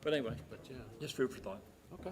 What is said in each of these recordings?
But anyway, yeah, just food for thought. Okay.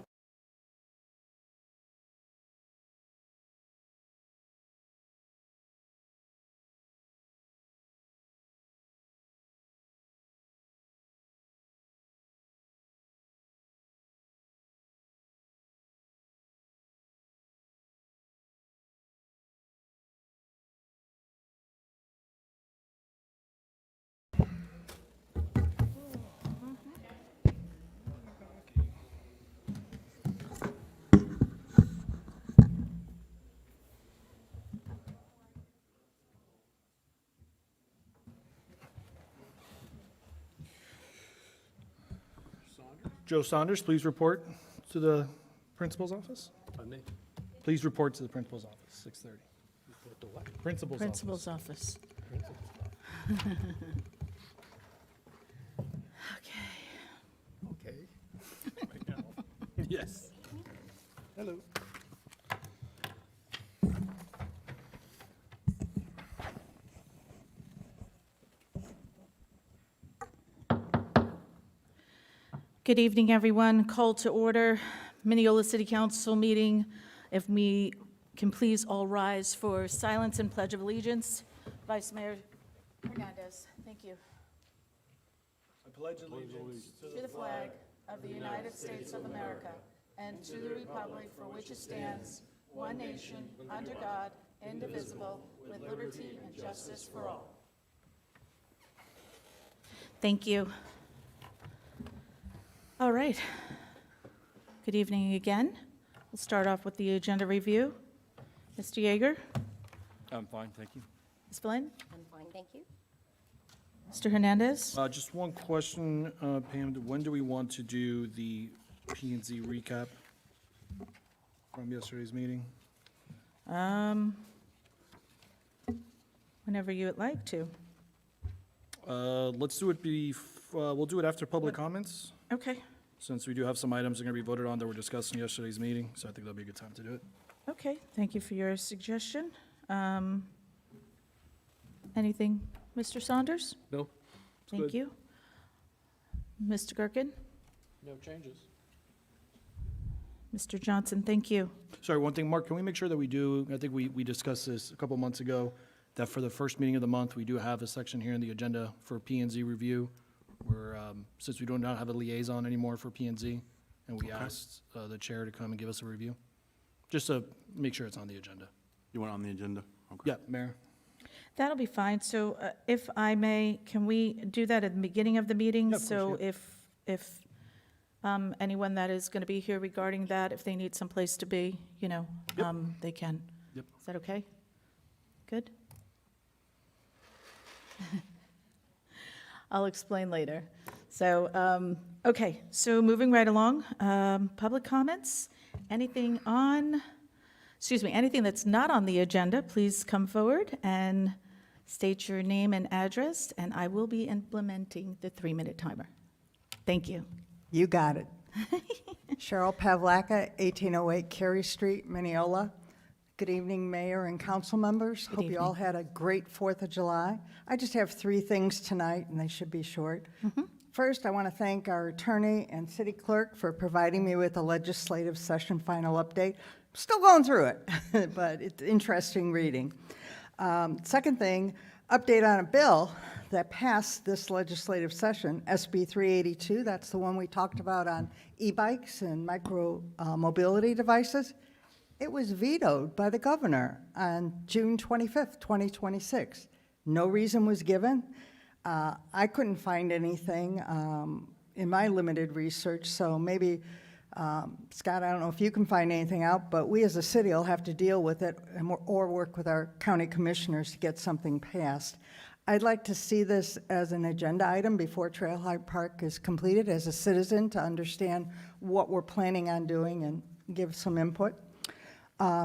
Joe Saunders, please report to the principal's office. By me. Please report to the principal's office, 6:30. Report to what? Principal's office. Principal's office. Okay. Okay. Right now. Yes. Hello. Good evening, everyone. Call to order, Minneola City Council meeting. If we can please all rise for silence and pledge of allegiance. Vice Mayor Hernandez, thank you. I pledge allegiance To the flag of the United States of America and to the republic for which it stands, one nation, under God, indivisible, with liberty and justice for all. Thank you. All right. Good evening again. We'll start off with the agenda review. Mr. Yeager, I'm fine, thank you. Ms. Flynn, I'm fine, thank you. Mr. Hernandez. Just one question, Pam, when do we want to do the P and Z recap from yesterday's meeting? Whenever you would like to. Let's do it we'll do it after public comments, Okay, since we do have some items that are going to be voted on that were discussed in yesterday's meeting, so I think that'll be a good time to do it. okay. Thank you for your suggestion. Anything, Mr. Saunders? No. Thank good. you. Mr. Gerken? No changes. Mr. Johnson, thank you. Sorry, one thing, Mark, can we make sure that we do, I think we discussed this a couple months ago, that for the first meeting of the month, we do have a section here in the agenda for P and Z review, where, since we do not have a liaison anymore for P and Z, and we asked the chair to come and give us a review, just to make sure it's on the agenda. You want it on the agenda? Okay. Yeah, Mayor? That'll be fine. So if I may, can we do that at the beginning of the meeting? Yeah, of course, So yeah. if anyone that is going to be here regarding that, if they need someplace to be, Yep. they can. Yep. Is that okay? Good? I'll explain later. So, okay, so moving right along, public comments? Anything anything that's not on the agenda, please come forward and state your name and address, and I will be implementing the 3-minute timer. Thank you. You got it. Cheryl Pavlaka, 1808 Cary Street, Minneola. Good evening, Mayor and council members. Good Hope you all had a great 4th of July. I just have 3 things tonight, and they should be short. First, I want to thank our attorney and city clerk for providing me with a legislative session final update. Still going through it, but it's interesting reading. Second thing, update on a bill that passed this legislative session, SB 382. That's the one we talked about on e-bikes and micro mobility devices. It was vetoed by the governor on June 25th, 2026. No reason was given. I couldn't find anything in my limited research, so maybe, Scott, I don't know if you can find anything out, but we as a city will have to deal with it or work with our county commissioners to get something passed. I'd like to see this as an agenda item before Trailhead Park is completed as a citizen to understand what we're planning on doing and give some input.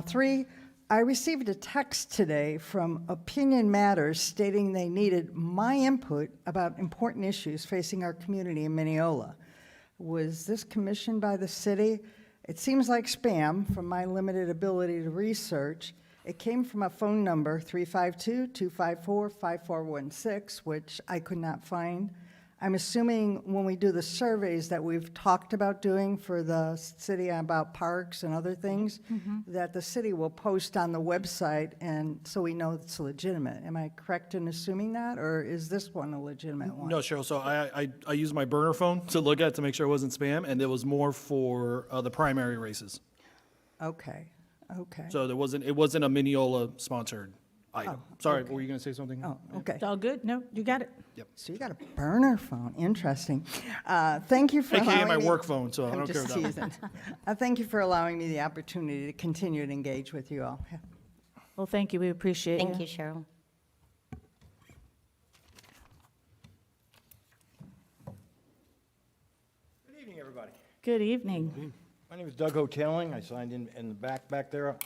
3, I received a text today from Opinion Matters stating they needed my input about important issues facing our community in Minneola. Was this commissioned by the city? It seems like spam from my limited ability to research. It came from a phone number, 352-254-5416, which I could not find. I'm assuming when we do the surveys that we've talked about doing for the city about parks and other things, that the city will post on the website, and so we know it's legitimate. Am I correct in assuming that, or is this one a legitimate one? No, Cheryl, so I used my burner phone to look at to make sure it wasn't spam, and it was more for the primary races. Okay, okay. So it wasn't a Minneola sponsored item. Sorry, were you going to say something? Oh, okay. It's all good? No, you got it. So you got a burner phone, interesting. Thank you for allowing me. AKA my work phone, so I I'm don't care just about that. teasing. Thank you for allowing me the opportunity to continue to engage with you all. Well, thank you, we appreciate you. Thank you, Cheryl. Good evening, everybody. Good evening. My name is Doug Hoteling. I signed in the back there.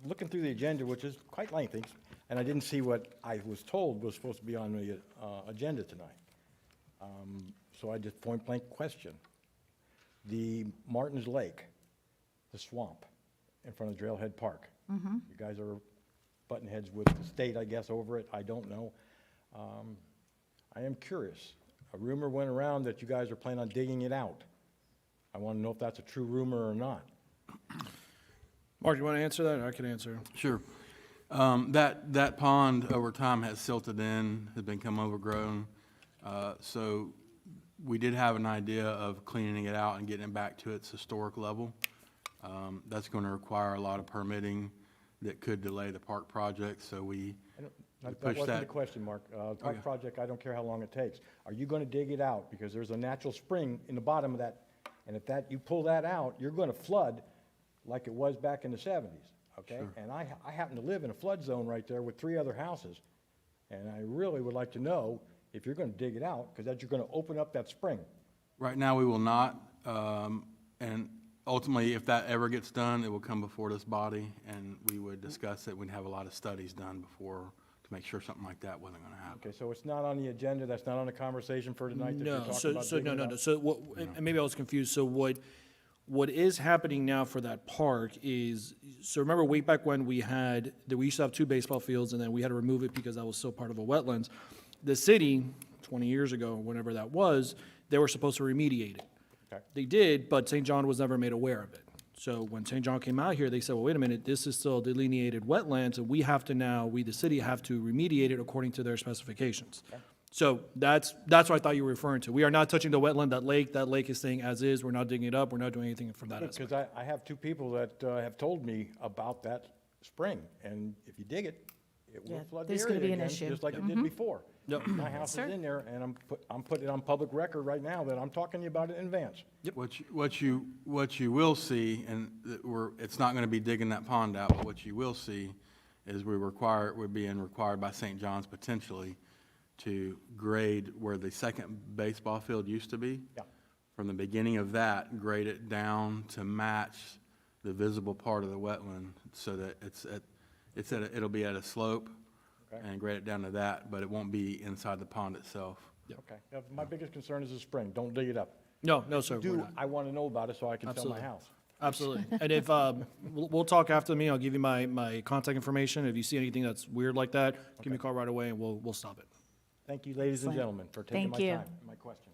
Looking through the agenda, which is quite lengthy, and I didn't see what I was told was supposed to be on the agenda tonight. So I just point blank question. The Martins Lake, the swamp in front of Trailhead Park. You guys are butting heads with the state, I guess, over it. I don't know. I am curious. A rumor went around that you guys are planning on digging it out. I want to know if that's a true rumor or not. Mark, you want to answer that, or I can answer? Sure. That pond over time has silted in, has become overgrown. So we did have an idea of cleaning it out and getting it back to its historic level. That's going to require a lot of permitting that could delay the park project, so we That push wasn't the that. question, Mark. Park Okay. project, I don't care how long it takes. Are you going to dig it out? Because there's a natural spring in the bottom of that, and if you pull that out, you're going to flood like it was back in the 70s, okay? And I happen to live in a flood zone right there with 3 other houses, and I really would like to know if you're going to dig it out, because you're going to open up that spring. Right now, we will not, and ultimately, if that ever gets done, it will come before this body, and we would discuss it. We'd have a lot of studies done before to make sure something like that wasn't going to happen. Okay, so it's not on the agenda, that's not on the conversation for tonight that you're No, talking so, about so, digging no, it no, out? so what, and maybe I was confused, so what is happening now for that park is, so remember way back when we used to have 2 baseball fields, and then we had to remove it because that was still part of a wetlands. The city, 20 years ago, whenever that was, they were supposed to remediate it. Okay. They did, but St. John was never made aware of it. So when St. John came out here, they said, well, wait a minute, this is still delineated wetlands, and we have to now, the city, have to remediate it according to their specifications. So that's what I thought you were referring to. We are not touching the wetland, that lake is staying as is, we're not digging it up, we're not doing anything from that aspect. Because I have 2 people that have told me about that spring, and if you dig it, it Yeah, will flood the there's area gonna be an again, issue. just like it did before. Yep. My house is in there, and I'm putting it on public record right now that I'm talking to you about it in advance. What you will see, and it's not going to be digging that pond out, but what you will see is we're being required by St. John's potentially to grade where the second baseball field used to be. Yeah. From the beginning of that, grade it down to match the visible part of the wetland so that it'll be at a slope. Okay. And grade it down to that, but it won't be inside the pond itself. Okay. Now, my biggest concern is the spring. Don't dig it up. No, sir, we're Do, not. I want to know about it so I can sell my Absolutely. house. Absolutely. And if, we'll talk after the meeting, I'll give you my contact information. If you see anything that's weird like that, give me a call right away and we'll stop it. Thank you, ladies and Excellent. gentlemen, for taking my Thank you. time, my question.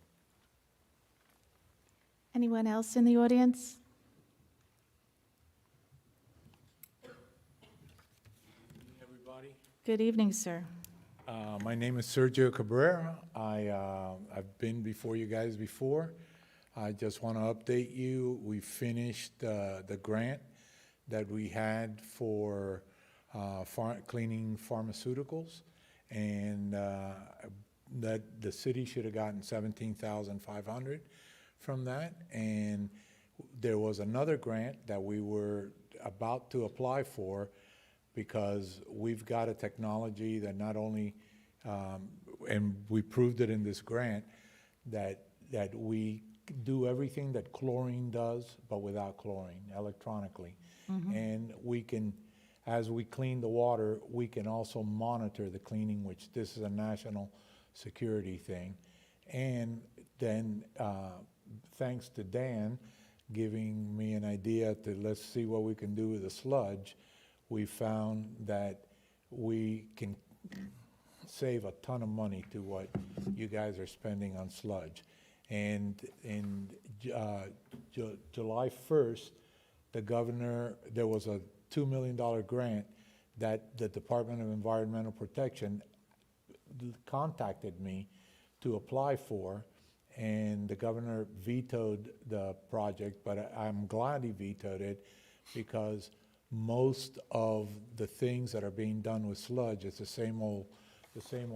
Anyone else in the audience? Everybody. Good evening, sir. My name is Sergio Cabrera. I've been before you guys before. I just want to update you. We finished the grant that we had for cleaning pharmaceuticals, and that the city should have gotten $17,500 from that. And there was another grant that we were about to apply for, because we've got a technology that not only, and we proved it in this grant, that we do everything that chlorine does, but without chlorine, electronically. And we can, as we clean the water, we can also monitor the cleaning, which this is a national security thing. And then, thanks to Dan giving me an idea to let's see what we can do with the sludge, we found that we can save a ton of money to what you guys are spending on sludge. And in July 1st, the governor, there was a $2 million grant that the Department of Environmental Protection contacted me to apply for, and the governor vetoed the project, but I'm glad he vetoed it because most of the things that are being done with sludge, it's the same old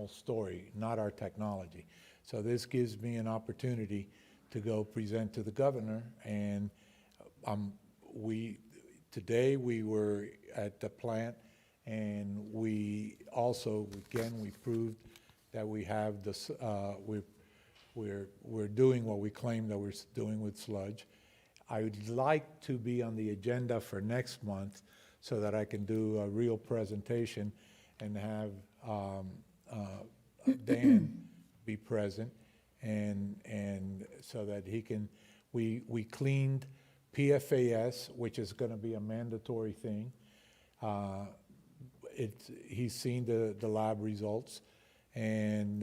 story, not our technology. So this gives me an opportunity to go present to the governor, and today we were at the plant, and we also, again, we proved that we have this, we're doing what we claim that we're doing with sludge. I would like to be on the agenda for next month so that I can do a real presentation and have Dan be present, and so that he can, we cleaned PFAS, which is going to be a mandatory thing. He's seen the lab results, and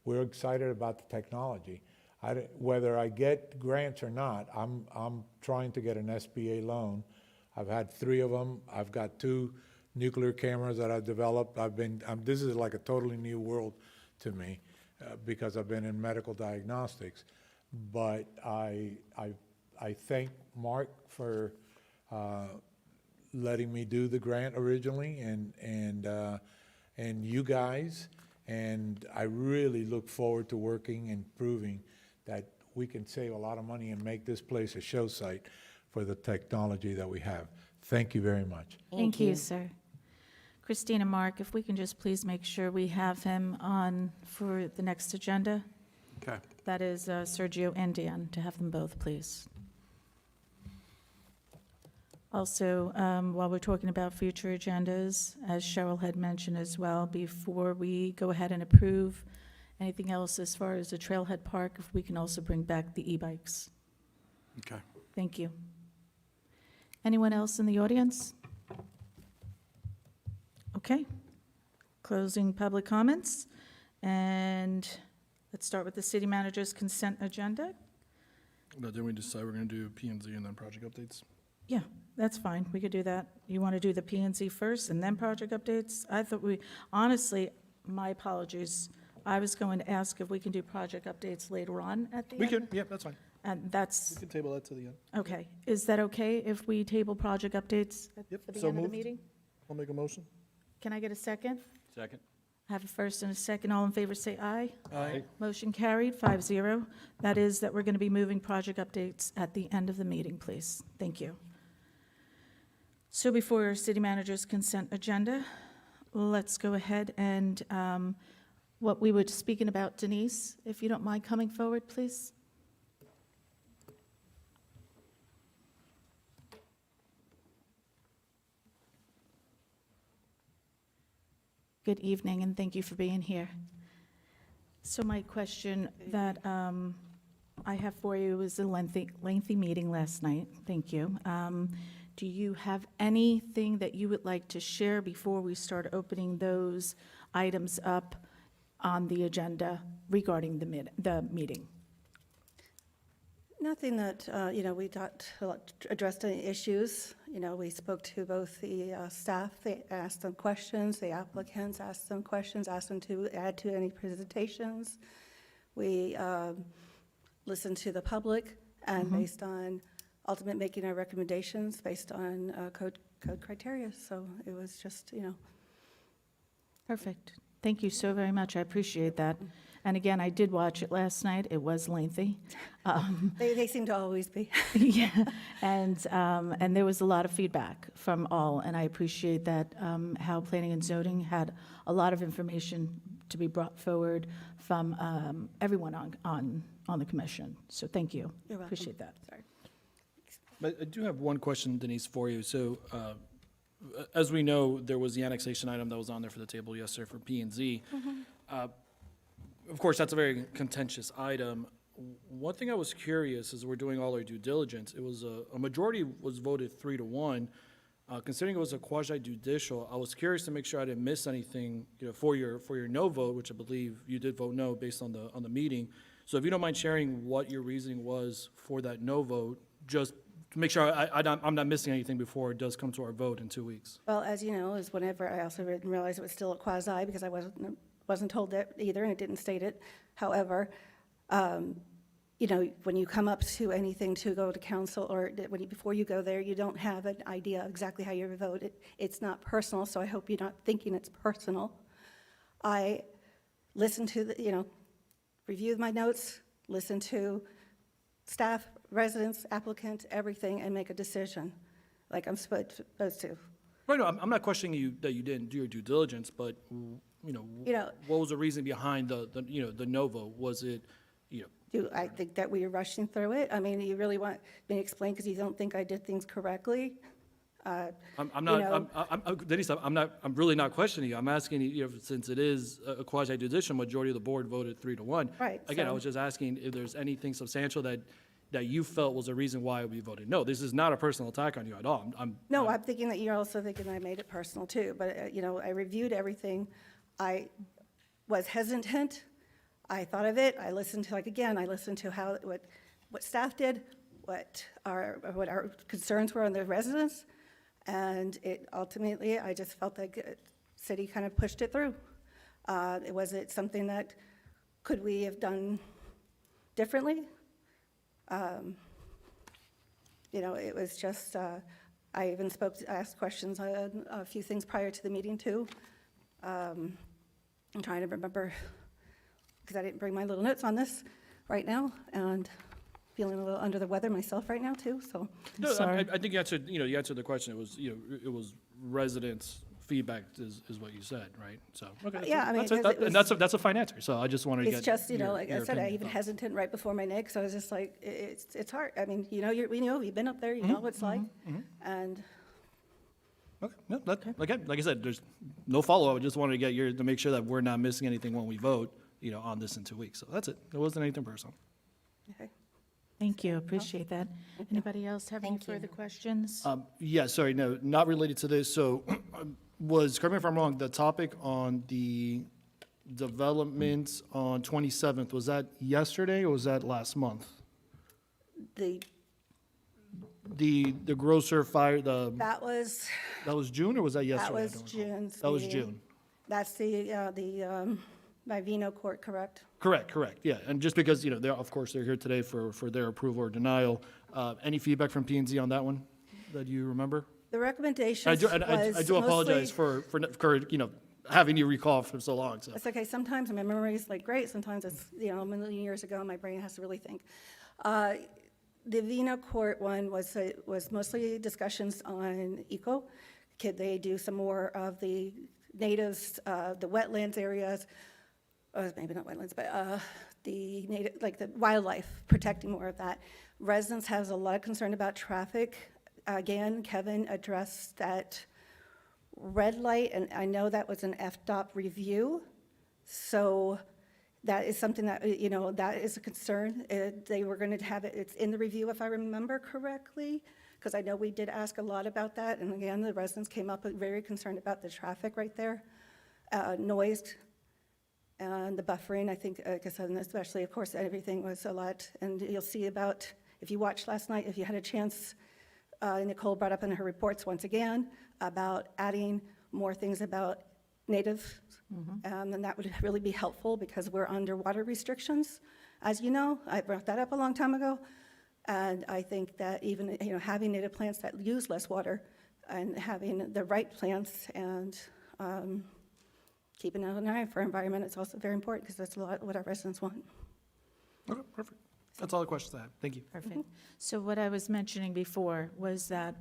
we're excited about the technology. Whether I get grants or not, I'm trying to get an SBA loan. I've had 3 of them. I've got 2 nuclear cameras that I've developed. This is like a totally new world to me because I've been in medical diagnostics. But I thank Mark for letting me do the grant originally, and you guys, and I really look forward to working and proving that we can save a lot of money and make this place a show site for the technology that we have. Thank you very much. Thank you, sir. Christina, Mark, if we can just please make sure we have him on for the next agenda. Okay. That is Sergio and Dan, to have them both, please. Also, while we're talking about future agendas, as Cheryl had mentioned as well, before we go ahead and approve anything else as far as the Trailhead Park, if we can also bring back the e-bikes. Okay. Thank you. Anyone else in the audience? Okay. Closing public comments. And let's start with the city manager's consent agenda. But then we decide we're going to do P and Z and then project updates. Yeah, that's fine. We could do that. You want to do the P and Z first and then project updates? I thought honestly, my apologies. I was going to ask if we can do project updates later on at the end. We can, yeah, that's fine. And We that's, can table that to the end. okay. Is that okay if we table project updates Yep, for the so end of the moved. meeting? I'll make a motion. Can I get a second? Second. I have a first and a second. All in favor, say aye. Aye. Motion carried, 5-0. That is that we're going to be moving project updates at the end of the meeting, please. Thank you. So before our city manager's consent agenda, let's go ahead and what we were speaking about, Denise, if you don't mind coming forward, please. Good evening, and thank you for being here. So my question that I have for you was a lengthy meeting last night. Thank you. Do you have anything that you would like to share before we start opening those items up on the agenda regarding the meeting? Nothing that, we addressed any issues. We spoke to both the staff, they asked them questions, the applicants asked them questions, asked them to add to any presentations. We listened to the public, and based on ultimate making our recommendations based on code criteria. So it was just, Perfect. Thank you so very much. I appreciate that. And again, I did watch it last night. It was lengthy. They seem to always be. Yeah, and there was a lot of feedback from all, and I appreciate that, how planning and zoning had a lot of information to be brought forward from everyone on the commission. So thank you. You're welcome. Appreciate that. Sorry. But I do have one question, Denise, for you. So, as we know, there was the annexation item that was on there for the table yesterday for P and Z. Of course, that's a very contentious item. One thing I was curious, as we're doing all our due diligence, it was a majority was voted 3-1. Considering it was a quasi judicial, I was curious to make sure I didn't miss anything, for your no vote, which I believe you did vote no based on the meeting. So if you don't mind sharing what your reasoning was for that no vote, just to make sure I'm not missing anything before it does come to our vote in 2 weeks. Well, as you know, is whenever I also didn't realize it was still a quasi because I wasn't told that either, and it didn't state it. However, when you come up to anything to go to council or before you go there, you don't have an idea of exactly how you vote. It's not personal, so I hope you're not thinking it's personal. I listened to reviewed my notes, listened to staff, residents, applicants, everything, and make a decision like I'm supposed to. Right, no, I'm not questioning you that you didn't do your due diligence, but, what was the reason behind the no vote? Was it, Do I think that we are rushing through it? I mean, you really want me to explain because you don't think I did things correctly? I'm not, Denise, I'm really not questioning you. I'm asking you, since it is a quasi judicial, majority of the board voted 3-1. Right, Again, I so- was just asking if there's anything substantial that you felt was a reason why we voted no. This is not a personal attack on you at all. No, I'm thinking that you're also thinking I made it personal too, but, I reviewed everything. I was hesitant. I thought of it. I listened to, I listened to what staff did, what our concerns were on the residents, and ultimately, I just felt like the city kind of pushed it through. Was it something that, could we have done differently? It was just, I even asked questions on a few things prior to the meeting too. I'm trying to remember, because I didn't bring my little notes on this right now, and feeling a little under the weather myself right now too, so. No, Sorry. I think you answered the question. It was, it was residents' feedback is what you said, right? So, okay. Yeah, I mean, that's it. because it And was- that's a fine answer, so I just wanted to get It's just, your like I said, I opinion even on it. hesitant right before my neck, so I was just like, it's hard. I mean, we know, you've been up there, you know what it's like, and Okay, no, again, like I said, there's no follow-up. I just wanted to get to make sure that we're not missing anything when we vote, on this in 2 weeks. So that's it. It wasn't anything personal. okay. Thank you, appreciate that. Anybody else have any Thank you. further questions? Yeah, sorry, no, not related to this. So correct me if I'm wrong, the topic on the development on 27th, was that yesterday or was that last month? The, The grocer fire, that was, that was June or was that yesterday? I was don't recall. June's That was meeting. June. That's the Vivino court, correct? Correct, yeah. And just because, of course, they're here today for their approval or denial. Any feedback from P and Z on that one that you remember? The recommendation I was do apologize mostly- for having you recall for so long, so. It's okay, sometimes my memory is great, sometimes it's, a million years ago, my brain has to really think. The Vino Court one was mostly discussions on eco. Could they do some more of the natives, the wetlands areas, maybe not wetlands, but the native, the wildlife, protecting more of that. Residents has a lot of concern about traffic. Again, Kevin addressed that red light, and I know that was an FDOT review, so that is something that, that is a concern. They were going to have it, it's in the review if I remember correctly, because I know we did ask a lot about that, and again, the residents came up very concerned about the traffic right there, noise, and the buffering, I think, especially, of course, everything was a lot, and you'll see about, if you watched last night, if you had a chance, Nicole brought up in her reports once again about adding more things about natives, and that would really be helpful because we're under water restrictions. As you know, I brought that up a long time ago, and I think that even, having native plants that use less water and having the right plants and keeping an eye for our environment is also very important because that's a lot what our residents want. Okay, perfect. That's all the questions I have. Thank you. Perfect. So what I was mentioning before was that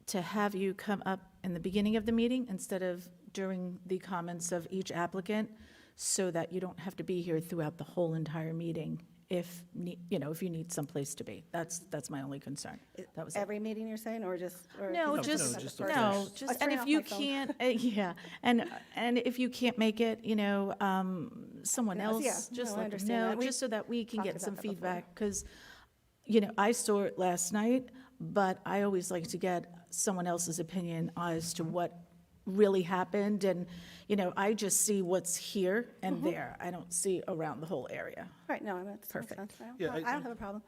to have you come up in the beginning of the meeting instead of during the comments of each applicant, so that you don't have to be here throughout the whole entire meeting if you need someplace to be. That's my only concern. That was it. Every meeting you're saying, or just? Or No, just just, the just first? the no, I was just, and turning if off you my phone. can't, yeah, and if you can't make it, someone No, yeah, else, just no, I let them understand know, that. We just so that we can talked get some about that before. feedback, because, I saw it last night, but I always like to get someone else's opinion as to what really happened. And, you know, I just see what's here and there. I don't see around the whole area. Right, no, that's Perfect. makes sense. Yeah, I don't have a problem.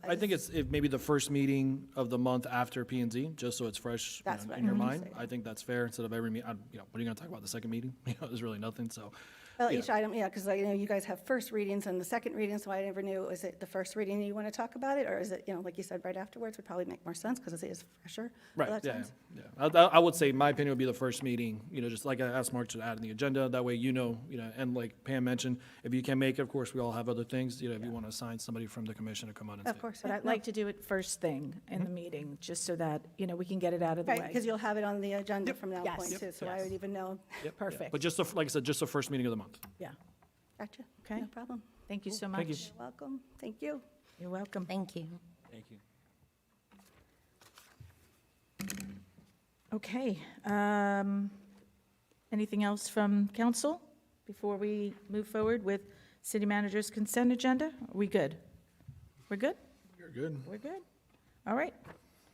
I think it's maybe the first meeting of the month after P and Z, just so it's fresh That's in what your I was mind. saying. I think that's fair, instead of every meeting, you know, what are you gonna talk about the second meeting? You know, there's really nothing, so. Well, Yeah. each item, yeah, because, you know, you guys have first readings and the second reading, so I never knew, is it the first reading you want to talk about it, or is it, you know, like you said, right afterwards would probably make more sense, because it is fresher. Right, Well, that yeah, sounds- yeah. I would say my opinion would be the first meeting, you know, just like I asked Mark to add in the agenda, that way you know, and like Pam mentioned, if you can make it, of course, we all have other things, you know, if you want to assign somebody from the commission to come on and Of say. course. But yeah, I'd no. like to do it first thing in the meeting, just so that, you know, we can get it out of the Right, way. because you'll have it on the agenda from that Yes. point, Yep. too, so I Yes. would even know. Yep, yeah. Perfect. But just, like I said, just the first meeting of the month. Yeah, Gotcha. Okay. No problem. thank you so Thank you. much. You're welcome. Thank you. You're welcome. Thank you. Thank you. Okay, anything else from council before we move forward with city manager's consent agenda? Are we good? We're good? You're good. We're good. All right.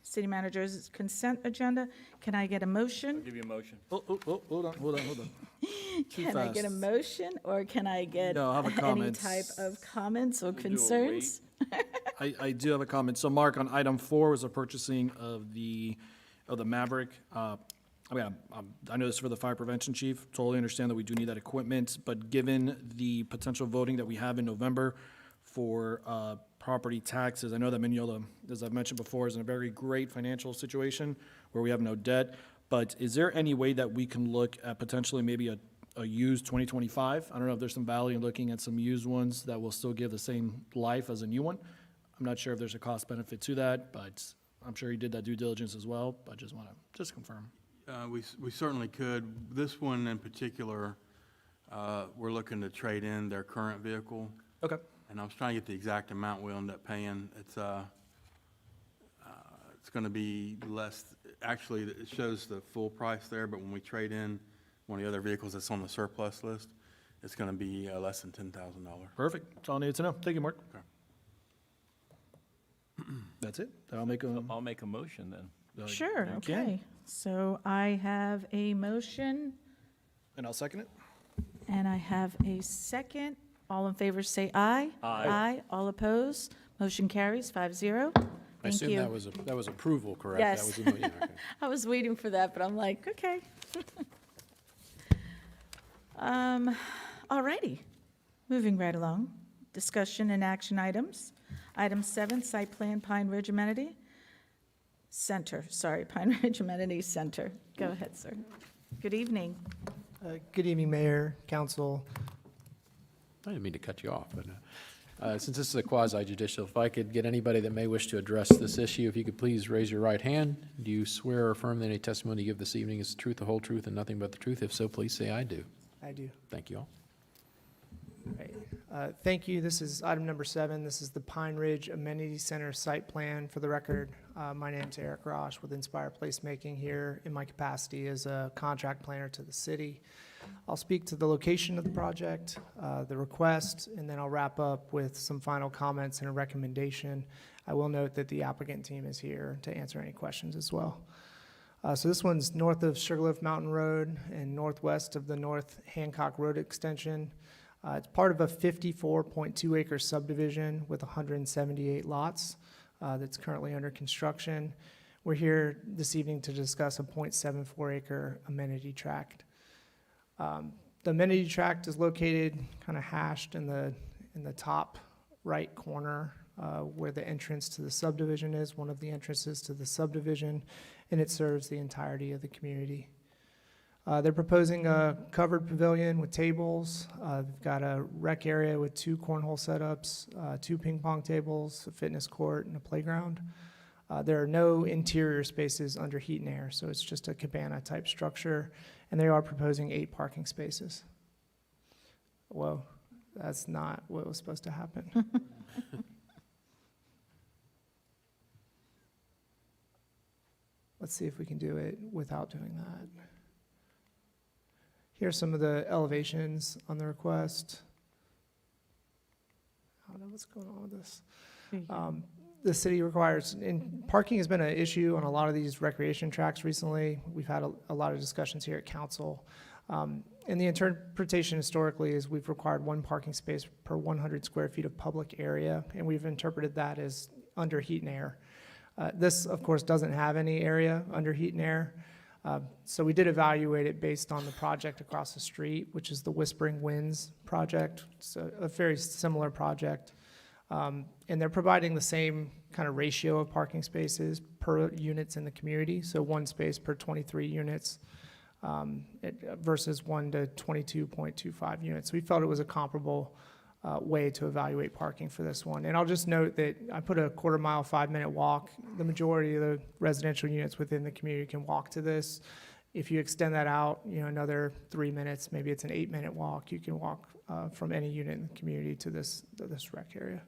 City manager's consent agenda. Can I get a I'll motion? give you a motion. Oh, hold on. Too Can I get a fast. motion, or can I get No, I have a any comment. type of comments or do a concerns? I do have a comment. So Mark, on item 4 was the purchasing of the Maverick. I mean, I know this is for the fire prevention chief. Totally understand that we do need that equipment, but given the potential voting that we have in November for property taxes, I know that Minneola, as I've mentioned before, is in a very great financial situation where we have no debt. But is there any way that we can look at potentially maybe a used 2025? I don't know if there's some value in looking at some used ones that will still give the same life as a new one. I'm not sure if there's a cost benefit to that, but I'm sure he did that due diligence as well. But I just want to confirm. We certainly could. This one in particular, we're looking to trade in their current vehicle. Okay. And I was trying to get the exact amount we'll end up paying. It's going to be less, actually, it shows the full price there, but when we trade in one of the other vehicles that's on the surplus list, it's going to be less than $10,000. Perfect. That's all I needed to know. Thank you, Mark. Okay. That's it. I'll make a. I'll make a motion then. Sure, You can. okay. So I have a motion, And I'll second it. and I have a second. All in favor, say aye. Aye. Aye. All opposed? Motion carries 5-0. I Thank assume you. that was approval, correct? Yes. That was the mo- yeah, okay. I was waiting for that, but I'm like, okay. All righty. Moving right along. Discussion and action items. Item 7, site plan Pine Ridge Amenity Center, Pine Ridge Amenity Center. Go ahead, sir. Good evening. Good evening, Mayor, Council. I didn't mean to cut you off, but since this is a quasi judicial, if I could get anybody that may wish to address this issue, if you could please raise your right hand. Do you swear or affirm that any testimony you give this evening is the truth, the whole truth, and nothing but the truth? If so, please say I do. I do. Thank you all. Right. Thank you. This is item number 7. This is the Pine Ridge Amenity Center site plan. For the record, my name's Eric Rosh with Inspire Placemaking here in my capacity as a contract planner to the city. I'll speak to the location of the project, the request, and then I'll wrap up with some final comments and a recommendation. I will note that the applicant team is here to answer any questions as well. So this one's north of Sugarloaf Mountain Road and northwest of the North Hancock Road extension. It's part of a 54.2 acre subdivision with 178 lots that's currently under construction. We're here this evening to discuss a 0.74 acre amenity tract. The amenity tract is located kind of hashed in the top right corner where the entrance to the subdivision is, one of the entrances to the subdivision, and it serves the entirety of the community. They're proposing a covered pavilion with tables. They've got a rec area with 2 cornhole setups, 2 ping pong tables, a fitness court, and a playground. There are no interior spaces under heat and air, so it's just a cabana type structure, and they are proposing 8 parking spaces. Whoa, that's not what was supposed to happen. Let's see if we can do it without doing that. Here's some of the elevations on the request. I don't know what's going on with this. the city requires, and parking has been an issue on a lot of these recreation tracks recently. We've had a lot of discussions here at council. And the interpretation historically is we've required one parking space per 100 square feet of public area, and we've interpreted that as under heat and air. This, of course, doesn't have any area under heat and air. So we did evaluate it based on the project across the street, which is the Whispering Winds project. It's a very similar project. And they're providing the same kind of ratio of parking spaces per units in the community. So one space per 23 units versus 1 to 22.25 units. So we felt it was a comparable way to evaluate parking for this one. And I'll just note that I put a 1/4 mile, 5-minute walk. The majority of the residential units within the community can walk to this. If you extend that out, another 3 minutes, maybe it's an 8-minute walk, you can walk from any unit in the community to this rec area.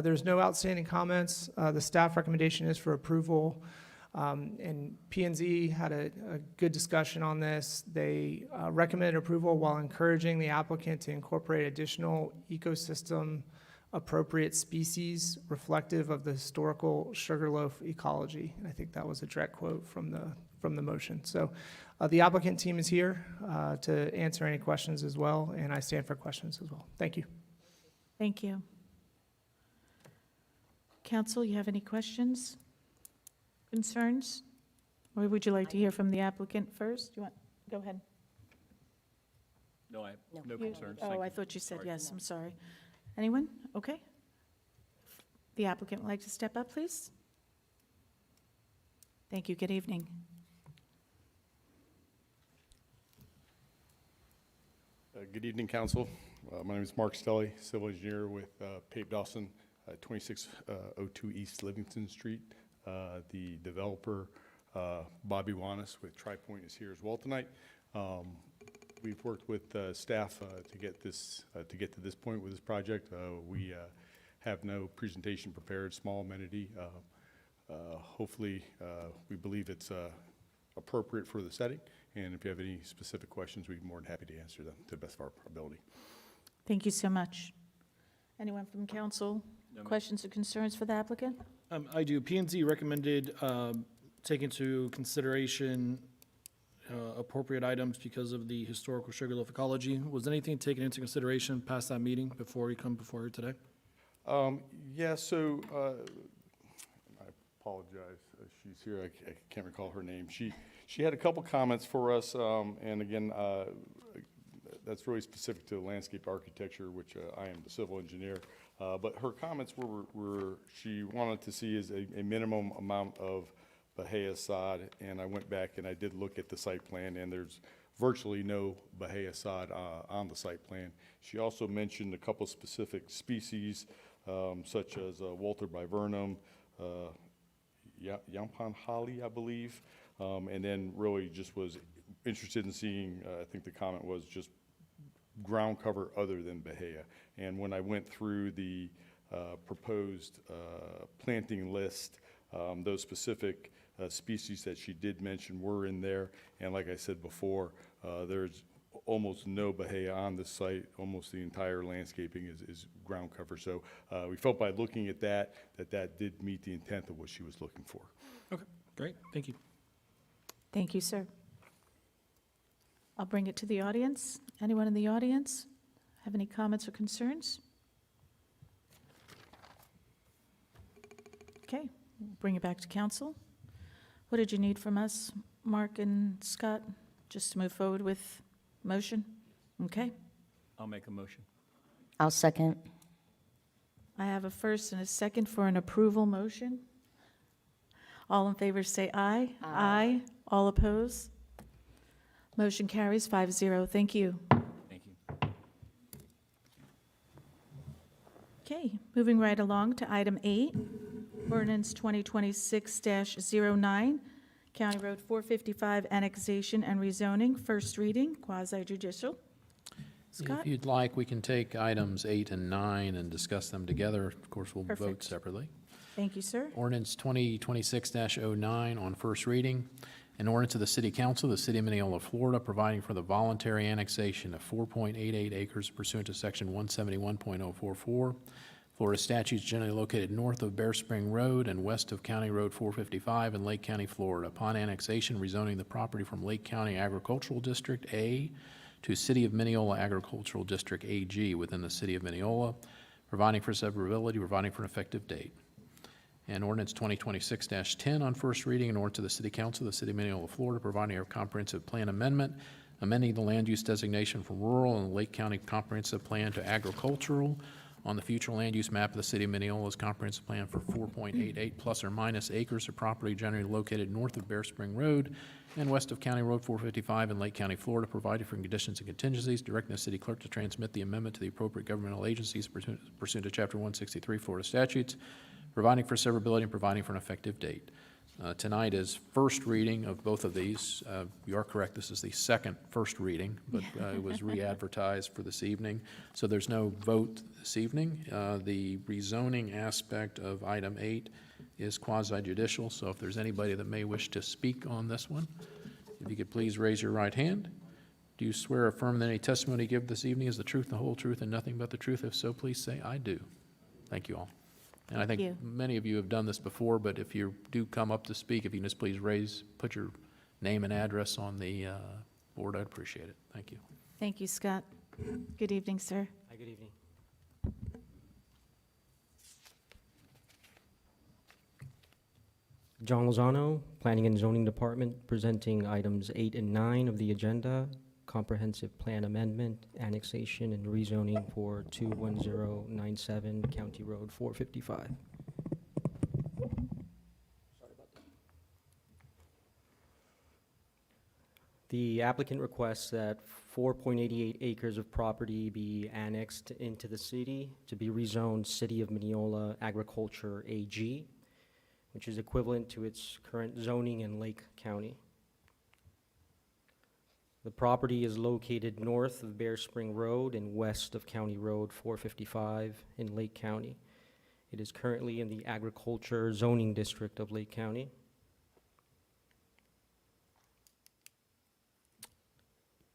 There's no outstanding comments. The staff recommendation is for approval. And P&Z had a good discussion on this. They recommended approval while encouraging the applicant to incorporate additional ecosystem appropriate species reflective of the historical sugarloaf ecology. And I think that was a direct quote from the motion. So the applicant team is here to answer any questions as well, and I stand for questions as well. Thank you. Thank you. Council, you have any questions, concerns? Or would you like to hear from the applicant first? Go ahead. No, I have no You- concerns. Oh, Thank I you. thought you said Sorry. yes, I'm sorry. Anyone? Okay. The applicant would like to step up, please? Thank you, good evening. Good evening, council. My name is Mark Stelly, civil engineer with Pape Dawson, 2602 East Livingston Street. The developer, Bobby Wanis with TriPoint, is here as well tonight. We've worked with staff to get to this point with this project. We have no presentation prepared, small amenity. Hopefully, we believe it's appropriate for the setting. And if you have any specific questions, we'd be more than happy to answer them to the best of our ability. Thank you so much. Anyone from council? No, ma'am. Questions or concerns for the applicant? I do. P&Z recommended take into consideration appropriate items because of the historical sugarloaf ecology. Was anything taken into consideration past that meeting before you come before here today? Yeah, so I apologize. She's here. I can't recall her name. She had a couple comments for us, and again, that's really specific to landscape architecture, which I am the civil engineer. But her comments were she wanted to see is a minimum amount of Bahia sod, and I went back and I did look at the site plan, and there's virtually no Bahia sod on the site plan. She also mentioned a couple specific species, such as Walter viburnum, Yampan holly, I believe, and then really just was interested in seeing, I think the comment was just ground cover other than Bahia. And when I went through the proposed planting list, those specific species that she did mention were in there. And like I said before, there's almost no Bahia on the site. Almost the entire landscaping is ground cover. So we felt by looking at that did meet the intent of what she was looking for. Okay, great. Thank you. Thank you, sir. I'll bring it to the audience. Anyone in the audience have any comments or concerns? Okay, bring it back to council. What did you need from us, Mark and Scott, just to move forward with motion? Okay, I'll make a motion. I'll second. I have a first and a second for an approval motion. All in favor say aye. Aye. All opposed? Motion carries 5-0. Thank you. Thank you. Okay, moving right along to item 8, ordinance 2026-09, County Road 455 annexation and rezoning, first reading, quasi judicial. Scott? If you'd like, we can take items 8 and 9 and discuss them together. Of course, we'll vote Perfect. separately. Thank you, sir. Ordinance 2026-09 on first reading. An ordinance of the City Council of the City of Minneola, Florida, providing for the voluntary annexation of 4.88 acres pursuant to Section 171.044 Florida statutes generally located north of Bear Spring Road and west of County Road 455 in Lake County, Florida. Upon annexation, rezoning the property from Lake County Agricultural District A to City of Minneola Agricultural District AG within the City of Minneola, providing for severability, providing for an effective date. And ordinance 2026-10 on first reading, an ordinance of the City Council of the City of Minneola, Florida, providing a comprehensive plan amendment, amending the land use designation from rural and Lake County Comprehensive Plan to agricultural on the future land use map of the City of Minneola's comprehensive plan for 4.88 plus or minus acres of property generally located north of Bear Spring Road and west of County Road 455 in Lake County, Florida, provided for conditions and contingencies, directing the city clerk to transmit the amendment to the appropriate governmental agencies pursuant to Chapter 163 Florida statutes, providing for severability and providing for an effective date. Tonight is first reading of both of these. You are correct, this is the first reading, but it was re-advertised for this evening. So there's no vote this evening. The rezoning aspect of item 8 is quasi-judicial, so if there's anybody that may wish to speak on this one, if you could please raise your right hand. Do you swear or affirm that any testimony you give this evening is the truth, the whole truth, and nothing but the truth? If so, please say, I do. Thank you all. And I Thank think you. many of you have done this before, but if you do come up to speak, if you can just please put your name and address on the board, I'd appreciate it. Thank you. Thank you, Scott. Good evening, sir. Hi, good evening. John Lozano, Planning and Zoning Department, presenting items 8 and 9 of the agenda, comprehensive plan amendment, annexation, and rezoning for 21097 County Road 455. The applicant requests that 4.88 acres of property be annexed into the city to be rezoned City of Minneola Agriculture AG, which is equivalent to its current zoning in Lake County. The property is located north of Bear Spring Road and west of County Road 455 in Lake County. It is currently in the Agriculture Zoning District of Lake County.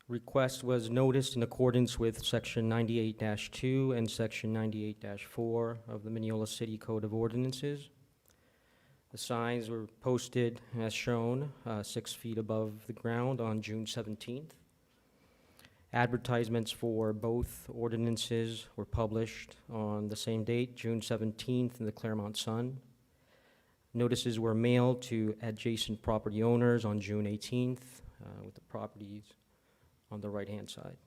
Request was noticed in accordance with Section 98-2 and Section 98-4 of the Minneola City Code of Ordinances. The signs were posted as shown, 6 feet above the ground on June 17th. Advertisements for both ordinances were published on the same date, June 17th, in the Claremont Sun. Notices were mailed to adjacent property owners on June 18th, with the properties on the right-hand side.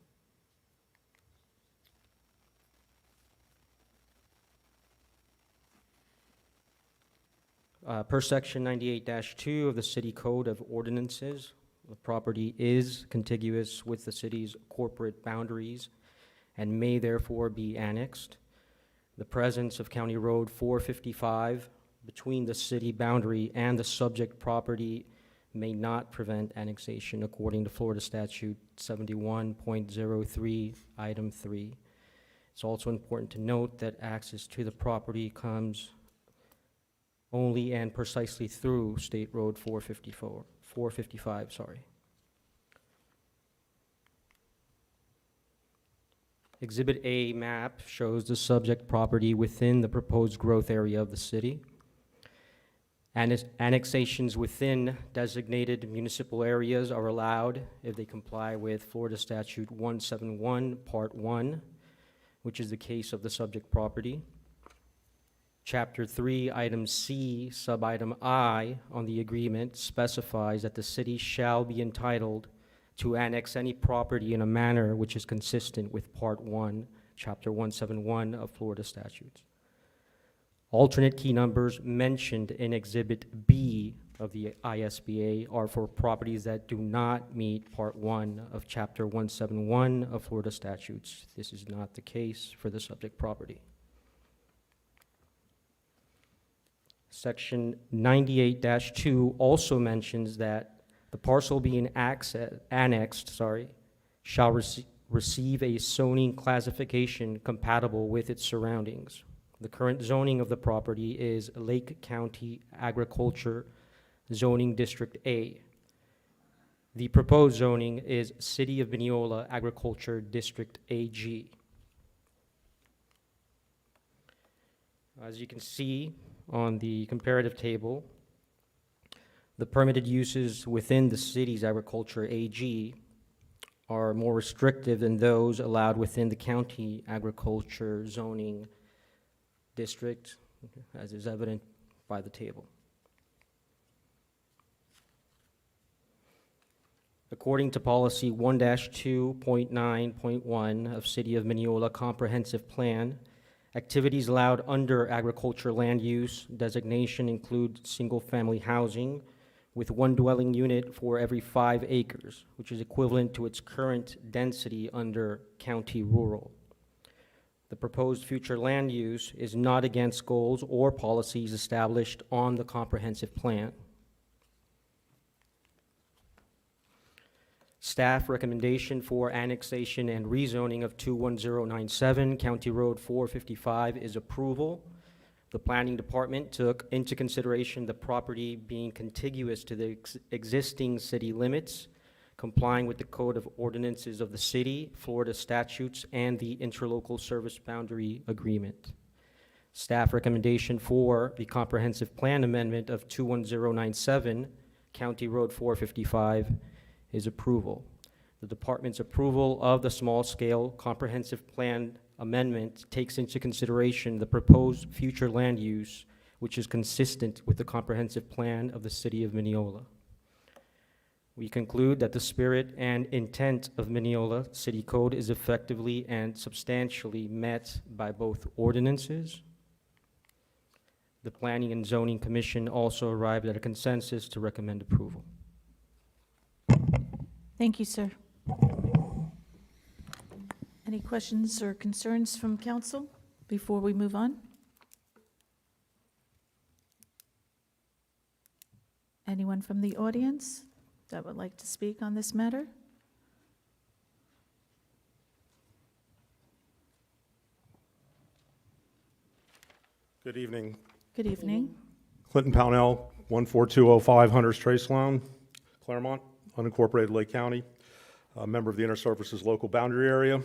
Per Section 98-2 of the City Code of Ordinances, the property is contiguous with the city's corporate boundaries and may therefore be annexed. The presence of County Road 455 between the city boundary and the subject property may not prevent annexation according to Florida Statute 71.03, Item 3. It's also important to note that access to the property comes only and precisely through State Road 455, sorry. Exhibit A map shows the subject property within the proposed growth area of the city. Annexations within designated municipal areas are allowed if they comply with Florida Statute 171, Part 1, which is the case of the subject property. Chapter 3, Item C, Subitem I on the agreement specifies that the city shall be entitled to annex any property in a manner which is consistent with Part 1, Chapter 171 of Florida statutes. Alternate key numbers mentioned in Exhibit B of the ISBA are for properties that do not meet Part 1 of Chapter 171 of Florida statutes. This is not the case for the subject property. Section 98-2 also mentions that the parcel being annexed, shall receive a zoning classification compatible with its surroundings. The current zoning of the property is Lake County Agriculture Zoning District A. The proposed zoning is City of Minneola Agriculture District AG. As you can see on the comparative table, the permitted uses within the city's agriculture AG are more restrictive than those allowed within the county agriculture zoning district, as is evident by the table. According to policy 1-2.9.1 of City of Minneola Comprehensive Plan, activities allowed under agriculture land use designation include single-family housing with one dwelling unit for every 5 acres, which is equivalent to its current density under county rural. The proposed future land use is not against goals or policies established on the comprehensive plan. Staff recommendation for annexation and rezoning of 21097 County Road 455 is approval. The Planning Department took into consideration the property being contiguous to the existing city limits, complying with the Code of Ordinances of the city, Florida statutes, and the Interlocal Service Boundary Agreement. Staff recommendation for the Comprehensive Plan Amendment of 21097 County Road 455 is approval. The department's approval of the small-scale comprehensive plan amendment takes into consideration the proposed future land use, which is consistent with the comprehensive plan of the City of Minneola. We conclude that the spirit and intent of Minneola City Code is effectively and substantially met by both ordinances. The Planning and Zoning Commission also arrived at a consensus to recommend approval. Thank you, sir. Any questions or concerns from council before we move on? Anyone from the audience that would like to speak on this matter? Good evening. Good evening. Clinton Pownell, 14205 Hunters Trace Loan, Claremont, unincorporated Lake County, a member of the Interservices Local Boundary Area.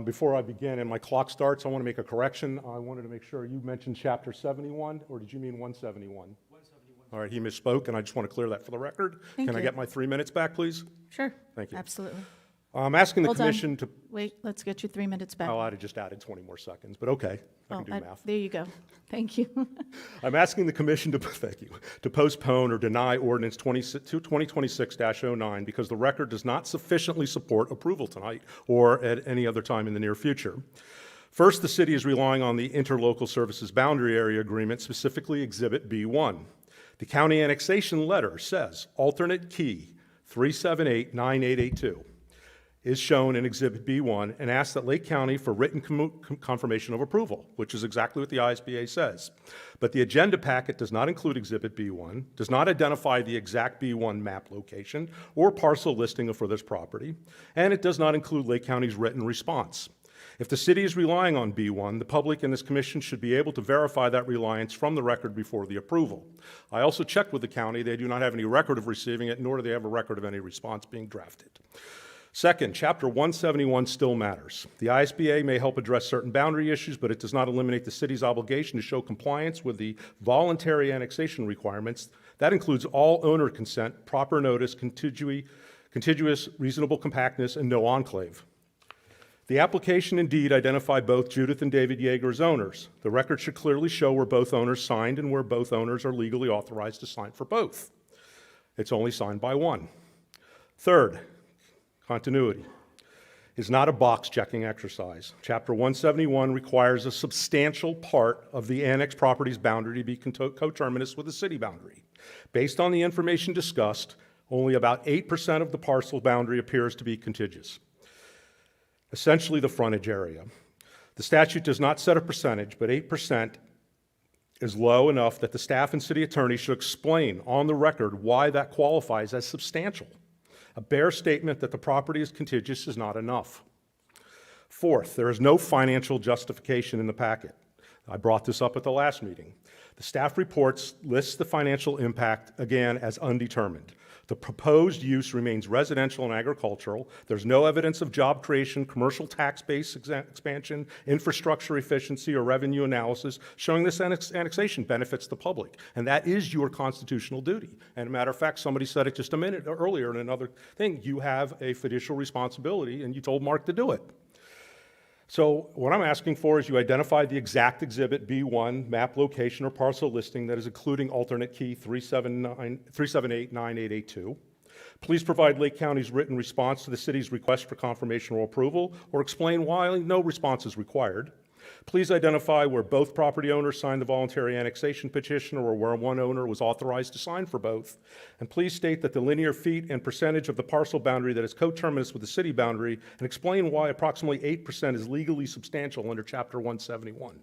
Before I begin and my clock starts, I want to make a correction. I wanted to make sure you mentioned Chapter 71, or did you mean 171? 171. All right, he misspoke, and I just want to clear that for the record. Thank Can I you. get my 3 minutes back, please? Sure. Thank you. Absolutely. I'm asking the Hold on. commission to, Wait, let's get you 3 minutes back. oh, I'd have just added 20 more seconds, but okay, I can do math. There you go. Thank you. I'm asking the commission to, thank you, to postpone or deny ordinance 2026-09 because the record does not sufficiently support approval tonight or at any other time in the near future. First, the city is relying on the Interlocal Services Boundary Area Agreement, specifically Exhibit B1. The county annexation letter says alternate key 3789882 is shown in Exhibit B1 and asks that Lake County for written confirmation of approval, which is exactly what the ISBA says. But the agenda packet does not include Exhibit B1, does not identify the exact B1 map location or parcel listing for this property, and it does not include Lake County's written response. If the city is relying on B1, the public and this commission should be able to verify that reliance from the record before the approval. I also checked with the county. They do not have any record of receiving it, nor do they have a record of any response being drafted. Second, Chapter 171 still matters. The ISBA may help address certain boundary issues, but it does not eliminate the city's obligation to show compliance with the voluntary annexation requirements. That includes all owner consent, proper notice, contiguous, reasonable compactness, and no enclave. The application indeed identified both Judith and David Yeager as owners. The record should clearly show where both owners signed and where both owners are legally authorized to sign for both. It's only signed by one. Third, continuity is not a box-checking exercise. Chapter 171 requires a substantial part of the annexed property's boundary to be coterminous with the city boundary. Based on the information discussed, only about 8% of the parcel boundary appears to be contiguous, essentially the frontage area. The statute does not set a percentage, but 8% is low enough that the staff and city attorney should explain on the record why that qualifies as substantial. A bare statement that the property is contiguous is not enough. Fourth, there is no financial justification in the packet. I brought this up at the last meeting. The staff reports lists the financial impact, again, as undetermined. The proposed use remains residential and agricultural. There's no evidence of job creation, commercial tax base expansion, infrastructure efficiency, or revenue analysis showing this annexation benefits the public. And that is your constitutional duty. And a matter of fact, somebody said it just a minute earlier in another thing. You have a fiducial responsibility, and you told Mark to do it. So what I'm asking for is you identify the exact exhibit B1, map location or parcel listing that is including alternate key 3789882. Please provide Lake County's written response to the city's request for confirmation or approval, or explain why no response is required. Please identify where both property owners signed the voluntary annexation petition or where one owner was authorized to sign for both. And please state that the linear feet and percentage of the parcel boundary that is coterminous with the city boundary, and explain why approximately 8% is legally substantial under Chapter 171.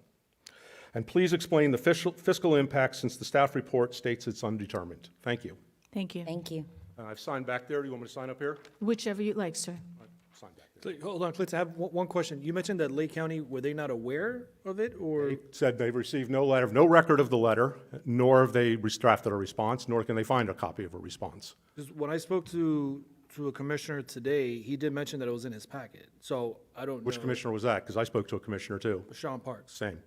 And please explain the fiscal impact since the staff report states it's undetermined. Thank you. Thank you. Thank you. I've signed back there. Do you want me to sign up here? Whichever you like, sir. Sign back there. Hold on, Clint, I have one question. You mentioned that Lake County, were they not aware of it, or? They said they've received no letter, no record of the letter, nor have they drafted a response, nor can they find a copy of a response. 'Cause when I spoke to a commissioner today, he did mention that it was in his packet, so I don't know. Which commissioner was that? Because I spoke to a commissioner too. Sean Parks. Same.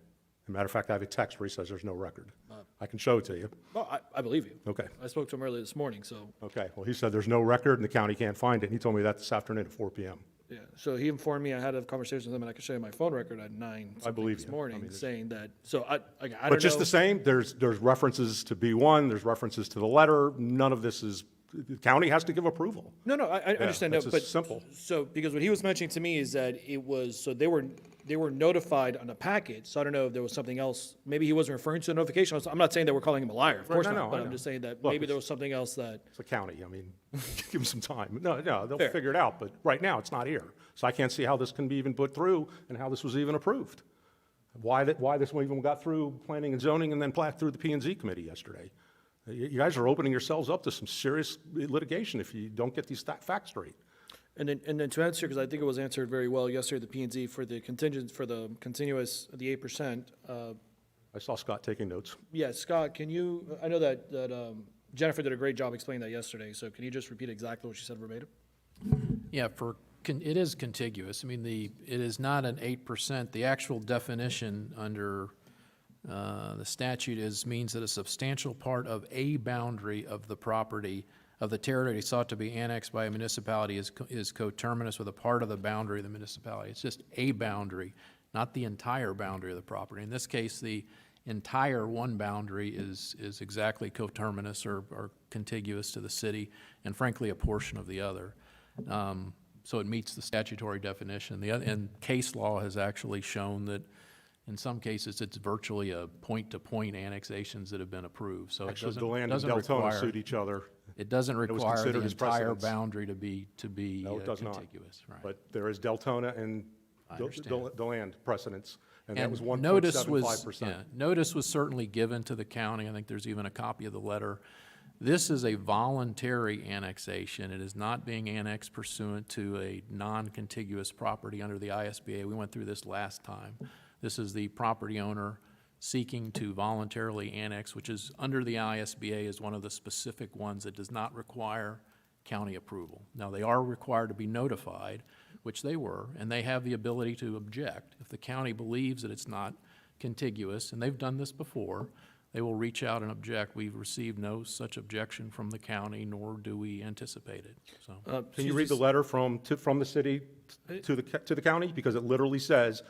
As a matter of fact, I have a text where he says there's no record. I can show it to you. No, I believe you. Okay. I spoke to him earlier this morning, so, Okay, well, he said there's no record and the county can't find it, and he told me that this afternoon at 4 PM. yeah. So he informed me I had a conversation with him, and I could show you my phone record at 9 I believe this you. morning, I mean, saying that, so I don't know. But just the same, there's references to B1, there's references to the letter, none of this is, the county has to give approval. No, I understand that's that, as but. simple. So, because what he was mentioning to me is that it was, so they were notified on the packet, so I don't know if there was something else, maybe he wasn't referring to a notification. I'm not saying that we're calling him a liar, of course no, not, but I I'm know. just saying that Look, maybe there was something else that, It's the county, I mean, give them some time. No, they'll Fair. figure it out, but right now, it's not here. So I can't see how this can be even put through and how this was even approved. Why this one even got through planning and zoning and then through the P&Z committee yesterday. You guys are opening yourselves up to some serious litigation if you don't get these facts straight. and then to answer, because I think it was answered very well yesterday at the P and Z for the contingent, for the continuous, the 8%. I saw Scott taking notes. Yeah, Scott, can you, I know that Jennifer did a great job explaining that yesterday, so can you just repeat exactly what she said verbatim? Yeah, it is contiguous. I mean, it is not an 8%. The actual definition under the statute means that a substantial part of a boundary of the property of the territory sought to be annexed by a municipality is coterminous with a part of the boundary of the municipality. It's just a boundary, not the entire boundary of the property. In this case, the entire one boundary is exactly coterminous or contiguous to the city, and frankly, a portion of the other. So it meets the statutory definition. And case law has actually shown that in some cases, it's virtually a point-to-point annexations that have been approved. So Actually, it DeLand and Deltona sued each other. It doesn't was require the considered as entire precedents. boundary to be No, it does not. contiguous, right? But there is Deltona and I understand. DeLand precedents, and that was notice was, 1.75%. yeah, notice was certainly given to the county. I think there's even a copy of the letter. This is a voluntary annexation. It is not being annexed pursuant to a non-contiguous property under the ISBA. We went through this last time. This is the property owner seeking to voluntarily annex, which is under the ISBA is one of the specific ones that does not require county approval. Now, they are required to be notified, which they were, and they have the ability to object. If the county believes that it's not contiguous, and they've done this before, they will reach out and object. We've received no such objection from the county, nor do we anticipate it, so. Can you read the letter from the city to the county? Because it literally says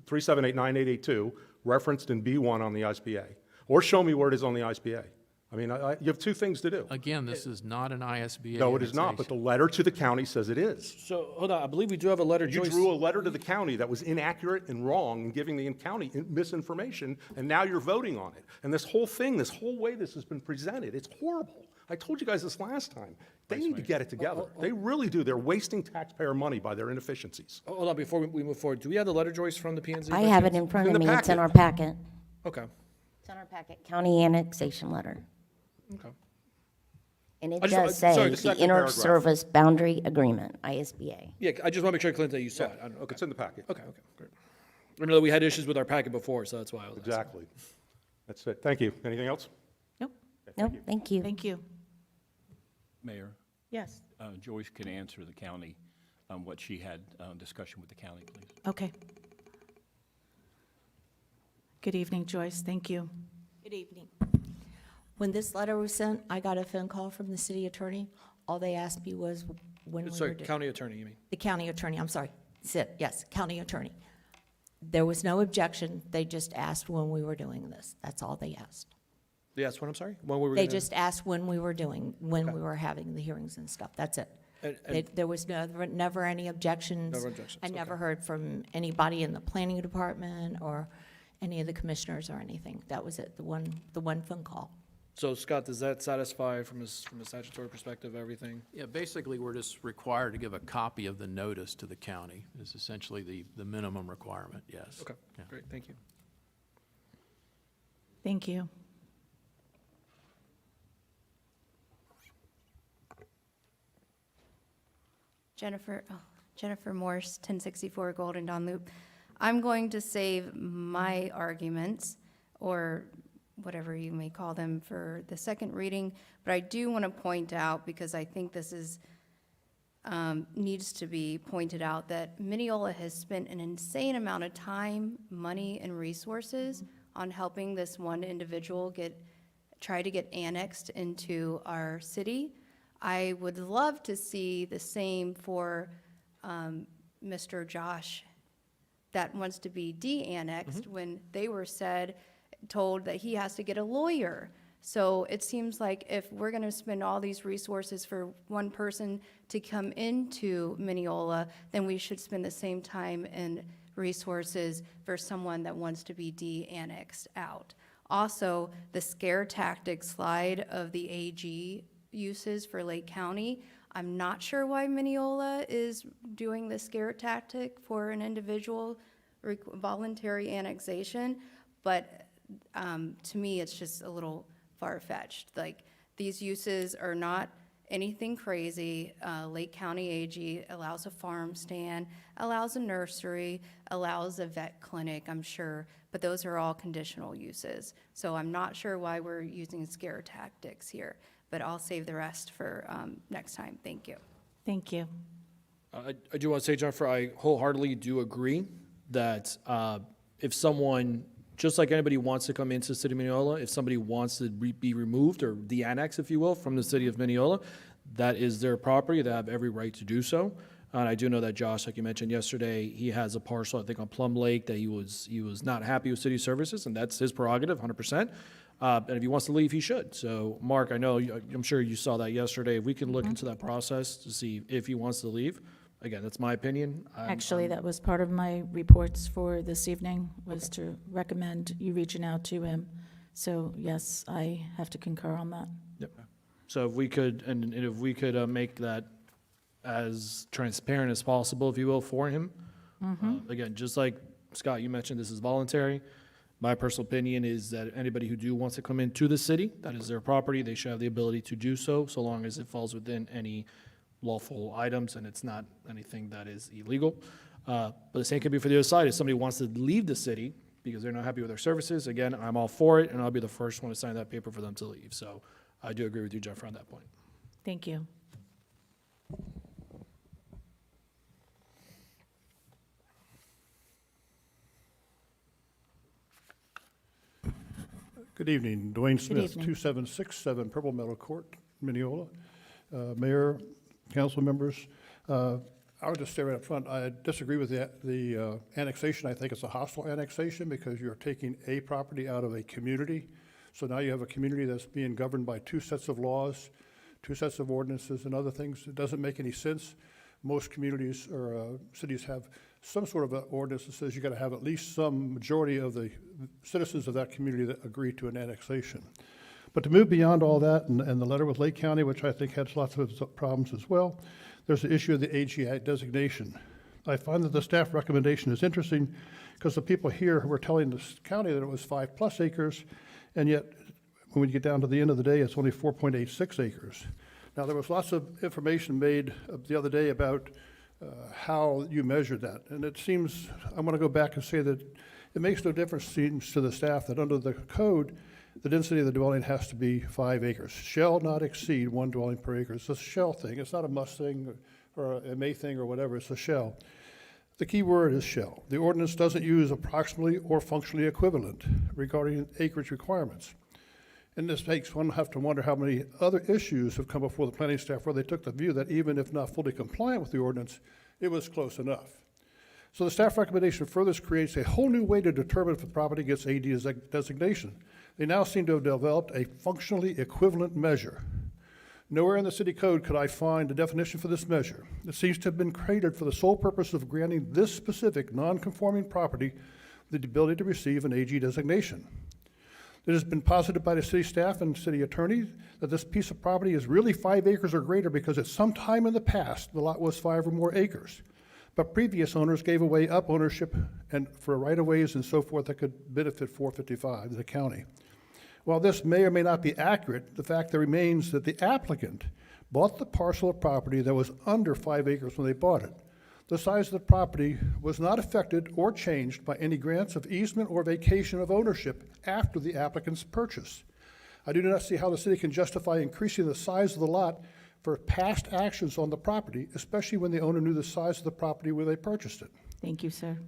3789882, referenced in B1 on the ISBA. Or show me where it is on the ISBA. I mean, you have two things to do. Again, this is not an ISBA No, it is not, but the annexation. letter to the county says it is. So, hold on, I believe we do have a letter, You Joyce. drew a letter to the county that was inaccurate and wrong and giving the county misinformation, and now you're voting on it. And this whole thing, this whole way this has been presented, it's horrible. I told you guys this last time. They need to get it together. They really do. They're wasting taxpayer money by their inefficiencies. Hold on, before we move forward, do we have the letter, Joyce, from the P and Z? I have it in front in of the me. It's in packet. our packet. Okay, It's in our packet, county annexation letter. okay. And it I just- does sorry, say the the second paragraph. inter-service boundary agreement, ISBA. Yeah, I just want to make sure, Clint, that you saw it. I don't know, okay. It's in the packet. Okay, great. I know that we had issues with our packet before, so that's why I was asking. Exactly. That's it. Thank you. Anything else? Nope. Nope, thank you. Thank you. Mayor, Yes, Joyce can answer the county on what she had discussion with the county, please. okay. Good evening, Joyce, thank you. Good evening. When this letter was sent, I got a phone call from the city attorney. All they asked me was when we were Sorry, doing. county attorney, you mean? The county attorney, I'm sorry. Yes, county attorney. There was no objection. They just asked when we were doing this. That's all they asked. Yes, what, I'm sorry? When we were They gonna- just asked when we were having the hearings and stuff. That's it. And- There was never any objections. Never objections, I never okay. heard from anybody in the planning department or any of the commissioners or anything. That was it, the one phone call. So Scott, does that satisfy from a statutory perspective, everything? Yeah, basically, we're just required to give a copy of the notice to the county, is essentially the minimum requirement, yes. Okay, Yeah. great, thank you. Thank you. Jennifer Morse, 1064 Golden Dawn Loop. I'm going to save my arguments, or whatever you may call them, for the second reading, but I do want to point out, because I think this is, needs to be pointed out, that Minneola has spent an insane amount of time, money, and resources on helping this one individual try to get annexed into our city. I would love to see the same for Mr. Josh that wants to be de-annexed when they were told that he has to get a lawyer. So it seems like if we're going to spend all these resources for one person to come into Minneola, then we should spend the same time and resources for someone that wants to be de-annexed out. Also, the scare tactic slide of the AG uses for Lake County, I'm not sure why Minneola is doing the scare tactic for an individual voluntary annexation, but to me, it's just a little far-fetched. Like, these uses are not anything crazy. Lake County AG allows a farm stand, allows a nursery, allows a vet clinic, I'm sure, but those are all conditional uses. So I'm not sure why we're using scare tactics here, but I'll save the rest for next time. Thank you. Thank you. I do want to say, Jennifer, I wholeheartedly do agree that if someone, just like anybody wants to come into the city of Minneola, if somebody wants to be removed or de-annexed, if you will, from the city of Minneola, that is their property. They have every right to do so. And I do know that Josh, like you mentioned yesterday, he has a parcel, I think, on Plum Lake that he was not happy with city services, and that's his prerogative, 100%. And if he wants to leave, he should. So, Mark, I know, I'm sure you saw that yesterday. If we can look into that process to see if he wants to leave, again, that's my opinion. Actually, that was part of my reports for this evening, was to recommend you reaching out to him. So, yes, I have to concur on that. Yep. So if we could, and if we could make that as transparent as possible, if you will, for him. Again, just like Scott, you mentioned, this is voluntary. My personal opinion is that anybody who wants to come into the city, that is their property, they should have the ability to do so, so long as it falls within any lawful items and it's not anything that is illegal. But the same can be for the other side. If somebody wants to leave the city because they're not happy with their services, again, I'm all for it, and I'll be the first one to sign that paper for them to leave. So I do agree with you, Jennifer, on that point. Thank you. Good evening. Dwayne Smith, evening. 2767 Purple Meadow Court, Minneola. Mayor, council members, I would just say right up front, I disagree with the annexation. I think it's a hostile annexation because you're taking a property out of a community. So now you have a community that's being governed by two sets of laws, two sets of ordinances and other things. It doesn't make any sense. Most communities or cities have some sort of an ordinance that says you got to have at least some majority of the citizens of that community that agree to an annexation. But to move beyond all that, and the letter with Lake County, which I think has lots of problems as well, there's the issue of the AG designation. I find that the staff recommendation is interesting because the people here were telling the county that it was 5+ acres, and yet when we get down to the end of the day, it's only 4.86 acres. Now, there was lots of information made the other day about how you measure that. And it seems, I want to go back and say that it makes no difference, seems to the staff, that under the code, the density of the dwelling has to be 5 acres. Shall not exceed 1 dwelling per acre. It's a shall thing. It's not a must thing or a may thing or whatever. It's a shall. The key word is shall. The ordinance doesn't use approximately or functionally equivalent regarding acreage requirements. And this makes one have to wonder how many other issues have come before the planning staff where they took the view that even if not fully compliant with the ordinance, it was close enough. So the staff recommendation further creates a whole new way to determine if the property gets AD designation. They now seem to have developed a functionally equivalent measure. Nowhere in the city code could I find a definition for this measure. It seems to have been created for the sole purpose of granting this specific non-conforming property the ability to receive an AG designation. It has been posited by the city staff and city attorney that this piece of property is really 5 acres or greater because at some time in the past, the lot was 5 or more acres. But previous owners gave away up ownership and for right-of-ways and so forth that could benefit 455, the county. While this may or may not be accurate, the fact that remains that the applicant bought the parcel of property that was under 5 acres when they bought it. The size of the property was not affected or changed by any grants of easement or vacation of ownership after the applicant's purchase. I do not see how the city can justify increasing the size of the lot for past actions on the property, especially when the owner knew the size of the property where they purchased it. Thank you, sir.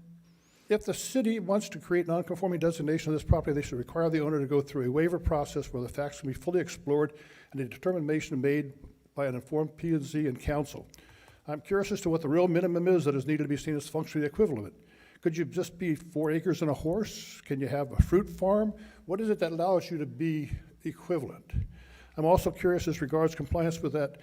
If the city wants to create non-conforming designation of this property, they should require the owner to go through a waiver process where the facts can be fully explored and a determination made by an informed P&Z and council. I'm curious as to what the real minimum is that is needed to be seen as functionally equivalent. Could you just be 4 acres and a horse? Can you have a fruit farm? What is it that allows you to be equivalent? I'm also curious as regards compliance with that,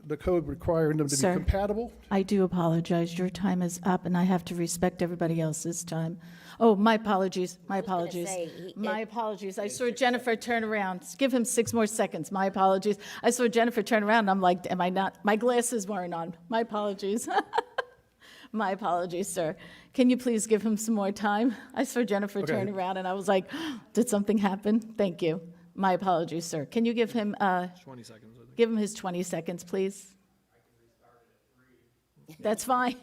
the code requiring them to Sir, be compatible. I do apologize. Your time is up, and I have to respect everybody else's time. Oh, my apologies, my apologies. My apologies. I saw Jennifer turn around. Give him 6 more seconds. My apologies. I saw Jennifer turn around, and I'm like, am I not? My glasses weren't on. My apologies. My apologies, sir. Can you please give him some more time? I saw Jennifer turn around, and I was like, did something happen? Thank you. My apologies, sir. Can you give him 20 seconds. give him his 20 seconds, please? That's fine.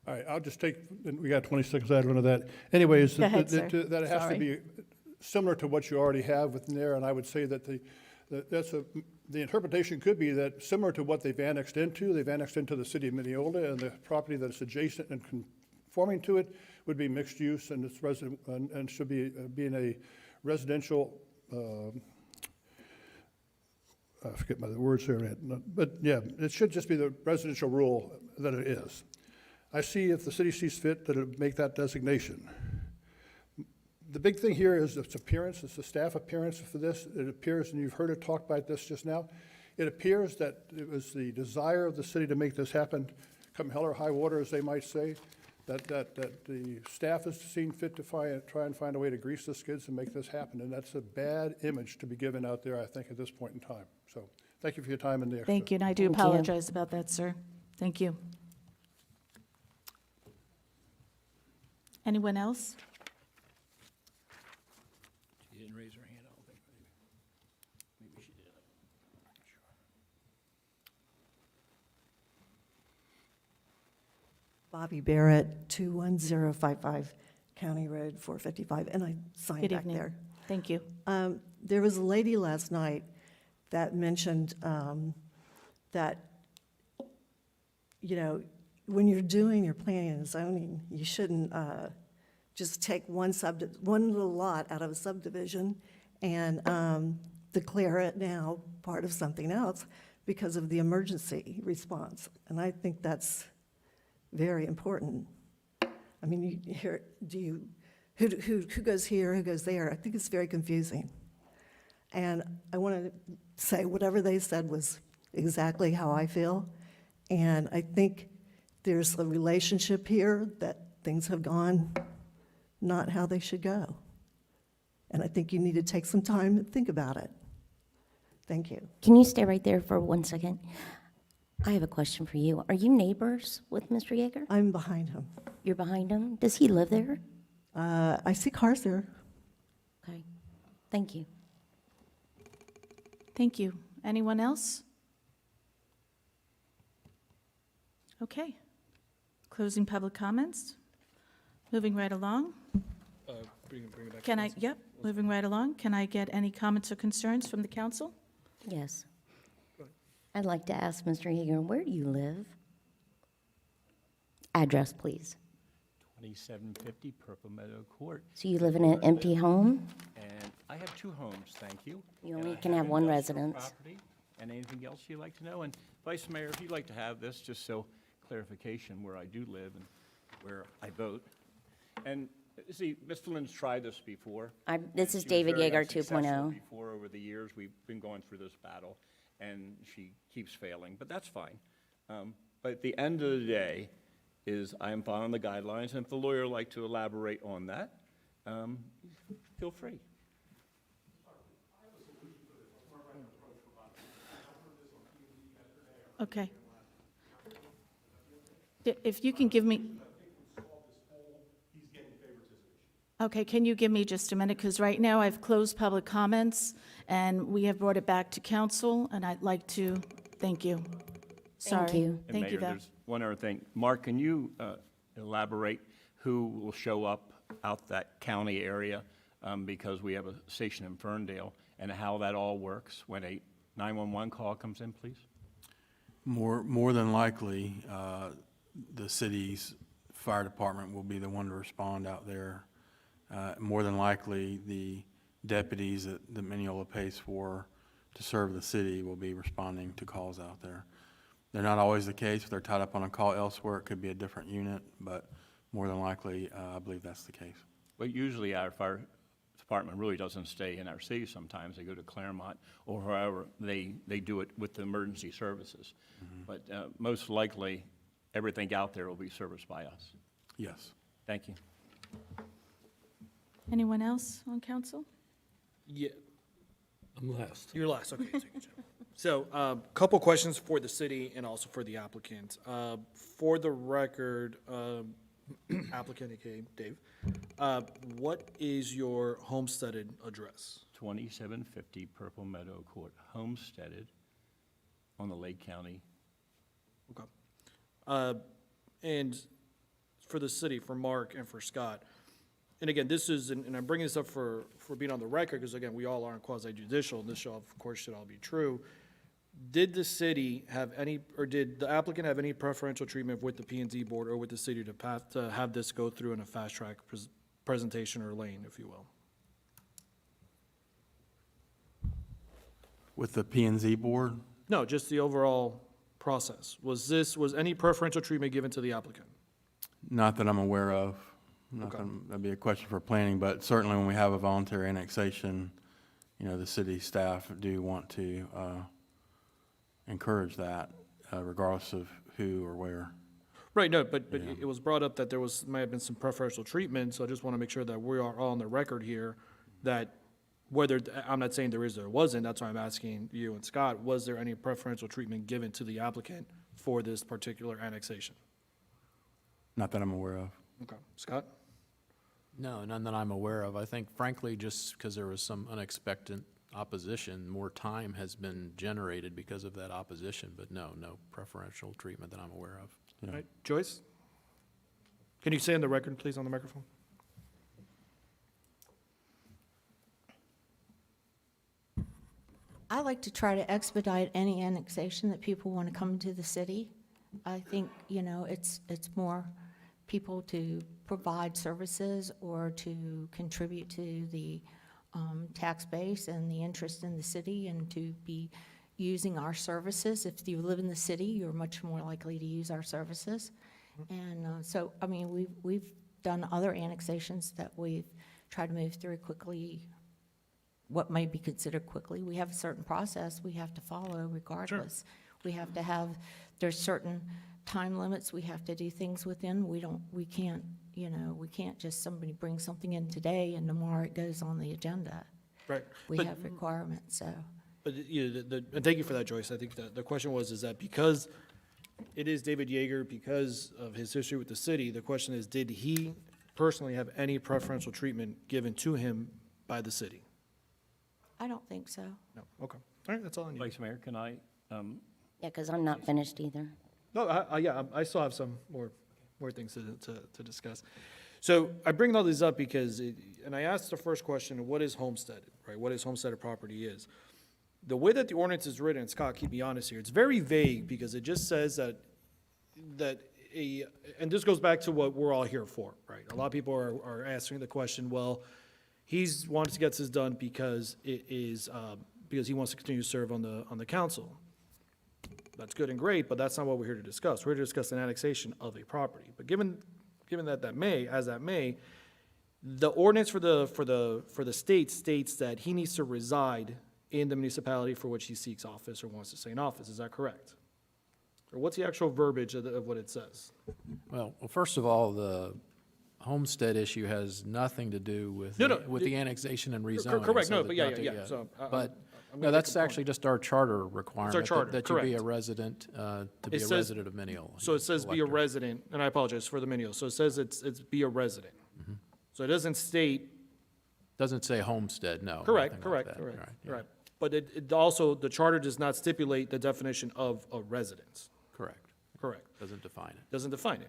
All right, I'll just take, we got 20 seconds added onto that. Anyways, Go ahead, sir. that it has to Sorry. be similar to what you already have within there, and I would say that the interpretation could be that similar to what they've annexed into the city of Minneola, and the property that's adjacent and conforming to it would be mixed use, and it's resident, and should be being a residential, I forget my words here, but yeah, it should just be the residential rule that it is. I see if the city sees fit that it make that designation. The big thing here is its appearance, it's the staff appearance for this. It appears, and you've heard it talk about this just now, it appears that it was the desire of the city to make this happen, come hell or high water, as they might say, that the staff has seen fit to try and find a way to grease the skids and make this happen. And that's a bad image to be given out there, I think, at this point in time. So thank you for your time and the extra. Thank you, and I do apologize about that, sir. Thank you. Anyone else? She didn't raise her hand, I don't think. Maybe she did. Bobby Barrett, 21055 County Road 455, and I signed Good back evening. there. Thank you. There was a lady last night that mentioned that, you know, when you're doing your planning and zoning, you shouldn't just take one little lot out of a subdivision and declare it now part of something else because of the emergency response. And I think that's very important. I mean, you hear, who goes here, who goes there? I think it's very confusing. And I want to say whatever they said was exactly how I feel. And I think there's a relationship here that things have gone not how they should go. And I think you need to take some time and think about it. Thank you. Can you stay right there for 1 second? I have a question for you. Are you neighbors with Mr. Yeager? I'm behind him. You're behind him? Does he live there? I see cars there. Okay. Thank you. Thank you. Anyone else? Okay. Closing public comments. Moving right along. bring it back to Can I, council. yep, moving right along. Can I get any comments or concerns from the council? Yes. I'd like to ask Mr. Yeager, where do you live? Address, please. 2750 Purple Meadow Court. So you live in an empty home? And I have 2 homes, thank you. You And only I can have one industrial residence. property. And anything else you'd like to know? And Vice Mayor, if you'd like to have this, just so clarification where I do live and where I vote. And see, Ms. Flynn's tried this before. This and is she was David very Yeager unsuccessful 2.0. Before, over the years, we've been going through this battle, and she keeps failing, but that's fine. But at the end of the day, is I am following the guidelines, and if the lawyer would like to elaborate on that, feel free. Okay. If you can give me. Okay, can you give me just a minute? Because right now I've closed public comments, and we have brought it back to council, and I'd like to, thank you. Sorry. you. And Thank you, Mayor, though. there's one other thing. Mark, can you elaborate who will show up out that county area? Because we have a station in Ferndale, and how that all works when a 911 call comes in, please? More than likely, the city's fire department will be the one to respond out there. More than likely, the deputies that Minneola pays for to serve the city will be responding to calls out there. They're not always the case. If they're tied up on a call elsewhere, it could be a different unit, but more than likely, I believe that's the case. Well, usually our fire department really doesn't stay in our city sometimes. They go to Claremont or wherever they do it with the emergency services. But most likely, everything out there will be serviced by us. Yes. Thank you. Anyone else on council? Yeah, I'm last. you're last, okay. So, couple questions for the city and also for the applicant. For the record, applicant, aka Dave, what is your homesteaded address? 2750 Purple Meadow Court, homesteaded on the Lake County. Okay. And for the city, for Mark and for Scott, and again, this is, and I'm bringing this up for being on the record, because again, we all are in quasi-judicial, and this should, of course, should all be true. Did the city have any, or did the applicant have any preferential treatment with the P&Z board or with the city to have this go through in a fast-track presentation or lane, if you will? With the P&Z board, No, just the overall process. Was any preferential treatment given to the applicant? not that I'm aware of. That'd be a question for planning, but certainly when we have a voluntary annexation, the city staff do want to encourage that, regardless of who or where. Right, no, but it was brought up that might have been some preferential treatment, so I just want to make sure that we are all on the record here, that whether, I'm not saying there is or there wasn't, that's why I'm asking you and Scott, was there any preferential treatment given to the applicant for this particular annexation? Not that I'm aware of. Okay, Scott? No, none that I'm aware of. I think frankly, just because there was some unexpected opposition, more time has been generated because of that opposition, but no preferential treatment that I'm aware of. All right, Joyce? Can you say on the record, please, on the microphone? I like to try to expedite any annexation that people want to come to the city. I think, it's more people to provide services or to contribute to the tax base and the interest in the city and to be using our services. If you live in the city, you're much more likely to use our services. And so, we've done other annexations that we've tried to move through quickly, what may be considered quickly. We have a certain process we have to follow regardless. We have to have, there's certain time limits we have to do things within. We can't just somebody bring something in today and tomorrow it goes on the agenda. Right. We But- have requirements, so. But, and thank you for that, Joyce. I think the question is that because it is David Yeager, because of his history with the city, the question is, did he personally have any preferential treatment given to him by the city? I don't think so. No, okay. All right, that's all I need. Vice Mayor, can I, Yeah, because I'm not finished either. No, I still have some more things to discuss. So I bring all these up because, and I asked the first question, what is homesteaded, right? What is homesteaded property is? The way that the ordinance is written, and Scott, keep me honest here, it's very vague because it just says that and this goes back to what we're all here for, right? A lot of people are answering the question, well, he's wants to get this done because because he wants to continue to serve on the council. That's good and great, but that's not what we're here to discuss. We're here to discuss an annexation of a property. But given that may, the ordinance for the state states that he needs to reside in the municipality for which he seeks office or wants to stay in office. Is that correct? Or what's the actual verbiage of what it says? Well, first of all, the homestead issue has nothing to do with, with the annexation and rezoning. Correct, so no, that but not yeah. to- So, But, I'm no, gonna that's make a point. actually just our charter requirement. charter, That you be a correct. resident, to be It a says- resident of Minneola. So it says be a elector. resident, and I apologize for the Minneola. So it says it's be a resident. So it doesn't state, Doesn't say homestead, no. correct, nothing like that. correct. Right, yeah. Right. But it also, the charter does not stipulate the definition of a residence. Correct. Correct. Doesn't define it. Doesn't define it.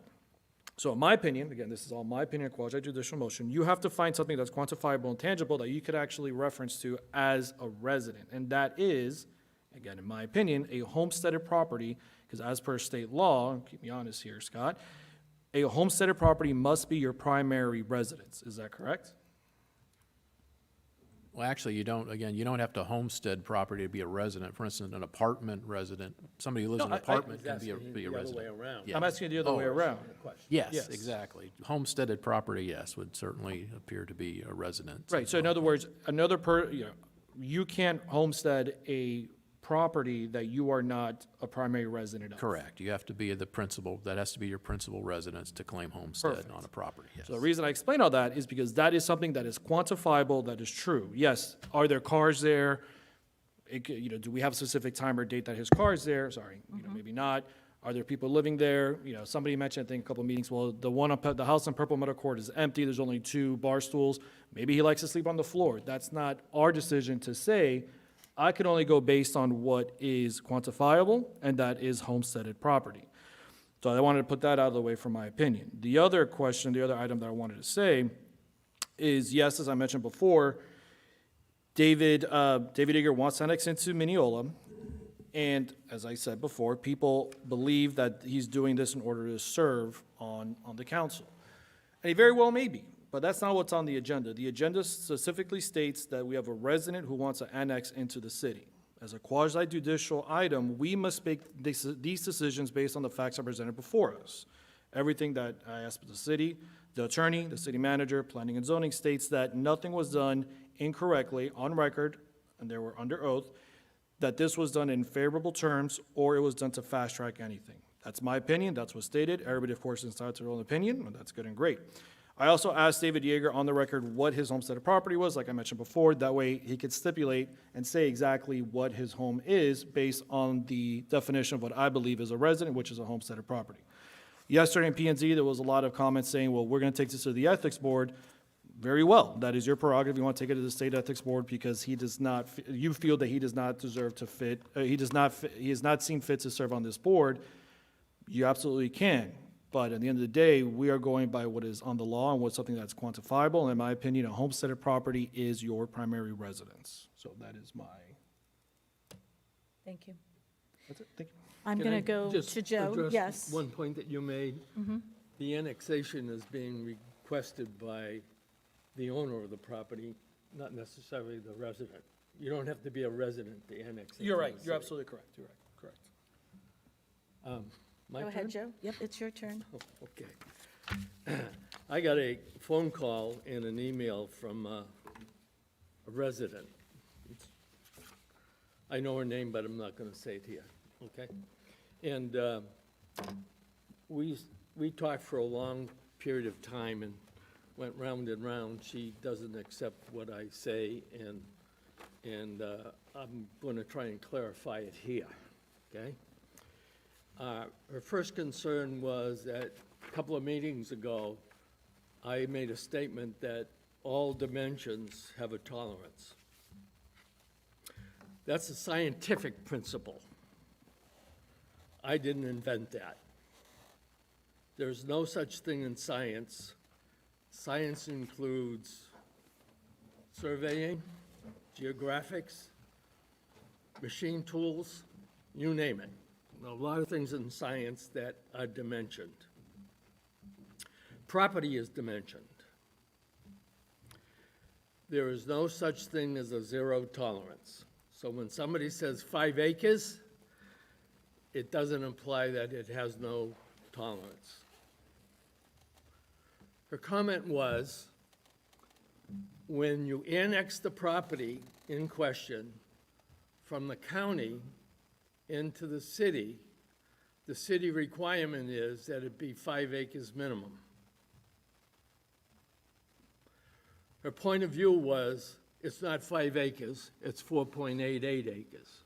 So in my opinion, again, this is all my opinion, quasi-judicial motion, you have to find something that's quantifiable and tangible that you could actually reference to as a resident. And that is, again, in my opinion, a homesteaded property, because as per state law, keep me honest here, Scott, a homesteaded property must be your primary residence. Is that correct? Well, actually, you don't have to homestead property to be a resident. For instance, an apartment resident, somebody who lives in No, an apartment can be a resident. I'm asking you the other way around. Yes, Yes. exactly. Homesteaded property, yes, would certainly appear to be a residence. Right, so in other words, you can't homestead a property that you are not a primary resident of. Correct. You have to be the principal, that has to be your principal residence to claim homestead Perfect. on a property, yes. So the reason I explain all that is because that is something that is quantifiable, that is true. Yes, are there cars there? Do we have a specific time or date that his car is there? Sorry, maybe not. Are there people living there? Somebody mentioned, I think, a couple of meetings, well, the house on Purple Meadow Court is empty, there's only 2 bar stools. Maybe he likes to sleep on the floor. That's not our decision to say. I can only go based on what is quantifiable, and that is homesteaded property. So I wanted to put that out of the way for my opinion. The other question, the other item that I wanted to say is, yes, as I mentioned before, David Eager wants to annex into Minneola. And as I said before, people believe that he's doing this in order to serve on the council. And he very well may be, but that's not what's on the agenda. The agenda specifically states that we have a resident who wants to annex into the city. As a quasi-judicial item, we must make these decisions based on the facts that are presented before us. Everything that I asked the city, the attorney, the city manager, planning and zoning states that nothing was done incorrectly on record, and they were under oath, that this was done in favorable terms or it was done to fast-track anything. That's my opinion, that's what's stated. Everybody, of course, is entitled to their own opinion, and that's good and great. I also asked David Yeager on the record what his homesteaded property was, like I mentioned before. That way he could stipulate and say exactly what his home is based on the definition of what I believe is a resident, which is a homesteaded property. Yesterday in P&Z, there was a lot of comments saying, well, we're going to take this to the ethics board. Very well. That is your prerogative. You want to take it to the state ethics board because he does not, you feel that he does not deserve to fit, he has not seen fit to serve on this board. You absolutely can. But at the end of the day, we are going by what is on the law and what's something that's quantifiable. And in my opinion, a homesteaded property is your primary residence. So that is my. Thank you. That's it. Thank you. I'm going to go to Joe. Yes. One point that you made. The annexation is being requested by the owner of the property, not necessarily the resident. You don't have to be a resident to annex. You're right. You're absolutely correct. You're right. Correct. My Go ahead, turn? Joe. Yep, it's your turn. Oh, okay. I got a phone call and an email from a resident. I know her name, but I'm not going to say it here, okay? And we talked for a long period of time and went round and round. She doesn't accept what I say, and I'm going to try and clarify it here, okay? Her first concern was that a couple of meetings ago, I made a statement that all dimensions have a tolerance. That's a scientific principle. I didn't invent that. There's no such thing in science. Science includes surveying, geographics, machine tools, you name it. A lot of things in science that are dimensioned. Property is dimensioned. There is no such thing as a zero tolerance. So when somebody says 5 acres, it doesn't imply that it has no tolerance. Her comment was, when you annex the property in question from the county into the city requirement is that it be 5 acres minimum. Her point of view was, it's not 5 acres, it's 4.88 acres.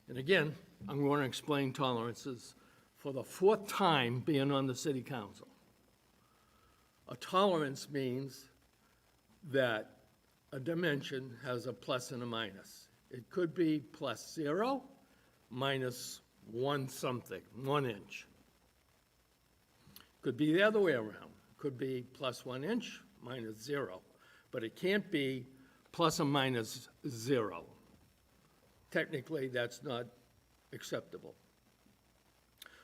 And again, I'm going to explain tolerances for the 4th time being on the city council. A tolerance means that a dimension has a plus and a minus. It could be +0, -1 something, 1 inch. Could be the other way around. Could be +1 inch, -0. But it can't be plus or minus 0. Technically, that's not acceptable.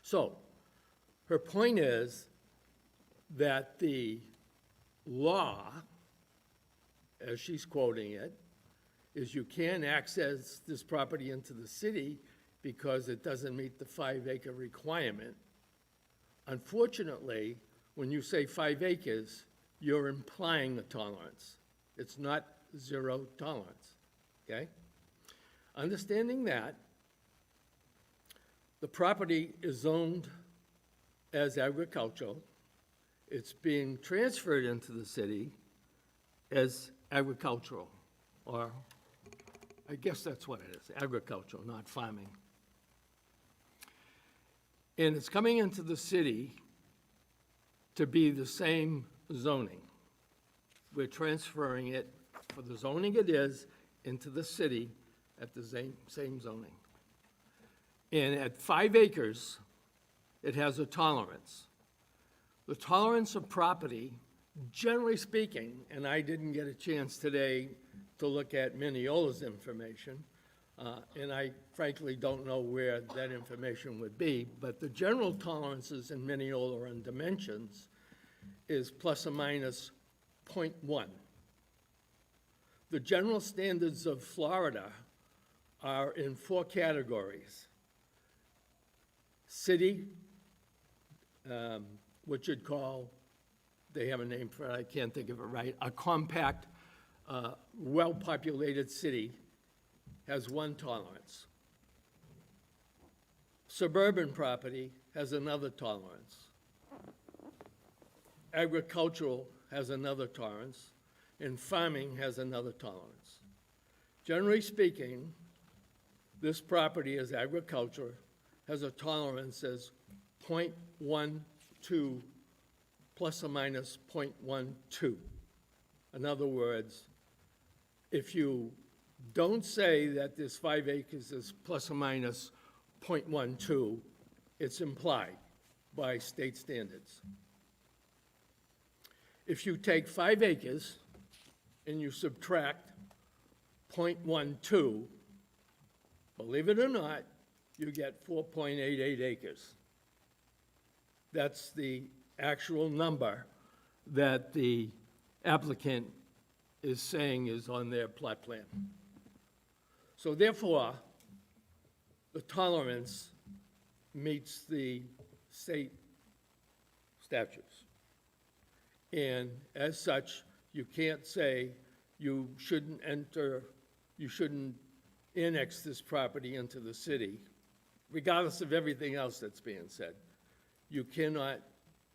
So, her point is that the law, as she's quoting it, is you can't access this property into the city because it doesn't meet the 5 acre requirement. Unfortunately, when you say 5 acres, you're implying a tolerance. It's not zero tolerance, okay? Understanding that, the property is zoned as agricultural. It's being transferred into the city as agricultural, or I guess that's what it is, agricultural, not farming. And it's coming into the city to be the same zoning. We're transferring it, for the zoning it is, into the city at the same zoning. And at 5 acres, it has a tolerance. The tolerance of property, generally speaking, and I didn't get a chance today to look at Minneola's information, and I frankly don't know where that information would be, but the general tolerances in Minneola on dimensions is plus or minus 0.1. The general standards of Florida are in 4 categories. City, which you'd call, they have a name for it, I can't think of it right, a compact, well-populated city has 1 tolerance. Suburban property has another tolerance. Agricultural has another tolerance, and farming has another tolerance. Generally speaking, this property is agriculture, has a tolerance as 0.12 plus or minus 0.12. In other words, if you don't say that this 5 acres is plus or minus 0.12, it's implied by state standards. If you take 5 acres and you subtract 0.12, believe it or not, you get 4.88 acres. That's the actual number that the applicant is saying is on their plot plan. So therefore, the tolerance meets the state statutes. And as such, you can't say you shouldn't annex this property into the city, regardless of everything else that's being said. You cannot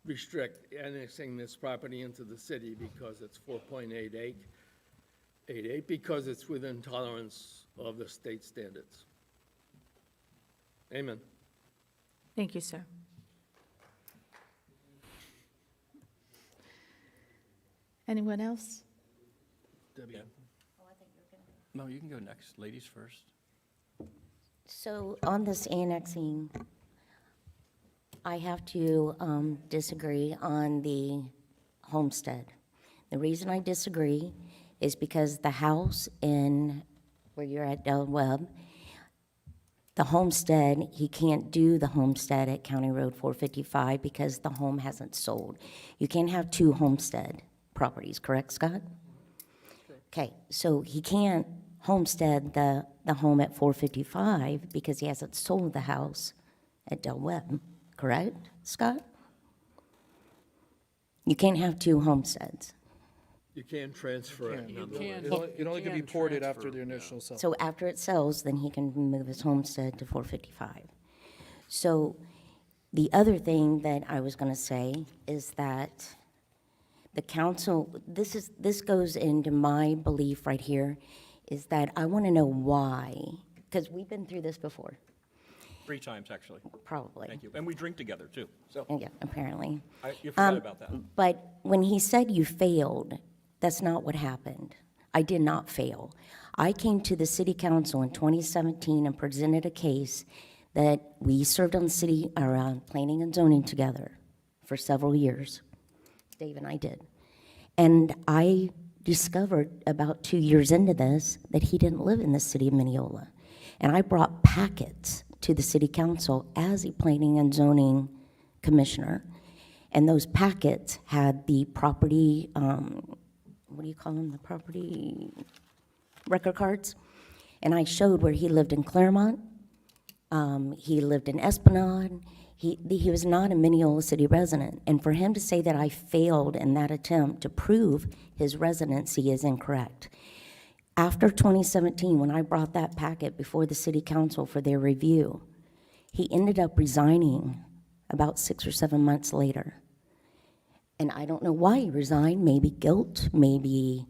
restrict annexing this property into the city because it's 4.88, because it's within tolerance of the state standards. Amen. Thank you, sir. Anyone else? Debbie? No, you can go next. Ladies first. So on this annexing, I have to disagree on the homestead. The reason I disagree is because the house in, where you're at Del Webb, the homestead, he can't do the homestead at County Road 455 because the home hasn't sold. You can't have two homestead properties, correct, Scott? Okay, so he can't homestead the home at 455 because he hasn't sold the house at Del Webb, correct, Scott? You can't have two homesteads. You can't transfer it, in other words. It only can be ported after the initial sale. So after it sells, then he can move his homestead to 455. So the other thing that I was going to say is that the council, this goes into my belief right here, is that I want to know why, because we've been through this before, 3 times, actually. probably. Thank you. And we drink together, too, so. Yeah, apparently. You forgot about that. But when he said you failed, that's not what happened. I did not fail. I came to the city council in 2017 and presented a case that we served on the city, or planning and zoning together for several years. Dave and I did. And I discovered about 2 years into this that he didn't live in the city of Minneola. And I brought packets to the city council as a planning and zoning commissioner. And those packets had the property, what do you call them, the property record cards? And I showed where he lived in Claremont, he lived in Esplanade, he was not a Minneola city resident. And for him to say that I failed in that attempt to prove his residency is incorrect. After 2017, when I brought that packet before the city council for their review, he ended up resigning about 6 or 7 months later. And I don't know why he resigned, maybe guilt, maybe,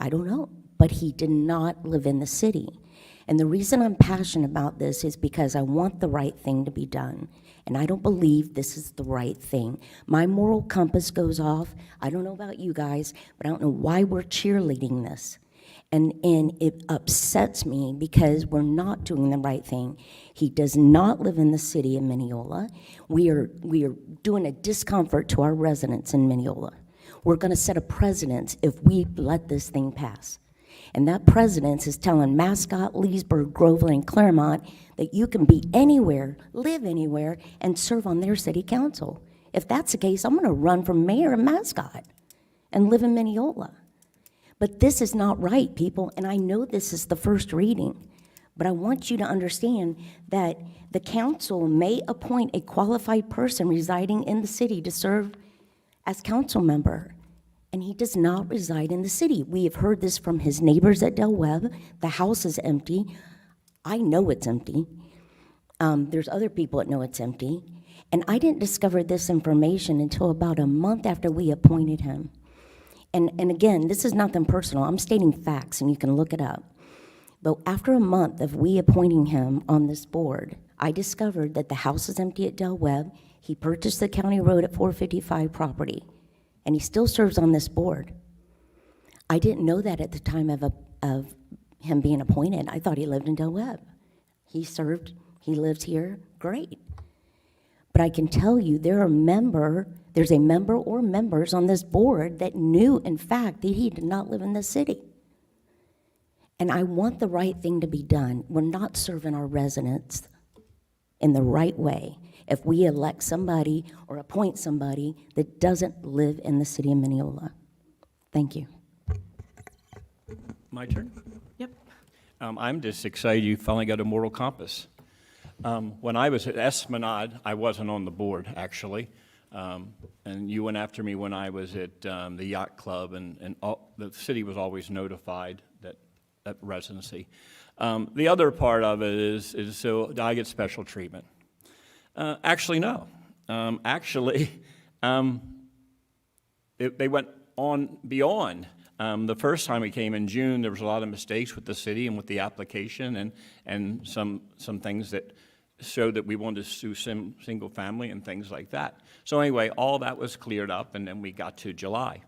I don't know. But he did not live in the city. And the reason I'm passionate about this is because I want the right thing to be done. And I don't believe this is the right thing. My moral compass goes off. I don't know about you guys, but I don't know why we're cheerleading this. And it upsets me because we're not doing the right thing. He does not live in the city of Minneola. We are doing a discomfort to our residents in Minneola. We're going to set a precedent if we let this thing pass. And that precedent is telling Mascot, Leesburg, Groveland, and Claremont that you can be anywhere, live anywhere, and serve on their city council. If that's the case, I'm going to run for mayor of Mascot and live in Minneola. But this is not right, people, and I know this is the first reading, but I want you to understand that the council may appoint a qualified person residing in the city to serve as council member, and he does not reside in the city. We have heard this from his neighbors at Del Webb. The house is empty. I know it's empty. There's other people that know it's empty, and I didn't discover this information until about a month after we appointed him. And again, this is nothing personal. I'm stating facts, and you can look it up. But after a month of we appointing him on this board, I discovered that the house is empty at Del Webb. He purchased the county road at 455 property, and he still serves on this board. I didn't know that at the time of him being appointed. I thought he lived in Del Webb. He served, he lives here, great. But I can tell you there's a member or members on this board that knew, in fact, that he did not live in the city. And I want the right thing to be done. We're not serving our residents in the right way if we elect somebody or appoint somebody that doesn't live in the city of Minneola. Thank you. My turn? Yep. I'm just excited you finally got a moral compass. When I was at Esplanade, I wasn't on the board, actually. And you went after me when I was at the yacht club, and the city was always notified that residency. The other part of it is so do I get special treatment? Actually, no. They went on beyond. The first time we came in June, there was a lot of mistakes with the city and with the application and some things that showed that we wanted to sue single family and things like that. So anyway, all that was cleared up, and then we got to July.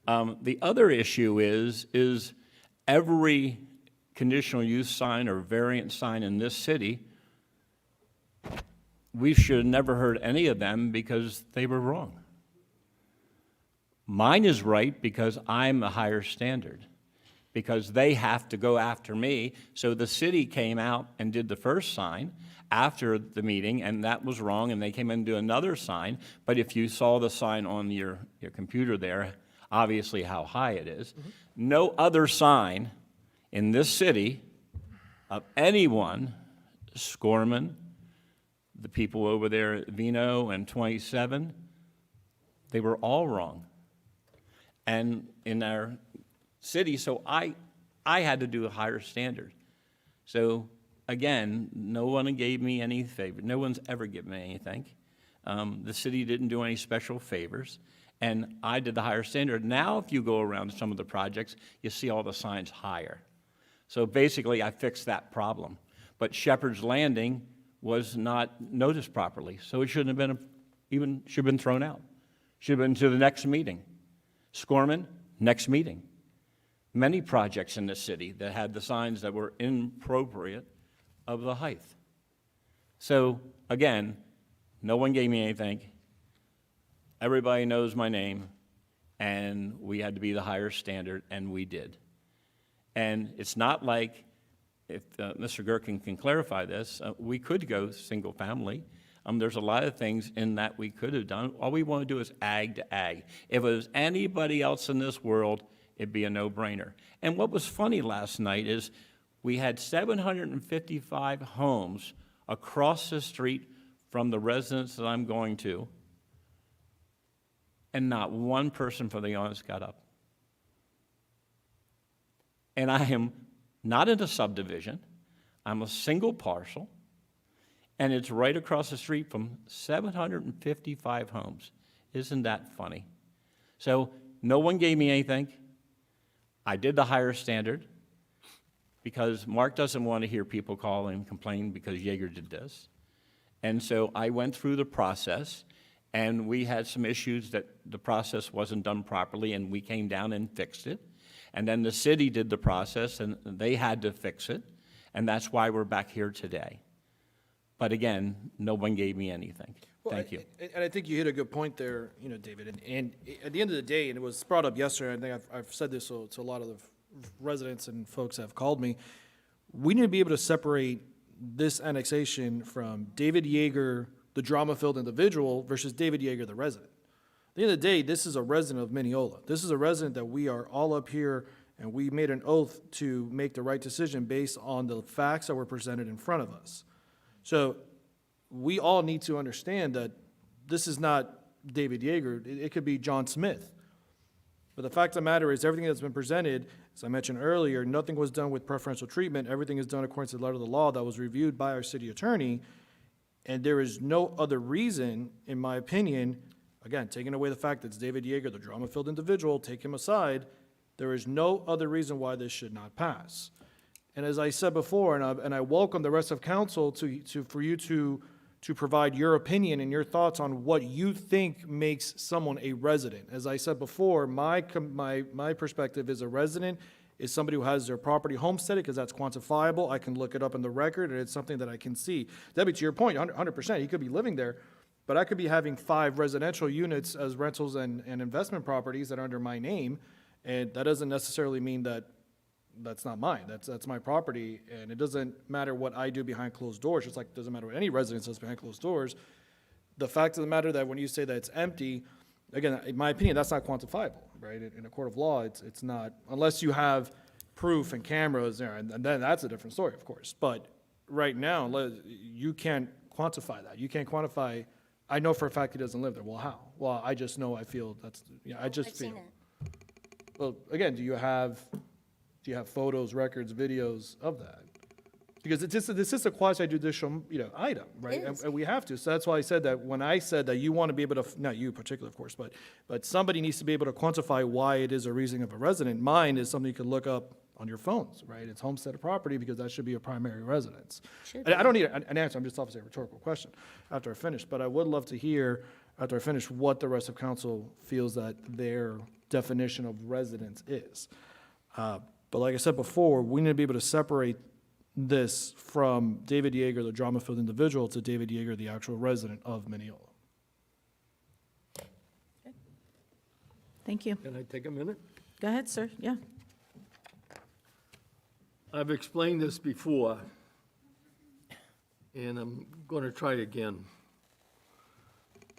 The other issue is every conditional use sign or variant sign in this city, we should have never heard any of them because they were wrong. Mine is right because I'm a higher standard, because they have to go after me. So the city came out and did the first sign after the meeting, and that was wrong, and they came in and do another sign. But if you saw the sign on your computer there, obviously how high it is. No other sign in this city of anyone, Scorman, the people over there at Vino and 27, they were all wrong. And in our city, so I had to do a higher standard. So again, no one gave me any favor. No one's ever given me anything. The city didn't do any special favors, and I did the higher standard. Now, if you go around some of the projects, you see all the signs higher. So basically, I fixed that problem. But Shepherd's Landing was not noticed properly, so it shouldn't have been should have been thrown out. Should have been to the next meeting. Scorman, next meeting. Many projects in the city that had the signs that were inappropriate of the height. So again, no one gave me anything. Everybody knows my name, and we had to be the higher standard, and we did. And it's not like, if Mr. Gerken can clarify this, we could go single family. There's a lot of things in that we could have done. All we want to do is ag to ag. If it was anybody else in this world, it'd be a no-brainer. And what was funny last night is we had 755 homes across the street from the residence that I'm going to, and not one person from the audience got up. And I am not in a subdivision. I'm a single parcel, and it's right across the street from 755 homes. Isn't that funny? So no one gave me anything. I did the higher standard because Mark doesn't want to hear people call and complain because Jaeger did this. And so I went through the process, and we had some issues that the process wasn't done properly, and we came down and fixed it. And then the city did the process, and they had to fix it, and that's why we're back here today. But again, no one gave me anything. Thank you. And I think you hit a good point there, David. And at the end of the day, and it was brought up yesterday, I think I've said this to a lot of the residents and folks that have called me, we need to be able to separate this annexation from David Yeager, the drama-filled individual, versus David Yeager, the resident. At the end of the day, this is a resident of Minneola. This is a resident that we are all up here, and we made an oath to make the right decision based on the facts that were presented in front of us. So we all need to understand that this is not David Yeager. It could be John Smith. But the fact of the matter is, everything that's been presented, as I mentioned earlier, nothing was done with preferential treatment. Everything is done according to the letter of the law that was reviewed by our city attorney. And there is no other reason, in my opinion, again, taking away the fact that it's David Yeager, the drama-filled individual, take him aside, there is no other reason why this should not pass. And as I said before, and I welcome the rest of council for you to provide your opinion and your thoughts on what you think makes someone a resident. As I said before, my perspective is a resident is somebody who has their property homesteaded, because that's quantifiable. I can look it up in the record, and it's something that I can see. Debbie, to your point, 100%, he could be living there, but I could be having 5 residential units as rentals and investment properties that are under my name, and that doesn't necessarily mean that that's not mine. That's my property, and it doesn't matter what I do behind closed doors, just like it doesn't matter what any residence does behind closed doors. The fact of the matter that when you say that it's empty, again, in my opinion, that's not quantifiable, right? In a court of law, it's not, unless you have proof and cameras there, and then that's a different story, of course. But right now, you can't quantify that. You can't quantify, I know for a fact he doesn't live there. Well, how? Well, I just know, I feel that's, I just feel. Well, again, do you have photos, records, videos of that? Because this is a quasi-judicial, item, right? And we have to. So that's why I said that when I said that you want to be able to, not you in particular, of course, but somebody needs to be able to quantify why it is a reason of a resident. Mine is something you can look up on your phones, right? It's homesteaded property because that should be a primary residence. I don't need an answer. I'm just obviously a rhetorical question after I finish. But I would love to hear, after I finish, what the rest of council feels that their definition of residence is. But like I said before, we need to be able to separate this from David Yeager, the drama-filled individual, to David Yeager, the actual resident of Minneola. Thank you. Can I take a minute? Go ahead, sir. Yeah. I've explained this before, and I'm going to try again.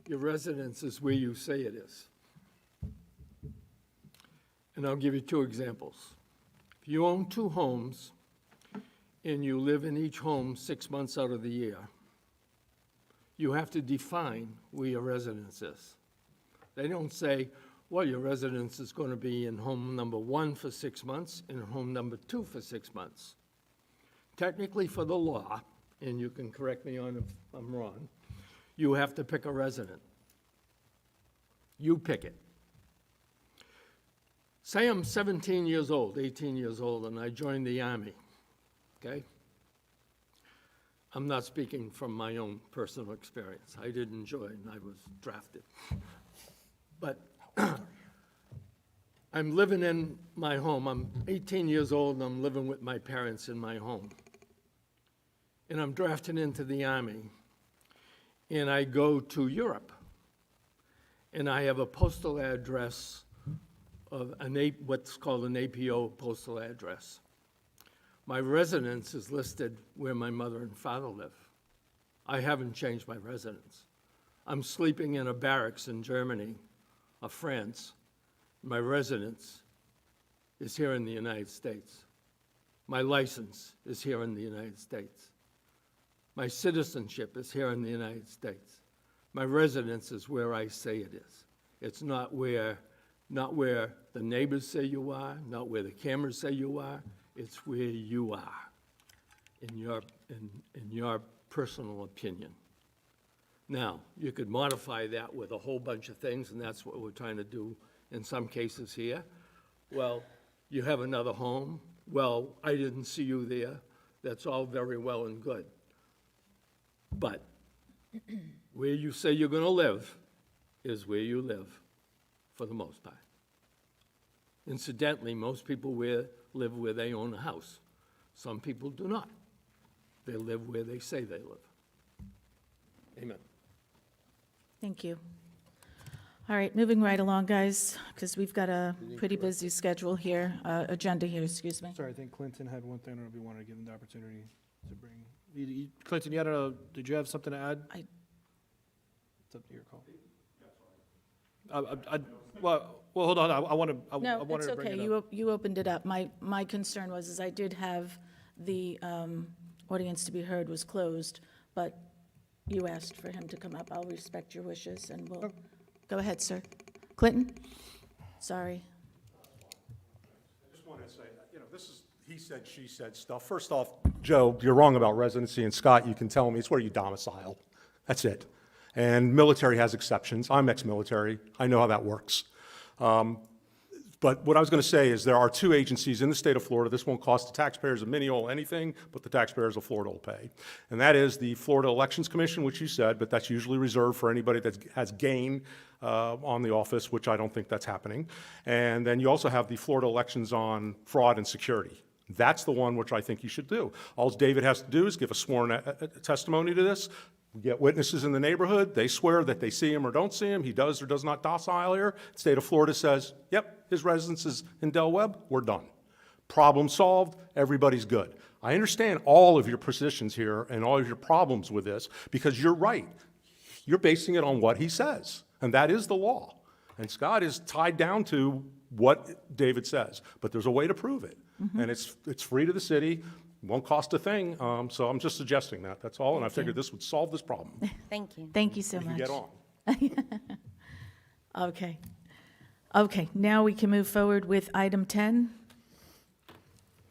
Your residence is where you say it is. And I'll give you 2 examples. If you own 2 homes and you live in each home 6 months out of the year, you have to define where your residence is. They don't say, well, your residence is going to be in home number 1 for 6 months and home number 2 for 6 months. Technically, for the law, and you can correct me on if I'm wrong, you have to pick a resident. You pick it. Say I'm 17 years old, 18 years old, and I joined the Army, okay? I'm not speaking from my own personal experience. I didn't join, I was drafted. But I'm living in my home. I'm 18 years old, and I'm living with my parents in my home. And I'm drafted into the Army, and I go to Europe, and I have a postal address of what's called an APO postal address. My residence is listed where my mother and father live. I haven't changed my residence. I'm sleeping in a barracks in Germany or France. My residence is here in the United States. My license is here in the United States. My citizenship is here in the United States. My residence is where I say it is. It's not where the neighbors say you are, not where the cameras say you are. It's where you are, in your personal opinion. Now, you could modify that with a whole bunch of things, and that's what we're trying to do in some cases here. Well, you have another home. Well, I didn't see you there. That's all very well and good. But where you say you're going to live is where you live, for the most part. Incidentally, most people live where they own a house. Some people do not. They live where they say they live. Amen. Thank you. All right, moving right along, guys, because we've got a pretty busy schedule here, agenda here, excuse me. Sorry, I think Clinton had one thing, I don't know if you wanted to give him the opportunity to bring. Clinton, did you have something to add? It's up to your call. Well, hold on, I wanted No, it's to bring okay, it up. you opened it up. My concern was, I did have the audience to be heard was closed, but you asked for him to come up. I'll respect your wishes, and we'll, go ahead, sir. Clinton? Sorry. I just want to say, this is he said, she said stuff. First off, Joe, you're wrong about residency, and Scott, you can tell me it's where you domicile. That's it. And military has exceptions. I'm ex-military. I know how that works. But what I was going to say is there are 2 agencies in the state of Florida. This won't cost the taxpayers of Minneola anything, but the taxpayers of Florida will pay. And that is the Florida Elections Commission, which you said, but that's usually reserved for anybody that has gain on the office, which I don't think that's happening. And then you also have the Florida Elections on Fraud and Security. That's the one which I think you should do. All David has to do is give a sworn testimony to this. We get witnesses in the neighborhood. They swear that they see him or don't see him. He does or does not domicile here. The state of Florida says, yep, his residence is in Del Webb. We're done. Problem solved. Everybody's good. I understand all of your positions here and all of your problems with this because you're right. You're basing it on what he says, and that is the law. And Scott is tied down to what David says, but there's a way to prove it. And it's free to the city. Won't cost a thing, so I'm just suggesting that, that's all, and I figured this would solve this problem. Thank you. Thank you so If you much. get on. Okay. Okay, now we can move forward with item 10.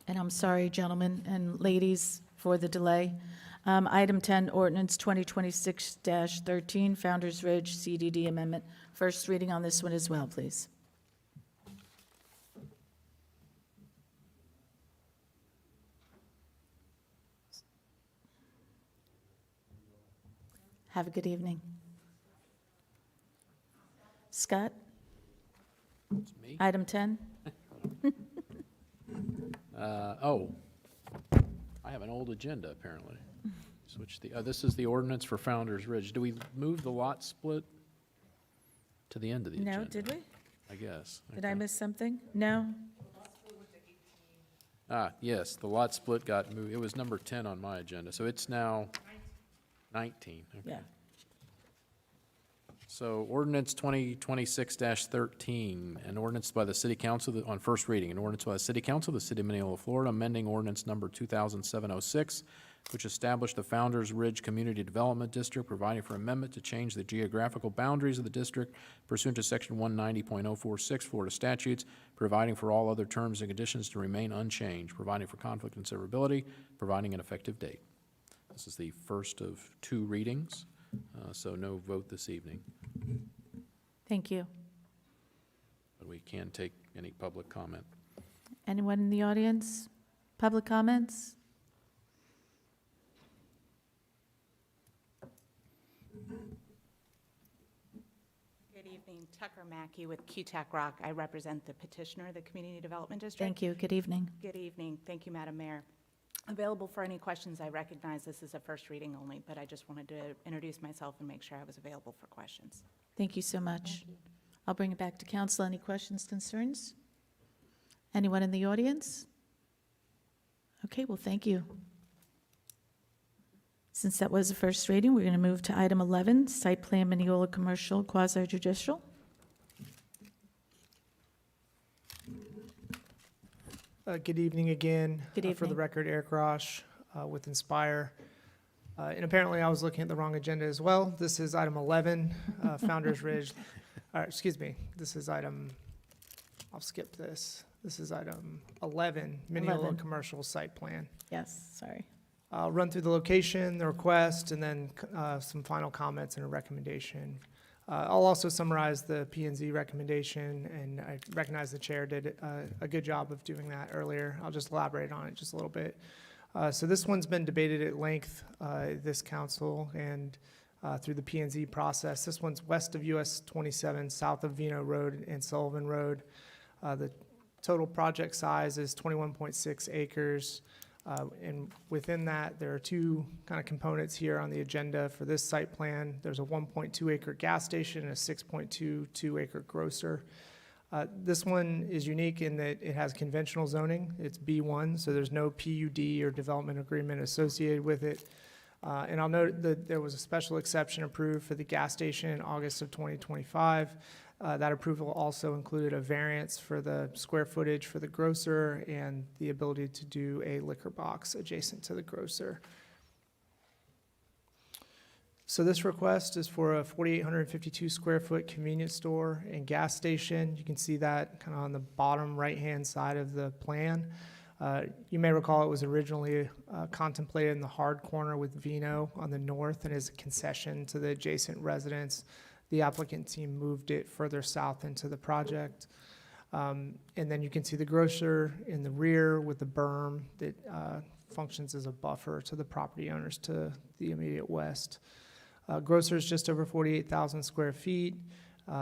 And I'm sorry, gentlemen and ladies, for the delay. Item 10, ordinance 2026-13, Founder's Ridge CDD amendment. First reading on this one as well, please. Have a good evening. Scott? It's me. Item 10? I have an old agenda, apparently. Switch this is the ordinance for Founder's Ridge. Do we move the lot split to the end of the agenda? No, did we? I guess. Did I Okay. miss something? No? Yes, the lot split got moved. It was number 10 on my agenda, so it's now 19. Okay. Yeah. So ordinance 2026-13, an ordinance by the City Council on first reading, an ordinance by the City Council of the City of Minneola, Florida, amending ordinance number 2007-06, which established the Founder's Ridge Community Development District, providing for amendment to change the geographical boundaries of the district pursuant to section 190.046 Florida statutes, providing for all other terms and conditions to remain unchanged, providing for conflict and severability, providing an effective date. This is the first of 2 readings, so no vote this evening, Thank you. but we can take any public comment. Anyone in the audience? Public comments? Good evening, Tucker Mackey with QTAC Rock. I represent the petitioner, the Community Development District. Thank you. Good evening. Good evening. Thank you, Madam Mayor. Available for any questions. I recognize this is a first reading only, but I just wanted to introduce myself and make sure I was available for questions. Thank you so much. I'll bring it back to council. Any questions, concerns? Anyone in the audience? Okay, well, thank you. Since that was the first reading, we're going to move to item 11, Site Plan Minneola Commercial Quasi Judicial. Good evening again. Good For the evening. record, Eric Rosh with Inspire. And apparently I was looking at the wrong agenda as well. This is item 11, Founder's Ridge. Excuse me, this is item, I'll skip this. This is item 11, Minneola 11. Commercial Site Plan. Yes, sorry. I'll run through the location, the request, and then some final comments and a recommendation. I'll also summarize the P and Z recommendation, and I recognize the chair did a good job of doing that earlier. I'll just elaborate on it just a little bit. So this one's been debated at length, this council, and through the P and Z process. This one's west of US 27, south of Vino Road and Sullivan Road. The total project size is 21.6 acres. And within that, there are 2 kind of components here on the agenda for this site plan. There's a 1.2 acre gas station and a 6.22 acre grocer. This one is unique in that it has conventional zoning. It's B1, so there's no PUD or development agreement associated with it. And I'll note that there was a special exception approved for the gas station in August of 2025. That approval also included a variance for the square footage for the grocer and the ability to do a liquor box adjacent to the grocer. So this request is for a 4,852 square foot convenience store and gas station. You can see that kind of on the bottom right-hand side of the plan. You may recall it was originally contemplated in the hard corner with Vino on the north and as a concession to the adjacent residents. The applicant team moved it further south into the project. And then you can see the grocer in the rear with the berm that functions as a buffer to the property owners to the immediate west. Grocer is just over 48,000 square feet.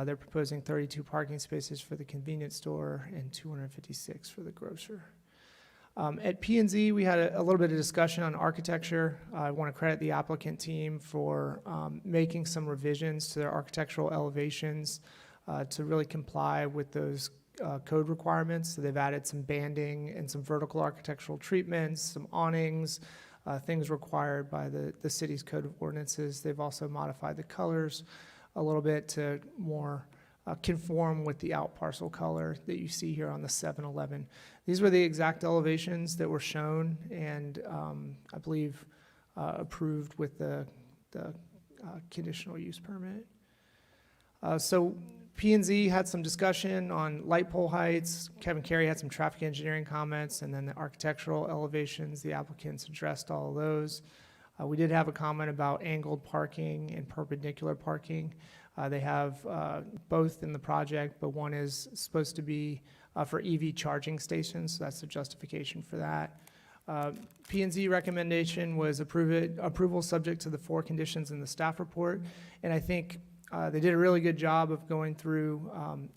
They're proposing 32 parking spaces for the convenience store and 256 for the grocer. At P&Z, we had a little bit of discussion on architecture. I want to credit the applicant team for making some revisions to their architectural elevations to really comply with those code requirements. So they've added some banding and some vertical architectural treatments, some awnings, things required by the city's code of ordinances. They've also modified the colors a little bit to more conform with the out parcel color that you see here on the 7-Eleven. These were the exact elevations that were shown and I believe approved with the conditional use permit. So P&Z had some discussion on light pole heights. Kevin Carey had some traffic engineering comments, and then the architectural elevations, the applicants addressed all of those. We did have a comment about angled parking and perpendicular parking. They have both in the project, but one is supposed to be for EV charging stations, so that's the justification for that. P&Z recommendation was approval subject to the 4 conditions in the staff report, and I think they did a really good job of going through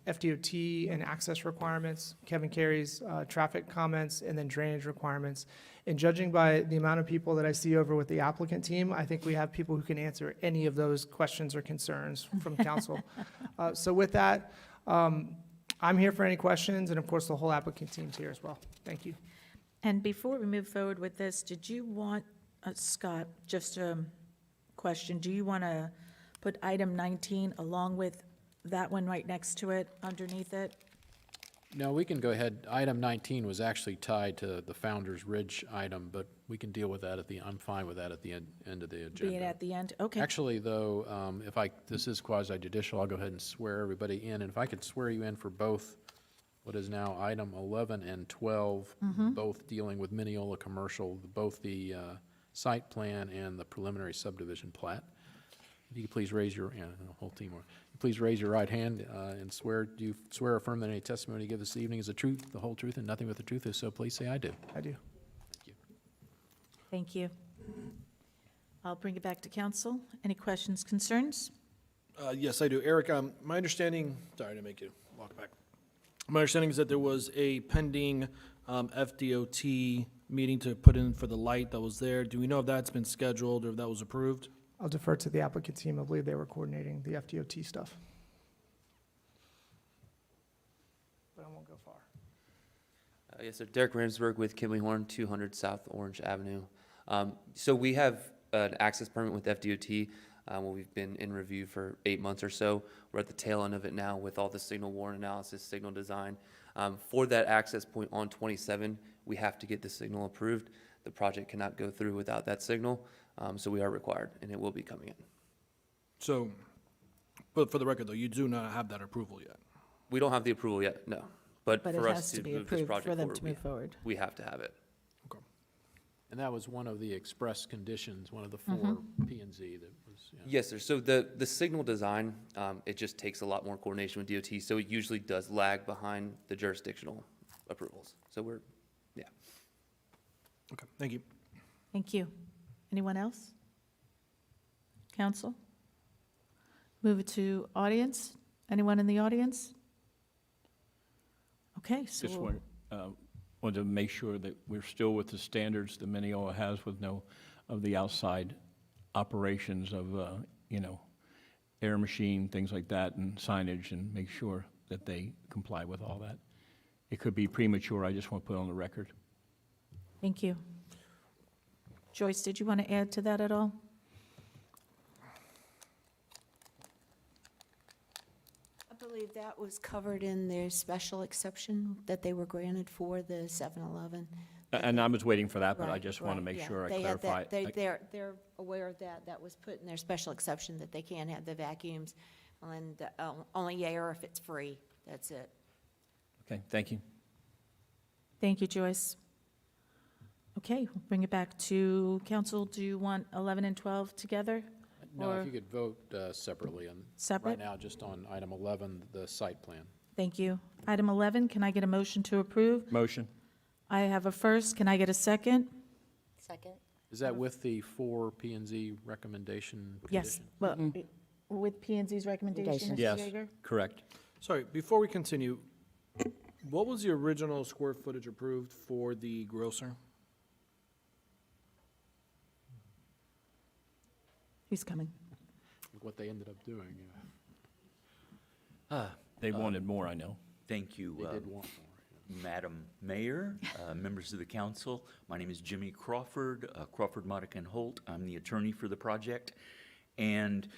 FDOT and access requirements, Kevin Carey's traffic comments, and then drainage requirements. And judging by the amount of people that I see over with the applicant team, I think we have people who can answer any of those questions or concerns from council. So with that, I'm here for any questions, and of course, the whole applicant team's here as well. Thank you. And before we move forward with this, did you want, Scott, just a question, do you want to put item 19 along with that one right next to it, underneath it? No, we can go ahead. Item 19 was actually tied to the Founder's Ridge item, but we can deal with that I'm fine with that at the end of the agenda. Being at the end, okay. Actually, though, this is quasi judicial, I'll go ahead and swear everybody in, and if I could swear you in for both, what is now item 11 and 12, both dealing with Minneola Commercial, both the site plan and the preliminary subdivision plat. If you could please raise your, the whole team, please raise your right hand and swear, do you swear or affirm that any testimony you give this evening is the truth, the whole truth, and nothing but the truth? If so, please say I do. I do. Thank you. I'll bring it back to council. Any questions, concerns? Yes, I do. Eric, my understanding, sorry to make you walk back. My understanding is that there was a pending FDOT meeting to put in for the light that was there. Do we know if that's been scheduled or if that was approved? I'll defer to the applicant team. I believe they were coordinating the FDOT stuff. But I won't go far. Yes, sir. Derek Ramsberg with Kimley Horn, 200 South Orange Avenue. So we have an access permit with FDOT. We've been in review for 8 months or so. We're at the tail end of it now with all the signal warrant analysis, signal design. For that access point on 27, we have to get the signal approved. The project cannot go through without that signal, so we are required, and it will be coming in. So, but for the record, though, you do not have that approval yet? We don't have the approval yet, no. But But for it us has to to be move this approved project for them forward, to move forward. we have to have it. And that was one of the express conditions, one of the 4 P and Z that was, Yes, sir. So the signal design, it just takes a lot more coordination with DOT, so it usually does lag behind the jurisdictional approvals. So we're, yeah. Okay, thank you. Thank you. Anyone else? Council? Move it to audience. Anyone in the audience? Okay, so Just wanted to make sure that we're still with the standards that Minneola has with no of the outside operations of, air machine, things like that, and signage, and make sure that they comply with all that. It could be premature, I just want to put it on the record. thank you. Joyce, did you want to add to that at all? I believe that was covered in their special exception that they were granted for the 7-Eleven. And I was waiting for that, but I Right, just want to right, make yeah. sure I They had clarify. that- They're aware of that. That was put in their special exception, that they can't have the vacuums, and only air if it's free. That's it. Okay, thank you. Thank you, Joyce. Okay, we'll bring it back to council. Do you want 11 and 12 together? no, Or- if you could vote separately on, Separate? right now, just on item 11, the site plan. Thank you. Item 11, can I get a motion to approve? Motion. I have a first. Can I get a second? Second? Is that with the 4 P and Z recommendation Yes, condition? well, with P and Z's recommendation, Mr. Yes, Yeager? correct. Sorry, before we continue, what was the original square footage approved for the grocer? He's coming. What they ended up doing, yeah. They wanted more, I know. Thank you, They did want more. Madam Mayor, members of the council. My name is Jimmy Crawford, Crawford, Modica and Holt. I'm the attorney for the project. And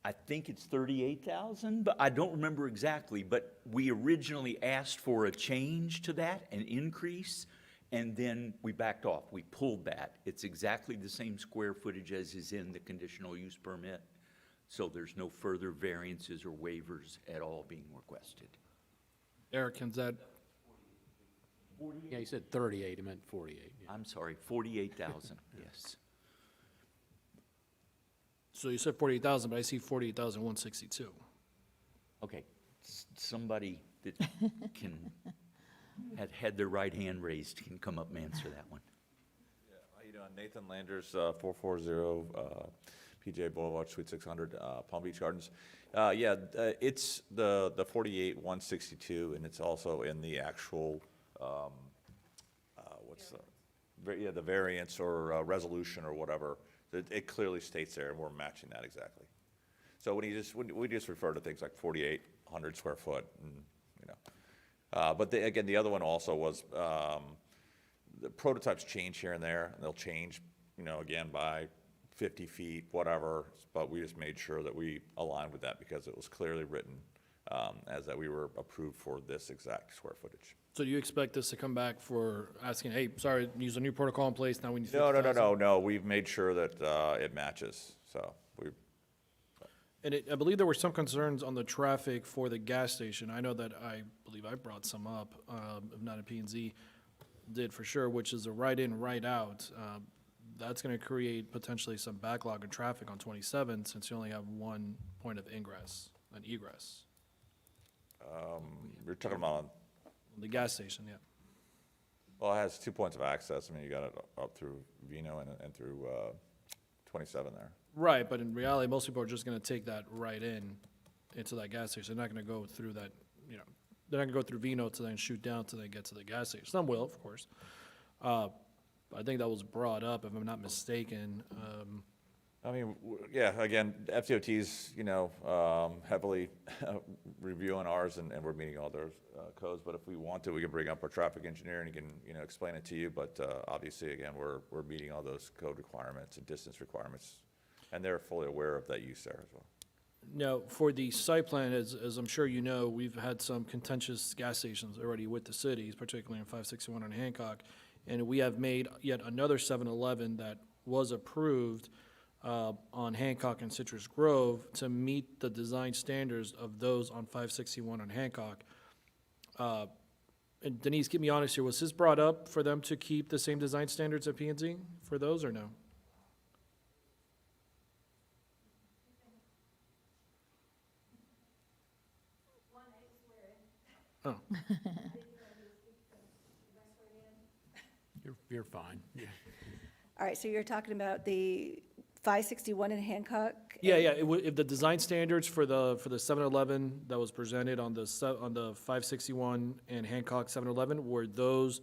I think it's 38,000, but I don't remember exactly. But we originally asked for a change to that, an increase, and then we backed off. We pulled that. It's exactly the same square footage as is in the conditional use permit. So there's no further variances or waivers at all being requested. Eric, is that, Yeah, you said 38, he meant 48. yeah. I'm sorry, 48,000, yes. so you said 48,000, but I see 48,162. Okay, somebody that had their right hand raised can come up and answer that one. How you doing? Nathan Landers, 440 PJ Boulevard, Suite 600, Palm Beach Gardens. It's the 48,162, and it's also in the actual, the variance or resolution or whatever. It clearly states there, and we're matching that exactly. So we just refer to things like 4,800 square foot, and you know. But again, the other one also was, the prototypes change here and there, and they'll change, you know, again, by 50 feet, whatever, but we just made sure that we aligned with that because it was clearly written as that we were approved for this exact square footage. So do you expect this to come back for asking, hey, sorry, use a new protocol in place, now we need No, 50,000? no, we've made sure that it matches, so we, And I believe there were some concerns on the traffic for the gas station. I know that I believe I brought some up, if not a P&Z did for sure, which is a right in, right out. That's going to create potentially some backlog in traffic on 27 since you only have one point of ingress and egress. you're talking about, The gas station, yeah. well, it has 2 points of access. I mean, you got it up through Vino and through 27 there. Right, but in reality, most people are just going to take that right in into that gas station. They're not going to go through that, you know, they're not going to go through Vino to then shoot down till they get to the gas station. Some will, of course. I think that was brought up, if I'm not mistaken. I mean, yeah, again, FDOT's, you know, heavily reviewing ours, and we're meeting all their codes, but if we want to, we can bring up our traffic engineer, and he can, you know, explain it to you, but obviously, again, we're meeting all those code requirements and distance requirements, and they're fully aware of that use there as well. Now, for the site plan, as I'm sure you know, we've had some contentious gas stations already with the cities, particularly in 561 and Hancock, and we have made yet another 7-Eleven that was approved on Hancock and Citrus Grove to meet the design standards of those on 561 on Hancock. And Denise, keep me honest here, was this brought up for them to keep the same design standards at P&Z for those, or no? Oh. You're fine. Yeah. All right, so you're talking about the 561 in Hancock? Yeah, yeah, if the design standards for the 7-Eleven that was presented on the 561 and Hancock 7-Eleven, were those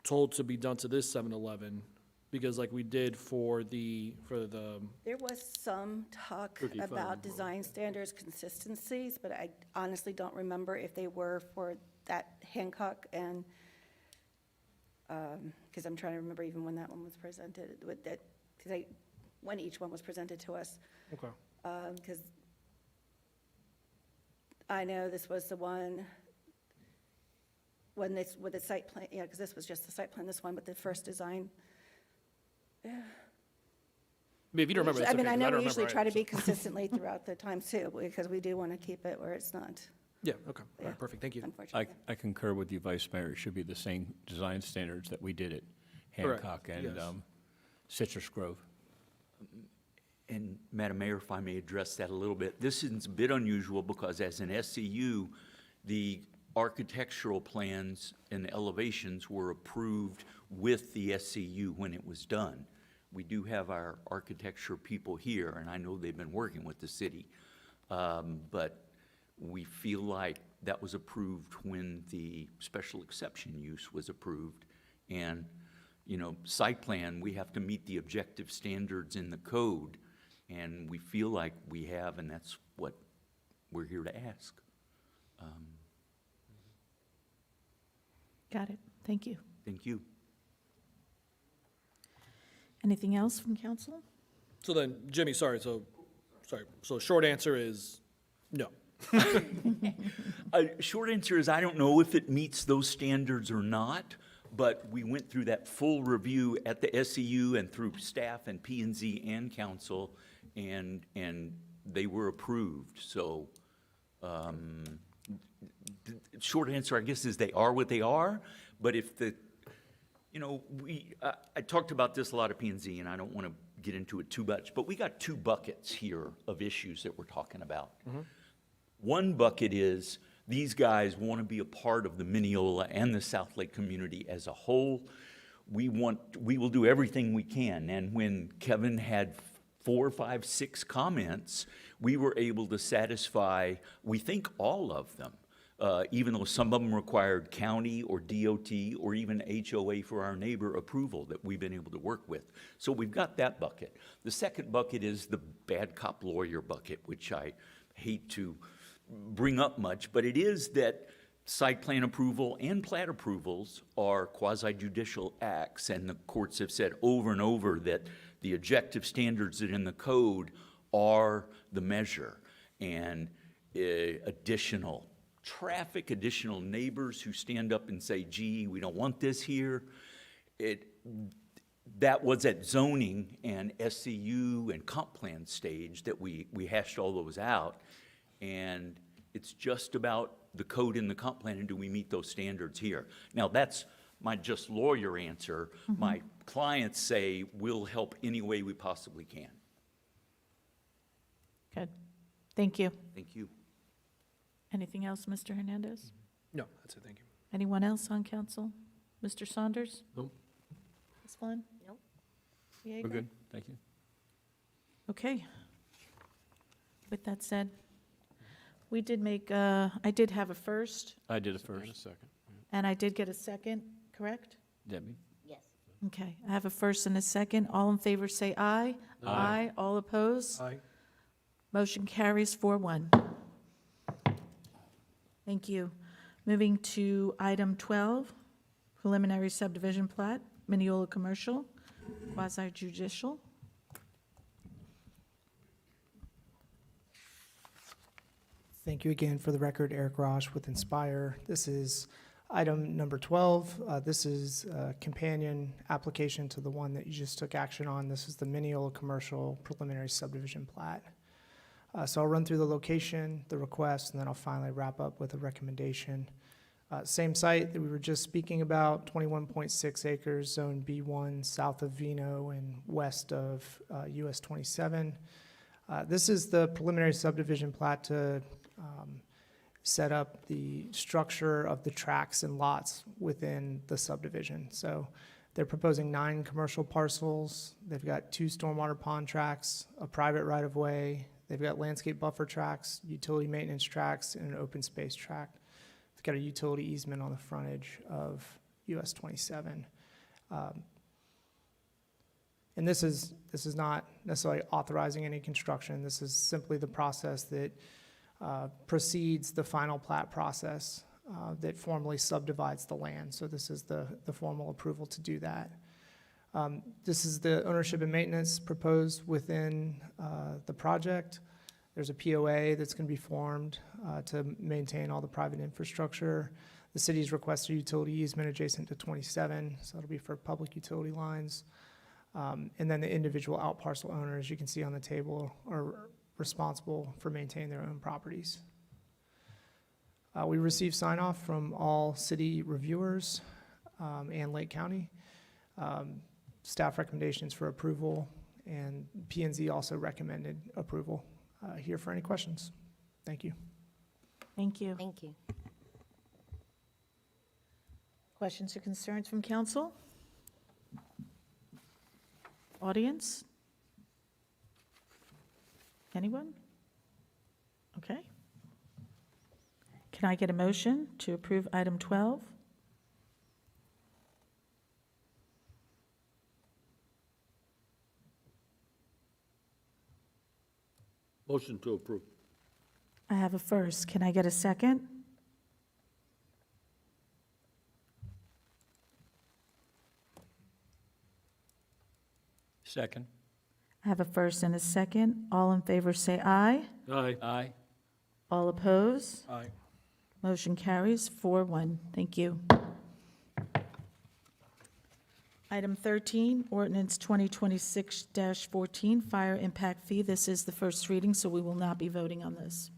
told to be done to this 7-Eleven? Because like we did for the There was some talk Cookie about Fun. design standards consistencies, but I honestly don't remember if they were for that Hancock and, because I'm trying to remember even when that one was presented, with that, because when each one was presented to us. Okay. Because I know this was the one, when this, with the site plan, yeah, because this was just the site plan, this one, but the first design. I mean, if you don't remember, that's I mean, okay, I 'cause know don't we usually remember try to either, be consistently throughout the time too, because we do want to keep it where it's not, Yeah, okay, all Yeah. right, perfect, thank you. unfortunately. I concur with you, Vice Mayor. It should be the same design standards that we did at Correct, Hancock and yes. Citrus Grove. And Madam Mayor, if I may address that a little bit, this is a bit unusual because as an SCU, the architectural plans and elevations were approved with the SCU when it was done. We do have our architecture people here, and I know they've been working with the city. But we feel like that was approved when the special exception use was approved. And, you know, site plan, we have to meet the objective standards in the code. And we feel like we have, and that's what we're here to ask. Got it, thank you. Thank you. Anything else from council? So then, Jimmy, sorry, so short answer is no. Short answer is I don't know if it meets those standards or not, but we went through that full review at the SEU and through staff and P&Z and council, and they were approved. So, short answer, I guess, is they are what they are. But if the, you know, I talked about this a lot at P&Z, and I don't want to get into it too much, but we got two buckets here of issues that we're talking about. One bucket is these guys want to be a part of the Minneola and the South Lake community as a whole. We will do everything we can. And when Kevin had 4, 5, 6 comments, we were able to satisfy, we think, all of them, even though some of them required county or DOT or even HOA for our neighbor approval that we've been able to work with. So we've got that bucket. The second bucket is the bad cop lawyer bucket, which I hate to bring up much, but it is that site plan approval and plat approvals are quasi-judicial acts, and the courts have said over and over that the objective standards that are in the code are the measure. And additional traffic, additional neighbors who stand up and say, gee, we don't want this here, that was at zoning and SCU and comp plan stage that we hashed all those out. And it's just about the code in the comp plan, and do we meet those standards here? Now, that's my just lawyer answer. My clients say we'll help any way we possibly can. Good. Thank you. Thank you. Anything else, Mr. Hernandez? No, that's it, thank you. Anyone else on council? Mr. Saunders? Nope. Ms. Flynn? Nope. We're good, thank you. Okay. With that said, we did make, I did have a first, I did it And a first. second. and I did get a second, correct? Debbie? Yes. Okay, I have a first and a second. All in favor say aye. Aye. All opposed? Aye. Motion carries 4-1. Thank you. Moving to item 12, preliminary subdivision plat, Minneola Commercial, quasi judicial. Thank you again. For the record, Eric Rosh with Inspire. This is item number 12. This is a companion application to the one that you just took action on. This is the Minneola Commercial Preliminary Subdivision Plat. So I'll run through the location, the request, and then I'll finally wrap up with a recommendation. Same site that we were just speaking about, 21.6 acres, Zone B1, south of Vino and west of US 27. This is the preliminary subdivision plat to set up the structure of the tracts and lots within the subdivision. So they're proposing 9 commercial parcels. They've got 2 stormwater pond tracts, a private right-of-way. They've got landscape buffer tracts, utility maintenance tracts, and an open space tract. They've got a utility easement on the frontage of US 27. And this is not necessarily authorizing any construction. This is simply the process that precedes the final plat process that formally subdivides the land. So this is the formal approval to do that. This is the ownership and maintenance proposed within the project. There's a POA that's going to be formed to maintain all the private infrastructure. The city's requested a utility easement adjacent to 27, so it'll be for public utility lines. And then the individual out parcel owners, you can see on the table, are responsible for maintaining their own properties. We received sign off from all city reviewers and Lake County. Staff recommendations for approval, and P&Z also recommended approval. Here for any questions. Thank you. Thank you. Thank you. Questions or concerns from council? Audience? Anyone? Okay. Can I get a motion to approve item 12? Motion to approve. I have a first. Can I get a second? Second. I have a first and a second. All in favor say aye. Aye. Aye. All oppose? Aye. Motion carries 4-1. Thank you. Item 13, ordinance 2026-14, fire impact fee. This is the first reading, so we will not be voting on this.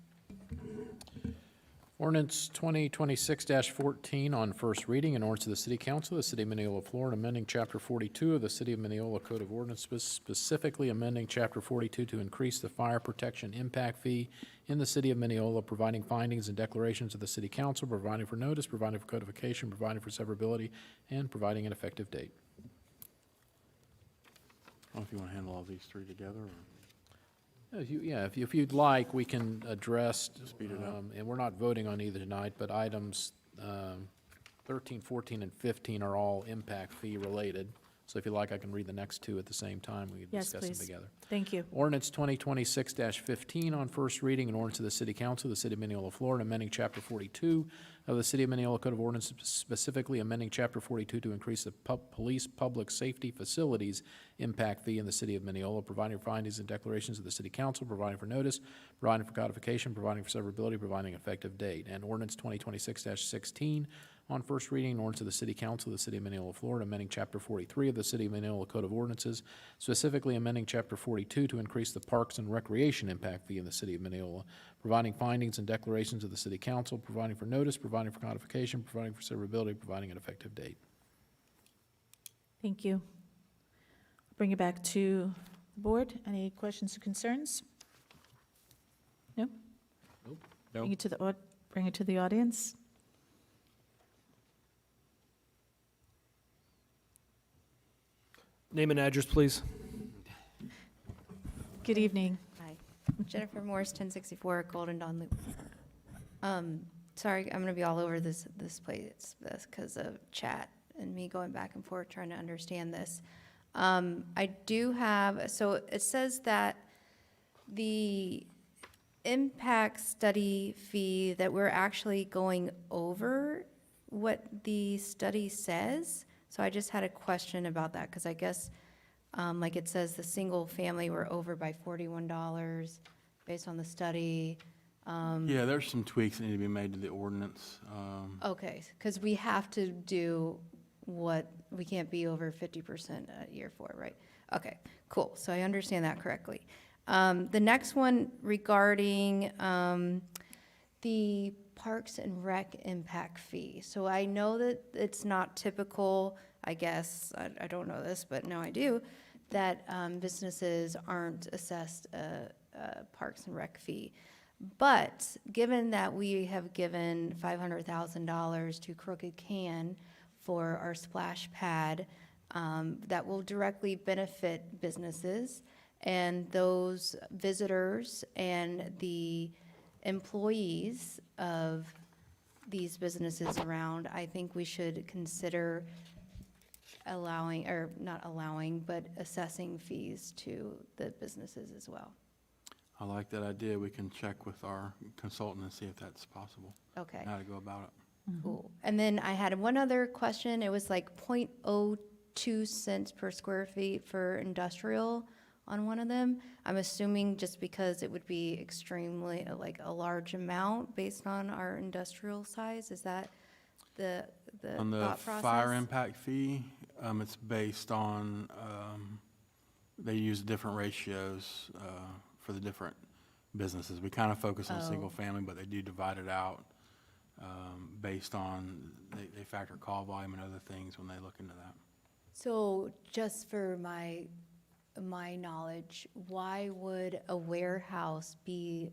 Ordinance 2026-14 on first reading, an ordinance of the City Council of the City of Minneola, Florida, amending Chapter 42 of the City of Minneola Code of Ordinances, specifically amending Chapter 42 to increase the fire protection impact fee in the City of Minneola, providing findings and declarations of the City Council, providing for notice, providing for codification, providing for severability, and providing an effective date. I don't know if you want to handle all these 3 together, or? If you'd like, we can address, Speed it up. and we're not voting on either tonight, but items 13, 14, and 15 are all impact fee related. So if you like, I can read the next two at the same time. We can Yes, discuss them please. together. Thank you. Ordinance 2026-15 on first reading, an ordinance of the City Council of the City of Minneola, Florida, amending Chapter 42 of the City of Minneola Code of Ordinances, specifically amending Chapter 42 to increase the police public safety facilities impact fee in the City of Minneola, providing for findings and declarations of the City Council, providing for notice, providing for codification, providing for severability, providing effective date. And ordinance 2026-16 on first reading, an ordinance of the City Council of the City of Minneola, Florida, amending Chapter 43 of the City of Minneola Code of Ordinances, specifically amending Chapter 42 to increase the Parks and Recreation impact fee in the City of Minneola, providing findings and declarations of the City Council, providing for notice, providing for codification, providing for severability, providing an effective date. Thank you. Bring it back to the board. Any questions or concerns? No? Nope. Bring it to bring it to the audience. Name and address, please. Good evening. Hi, Jennifer Morris, 1064 Golden Dawn Loop. Sorry, I'm gonna be all over this place, this because of chat and me going back and forth trying to understand this. I do have, so it says that the impact study fee, that we're actually going over what the study says. So I just had a question about that, because I guess, like it says, the single family were over by $41 based on the study. Yeah, there's some tweaks that need to be made to the ordinance. Okay, because we have to do what, we can't be over 50% a year for, right? Okay, cool, so I understand that correctly. The next one regarding the Parks and Rec impact fee. So I know that it's not typical, I guess, I don't know this, but now I do, that businesses aren't assessed a Parks and Rec fee. But given that we have given $500,000 to Crooked Can for our splash pad, that will directly benefit businesses, and those visitors and the employees of these businesses around, I think we should consider allowing, or not allowing, but assessing fees to the businesses as well. I like that idea. We can check with our consultant and see if that's possible. Okay. How to go about it. Cool. And then I had one other question. It was like 0.02 cents per square feet for industrial on one of them. I'm assuming just because it would be extremely, like a large amount based on our industrial size. Is that the On the thought process? fire impact fee, it's based on, they use different ratios for the different businesses. We kind of focus on single family, but they do divide it out based on, they factor call volume and other things when they look into that. So just for my knowledge, why would a warehouse be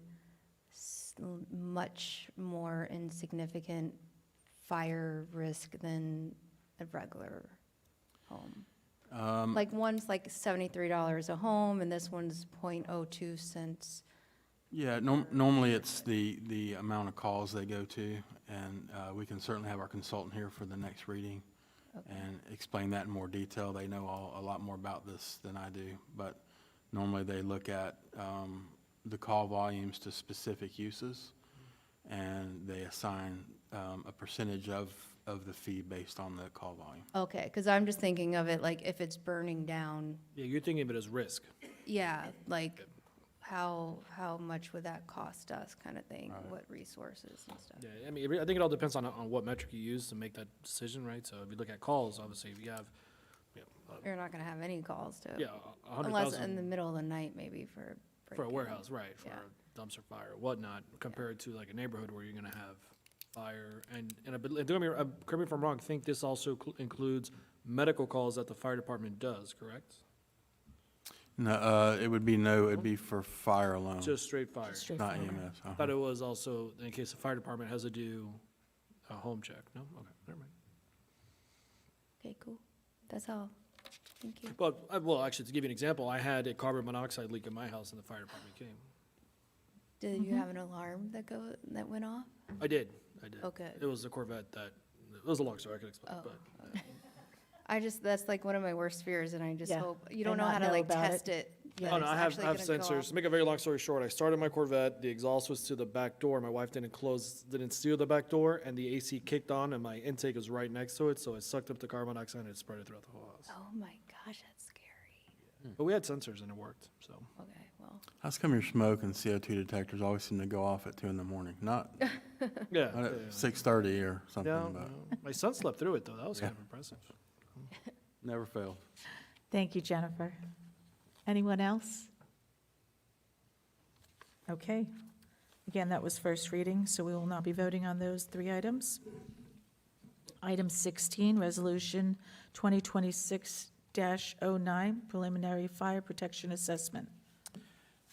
much more insignificant fire risk than a regular home? Like one's like $73 a home, and this one's 0.02 cents. Yeah, normally it's the amount of calls they go to, and we can certainly have our consultant here for the next reading and explain that in more detail. They know a lot more about this than I do, but normally they look at the call volumes to specific uses, and they assign a percentage of the fee based on the call volume. Okay, because I'm just thinking of it like if it's burning down, Yeah, you're thinking of it as risk. yeah, like how much would that cost us kind of thing? What resources and stuff? Yeah, I mean, I think it all depends on what metric you use to make that decision, right? So if you look at calls, obviously, if you have, You're not going to have any calls to. yeah, Unless 100,000 in the middle of the night, maybe for. for a break-in. warehouse, right, for Yeah. a dumpster fire or whatnot, compared to like a neighborhood where you're gonna have fire, and I believe, correct me if I'm wrong, I think this also includes medical calls that the fire department does, correct? No, it'd be for fire alone. Just straight fire? Not EMS. I thought it was also in case the fire department has to do a home check, no? Okay, never mind. Okay, cool. That's all. Thank you. Well, actually, to give you an example, I had a carbon monoxide leak in my house and the fire department came. Did you have an alarm that went off? I did. Okay. It was a Corvette it was a long story, I could explain, Oh, but. that's like one of my worst fears, and I just Yeah, hope, you don't and know not how to know like about test it. that Oh, no, it's I have actually gonna go sensors. off. To make a very long story short, I started my Corvette, the exhaust was to the back door, my wife didn't seal the back door, and the AC kicked on, and my intake was right next to it, so it sucked up the carbon dioxide and it spread it throughout the whole house. Oh my gosh, that's scary. But we had sensors and it worked, so. Okay, well, How come your smoke and CO2 detectors always seem to go off at 2 in the morning? Not Yeah. not at 6:30 or something, Yeah, but yeah. My son slept through it, though. That was kind of impressive. never fails. Thank you, Jennifer. Anyone else? Okay. Again, that was first reading, so we will not be voting on those 3 items. Item 16, Resolution 2026-09, Preliminary Fire Protection Assessment.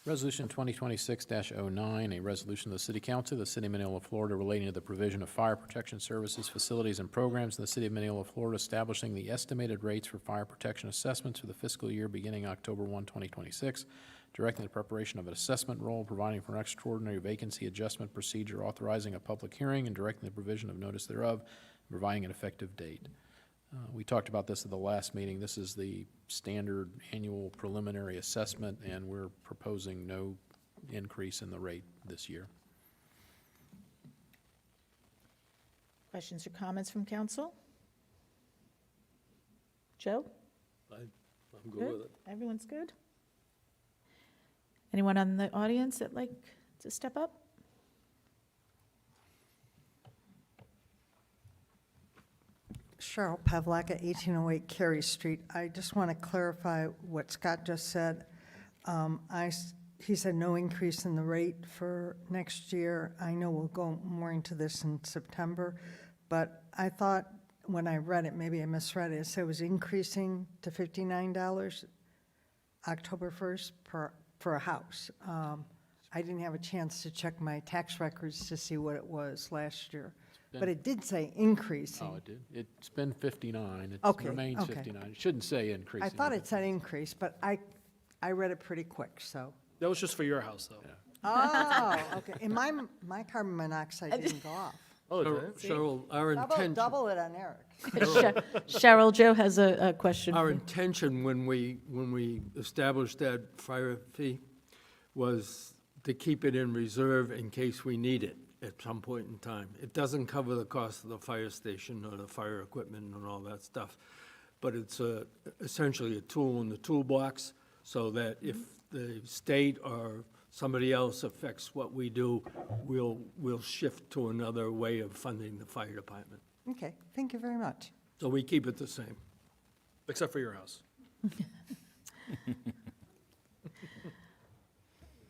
Resolution 2026-09, a resolution of the City Council of the City of Minneola, Florida, relating to the provision of fire protection services, facilities, and programs in the City of Minneola, Florida, establishing the estimated rates for fire protection assessments for the fiscal year beginning October 1, 2026, directing the preparation of an assessment roll, providing for an extraordinary vacancy adjustment procedure, authorizing a public hearing, and directing the provision of notice thereof, and providing an effective date. We talked about this at the last meeting. This is the standard annual preliminary assessment, and we're proposing no increase in the rate this year. Questions or comments from council? Joe? I'm good with it. Everyone's good? Anyone on the audience that'd like to step up? Cheryl Pavlaka, 1808 Cary Street. I just want to clarify what Scott just said. He said no increase in the rate for next year. I know we'll go more into this in September, but I thought when I read it, maybe I misread it, it said it was increasing to $59 October 1st for a house. I didn't have a chance to check my tax records to see what it was last year. But it did say increasing. Oh, it did? It's been 59. It Okay, remains okay. 59. It shouldn't say increasing. I thought it said increase, but I read it pretty quick, so. That was just for your house, though. Oh, okay. And my carbon monoxide didn't go off. Oh, Cheryl, our intention. Double it on Eric. Cheryl, Joe has a question. Our intention when we established that fire fee was to keep it in reserve in case we need it at some point in time. It doesn't cover the cost of the fire station or the fire equipment and all that stuff. But it's essentially a tool in the toolbox so that if the state or somebody else affects what we do, we'll shift to another way of funding the fire department. Okay, thank you very much. So we keep it the same. Except for your house.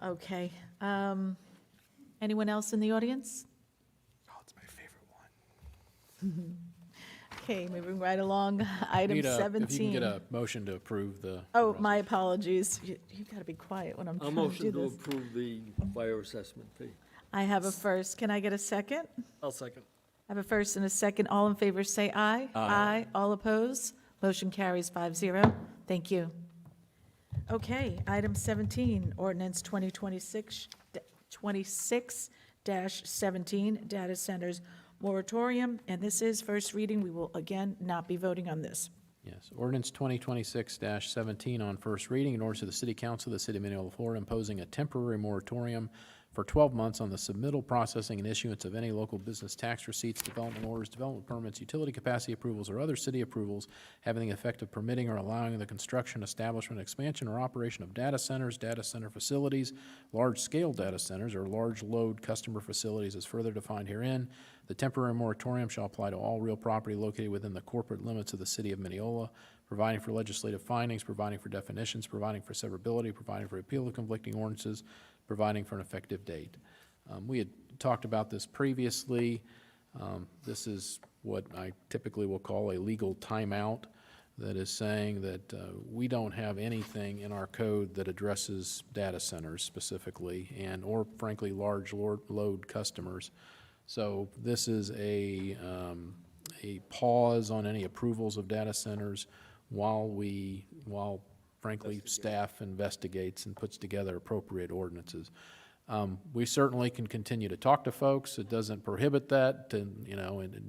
Okay. Anyone else in the audience? Oh, it's my favorite one. Okay, moving right along. Item If you can 17. get a motion to approve the. Oh, my apologies. You've got to be quiet when I'm I'll trying to do motion to this. approve the fire assessment fee. I have a first. Can I get a second? I'll second. I have a first and a second. All in favor, say aye. Aye. All opposed? Motion carries 5-0. Thank you. Okay, item 17, ordinance 26-17, data centers moratorium, and this is first reading. We will again not be voting on this. Yes, ordinance 2026-17 on first reading, in order to the City Council of the City of Minneola, Florida, imposing a temporary moratorium for 12 months on the submittal, processing, and issuance of any local business tax receipts, development orders, development permits, utility capacity approvals, or other city approvals having the effect of permitting or allowing the construction, establishment, expansion, or operation of data centers, data center facilities, large-scale data centers, or large load customer facilities as further defined herein. The temporary moratorium shall apply to all real property located within the corporate limits of the City of Minneola, providing for legislative findings, providing for definitions, providing for severability, providing for appeal of conflicting ordinances, providing for an effective date. We had talked about this previously. This is what I typically will call a legal timeout, that is saying that we don't have anything in our code that addresses data centers specifically, and or frankly large load customers. So this is a pause on any approvals of data centers while frankly staff investigates and puts together appropriate ordinances. We certainly can continue to talk to folks. It doesn't prohibit that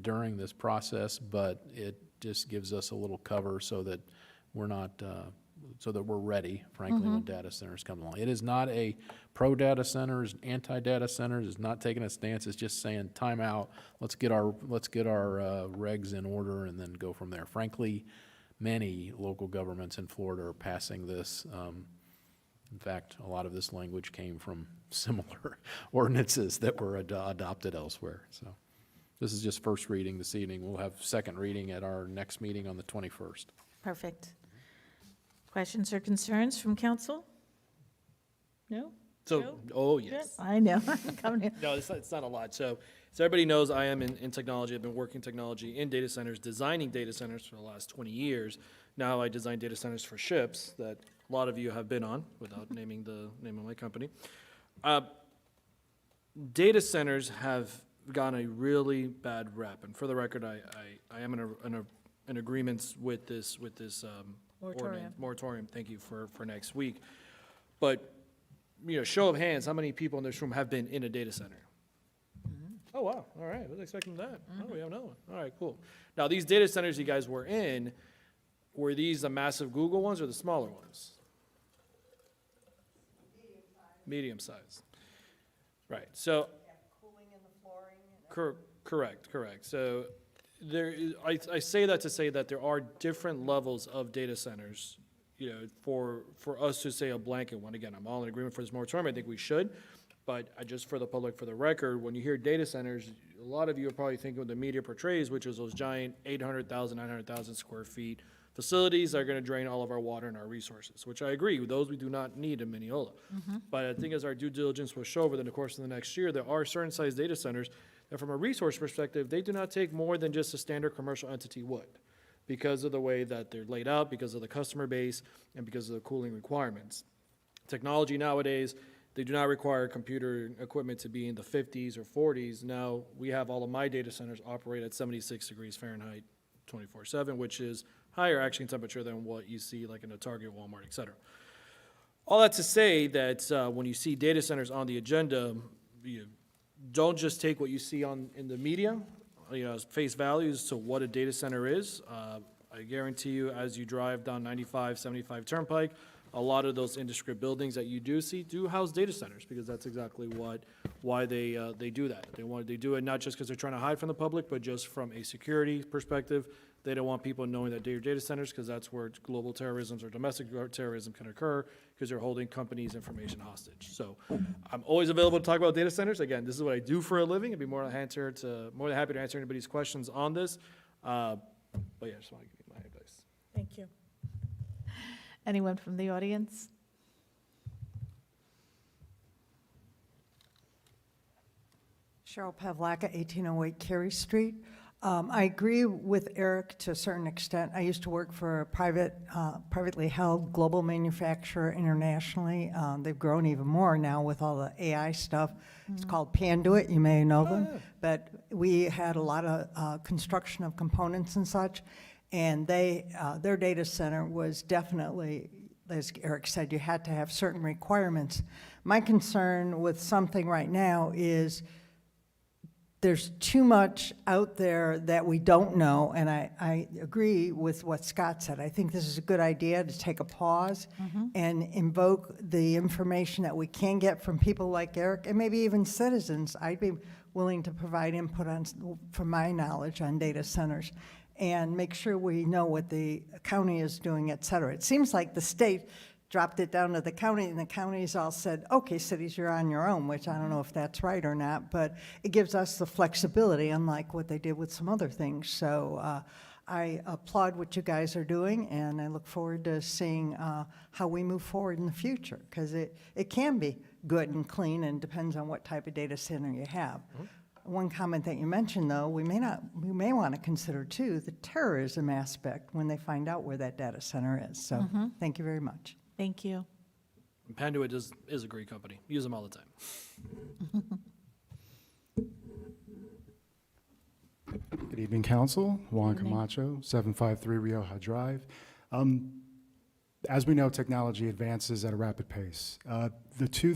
during this process, but it just gives us a little cover so that we're not, so that we're ready, frankly, when data centers come along. It is not a pro-data centers, anti-data centers, it's not taking a stance, it's just saying, time out, let's get our regs in order and then go from there. Frankly, many local governments in Florida are passing this. In fact, a lot of this language came from similar ordinances that were adopted elsewhere. So this is just first reading this evening. We'll have second reading at our next meeting on the 21st. Perfect. Questions or concerns from council? No? So, Joe? oh, yes. I know. Coming here. No, it's not a lot. So everybody knows I am in technology. I've been working technology in data centers, designing data centers for the last 20 years. Now I design data centers for ships that a lot of you have been on, without naming the name of my company. Data centers have gotten a really bad rap, and for the record, I am in agreement with this moratorium. Thank you for next week. But show of hands, how many people in this room have been in a data center? Oh, wow, all right, I was expecting that. Oh, we have another one. All right, cool. Now, these data centers you guys were in, were these the massive Google ones or the smaller ones? Medium size. Right, so. Cooling in the flooring? Correct. So I say that to say that there are different levels of data centers, for us to say a blanket one. Again, I'm all in agreement for this moratorium. I think we should. But just for the public, for the record, when you hear data centers, a lot of you are probably thinking what the media portrays, which is those giant 800,000, 900,000 square feet facilities that are going to drain all of our water and our resources, which I agree, those we do not need in Minneola. But I think as our due diligence will show over the course of the next year, there are certain size data centers that from a resource perspective, they do not take more than just a standard commercial entity would, because of the way that they're laid out, because of the customer base, and because of the cooling requirements. Technology nowadays, they do not require computer equipment to be in the 50s or 40s. Now, we have all of my data centers operate at 76 degrees Fahrenheit 24/7, which is higher actually in temperature than what you see like in a Target, Walmart, et cetera. All that to say that when you see data centers on the agenda, you don't just take what you see in the media, as face value as to what a data center is. I guarantee you, as you drive down 95, 75 Turnpike, a lot of those industry buildings that you do see do house data centers, because that's exactly why they do that. They do it not just because they're trying to hide from the public, but just from a security perspective. They don't want people knowing that they're data centers, because that's where global terrorism or domestic terrorism can occur, because they're holding companies' information hostage. So I'm always available to talk about data centers. Again, this is what I do for a living. I'd be more than happy to answer anybody's questions on this. But yeah, I just want to give you my advice. Thank you. Anyone from the audience? Cheryl Pavlaka, 1808 Cary Street. I agree with Eric to a certain extent. I used to work for a privately held global manufacturer internationally. They've grown even more now with all the AI stuff. It's called Panduit, you may know them. But we had a lot of construction of components and such, and their data center was definitely, as Eric said, you had to have certain requirements. My concern with something right now is there's too much out there that we don't know, and I agree with what Scott said. I think this is a good idea to take a pause and invoke the information that we can get from people like Eric, and maybe even citizens. I'd be willing to provide input from my knowledge on data centers, and make sure we know what the county is doing, et cetera. It seems like the state dropped it down to the county, and the counties all said, okay, cities, you're on your own, which I don't know if that's right or not, but it gives us the flexibility, unlike what they did with some other things. So I applaud what you guys are doing, and I look forward to seeing how we move forward in the future, because it can be good and clean, and depends on what type of data center you have. One comment that you mentioned, though, we may want to consider, too, the terrorism aspect when they find out where that data center is. So thank you very much. Thank you. Panduit is a great company. Use them all the time. Good evening, Council. Juan Camacho, 753 Rioja Drive. As we know, technology advances at a rapid pace. The three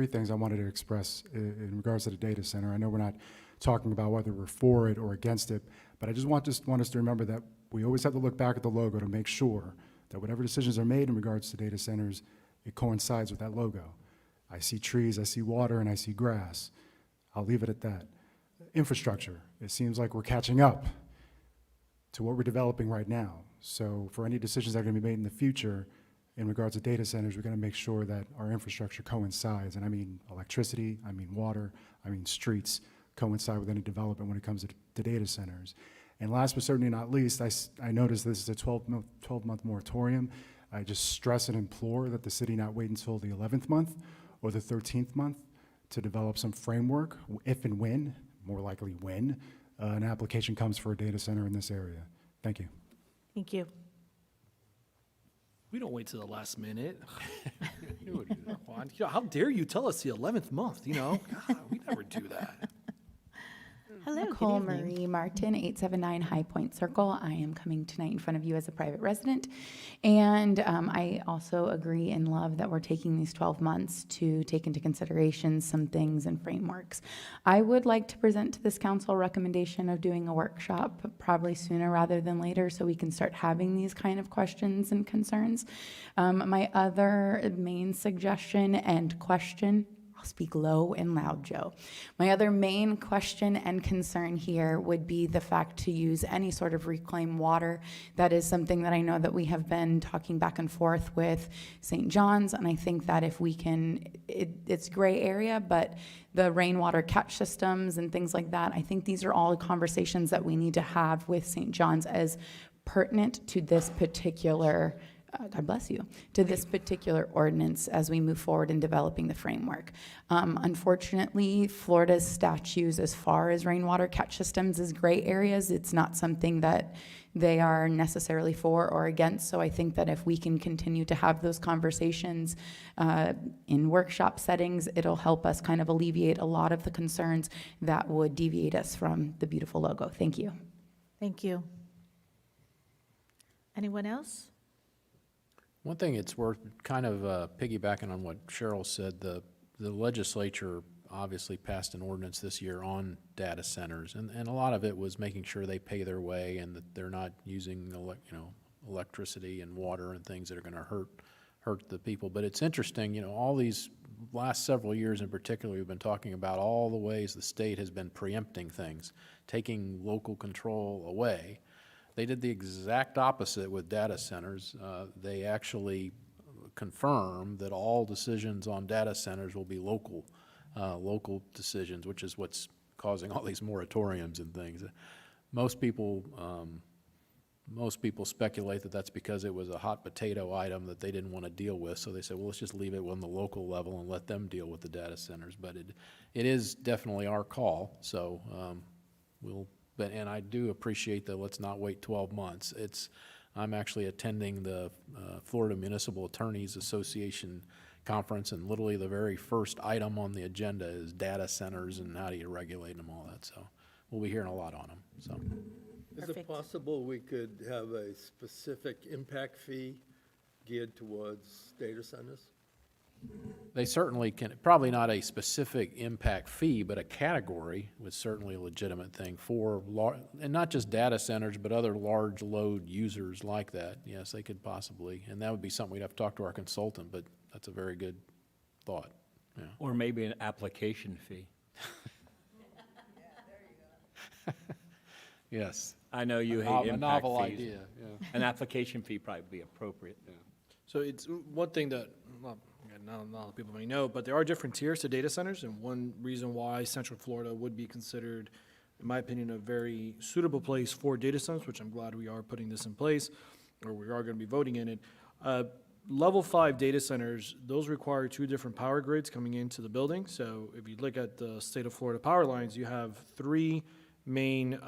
things I wanted to express in regards to the data center. I know we're not talking about whether we're for it or against it. But I just want us to remember that we always have to look back at the logo to make sure that whatever decisions are made in regards to data centers, it coincides with that logo. I see trees, I see water, and I see grass. I'll leave it at that. Infrastructure, it seems like we're catching up to what we're developing right now. So for any decisions that are going to be made in the future in regards to data centers, we're going to make sure that our infrastructure coincides. And I mean electricity, I mean water, I mean streets coincide with any development when it comes to data centers. And last but certainly not least, I noticed this is a 12-month moratorium. I just stress and implore that the city not wait until the 11th month or the 13th month to develop some framework, if and when, more likely when, an application comes for a data center in this area. Thank you. Thank you. We don't wait to the last minute. Juan, how dare you tell us the 11th month, God, we never do that. Hello, Nicole good evening. Marie Martin, 879 High Point Circle. I am coming tonight in front of you as a private resident. And I also agree and love that we're taking these 12 months to take into consideration some things and frameworks. I would like to present to this council a recommendation of doing a workshop probably sooner rather than later so we can start having these kind of questions and concerns. My other main suggestion and question, I'll speak low and loud, Joe. My other main question and concern here would be the fact to use any sort of reclaimed water. That is something that I know that we have been talking back and forth with St. John's, and I think that if we can, it's gray area, but the rainwater catch systems and things like that, I think these are all conversations that we need to have with St. John's as pertinent to this particular God bless you, to this particular ordinance as we move forward in developing the framework. Unfortunately, Florida's statutes as far as rainwater catch systems is gray areas. It's not something that they are necessarily for or against. So I think that if we can continue to have those conversations in workshop settings, it'll help us kind of alleviate a lot of the concerns that would deviate us from the beautiful logo. Thank you. Thank you. Anyone else? One thing it's worth kind of piggybacking on what Cheryl said, the legislature obviously passed an ordinance this year on data centers, and a lot of it was making sure they pay their way and that they're not using electricity and water and things that are going to hurt the people. But it's interesting, all these last several years in particular, we've been talking about all the ways the state has been preempting things, taking local control away. They did the exact opposite with data centers. They actually confirmed that all decisions on data centers will be local decisions, which is what's causing all these moratoriums and things. Most people speculate that that's because it was a hot potato item that they didn't want to deal with, so they said, well, let's just leave it on the local level and let them deal with the data centers. But it is definitely our call, so and I do appreciate that let's not wait 12 months. I'm actually attending the Florida Municipal Attorneys Association conference, and literally the very first item on the agenda is data centers and how do you regulate them, all that. So we'll be hearing a lot on them. So, Is it possible we could have a specific impact fee geared towards data centers? they certainly can, probably not a specific impact fee, but a category was certainly a legitimate thing for, and not just data centers, but other large load users like that. Yes, they could possibly, and that would be something we'd have to talk to our consultant, but that's a very good thought. Yeah. Or maybe an application fee. Yes. I know you hate A impact novel fees. idea, yeah. An application fee probably be appropriate. Yeah. So it's one thing that, well, not a lot of people may know, but there are different tiers to data centers, and one reason why Central Florida would be considered, in my opinion, a very suitable place for data centers, which I'm glad we are putting this in place, or we are going to be voting in it. Level 5 data centers, those require 2 different power grids coming into the building. So if you look at the state of Florida power lines, you have 3 main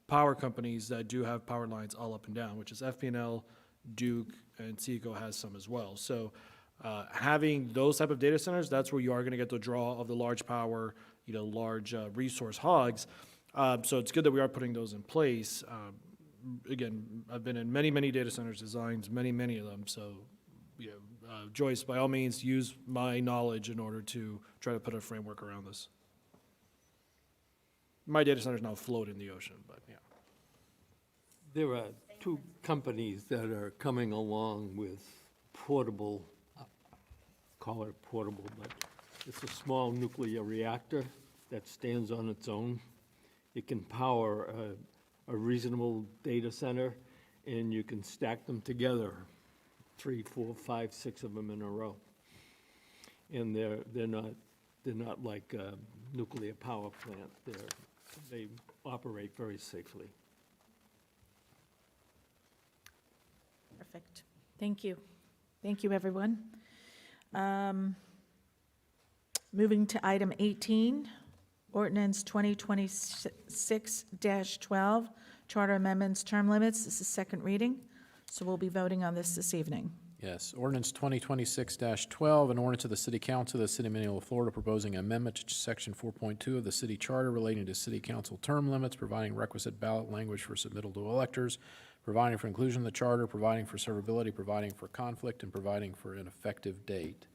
power companies that do have power lines all up and down, which is FPNL, Duke, and Seco has some as well. So having those type of data centers, that's where you are going to get the draw of the large power, large resource hogs. So it's good that we are putting those in place. Again, I've been in many, many data centers designs, many of them. So, Joyce, by all means, use my knowledge in order to try to put a framework around this. My data center's now afloat in the ocean, but yeah. There are two companies that are coming along with portable, call it portable, but it's a small nuclear reactor that stands on its own. It can power a reasonable data center, and you can stack them together, 3, 4, 5, 6 of them in a row. And they're not like a nuclear power plant. They operate very safely. Perfect. Thank you. Thank you, everyone. Moving to item 18, ordinance 2026-12, charter amendments, term limits. This is second reading, so we'll be voting on this evening. Yes, ordinance 2026-12, an ordinance of the City Council of the City of Minneola, Florida, proposing amendment to section 4.2 of the city charter relating to city council term limits, providing requisite ballot language for submittal to electors, providing for inclusion in the charter, providing for servability, providing for conflict, and providing for an effective date.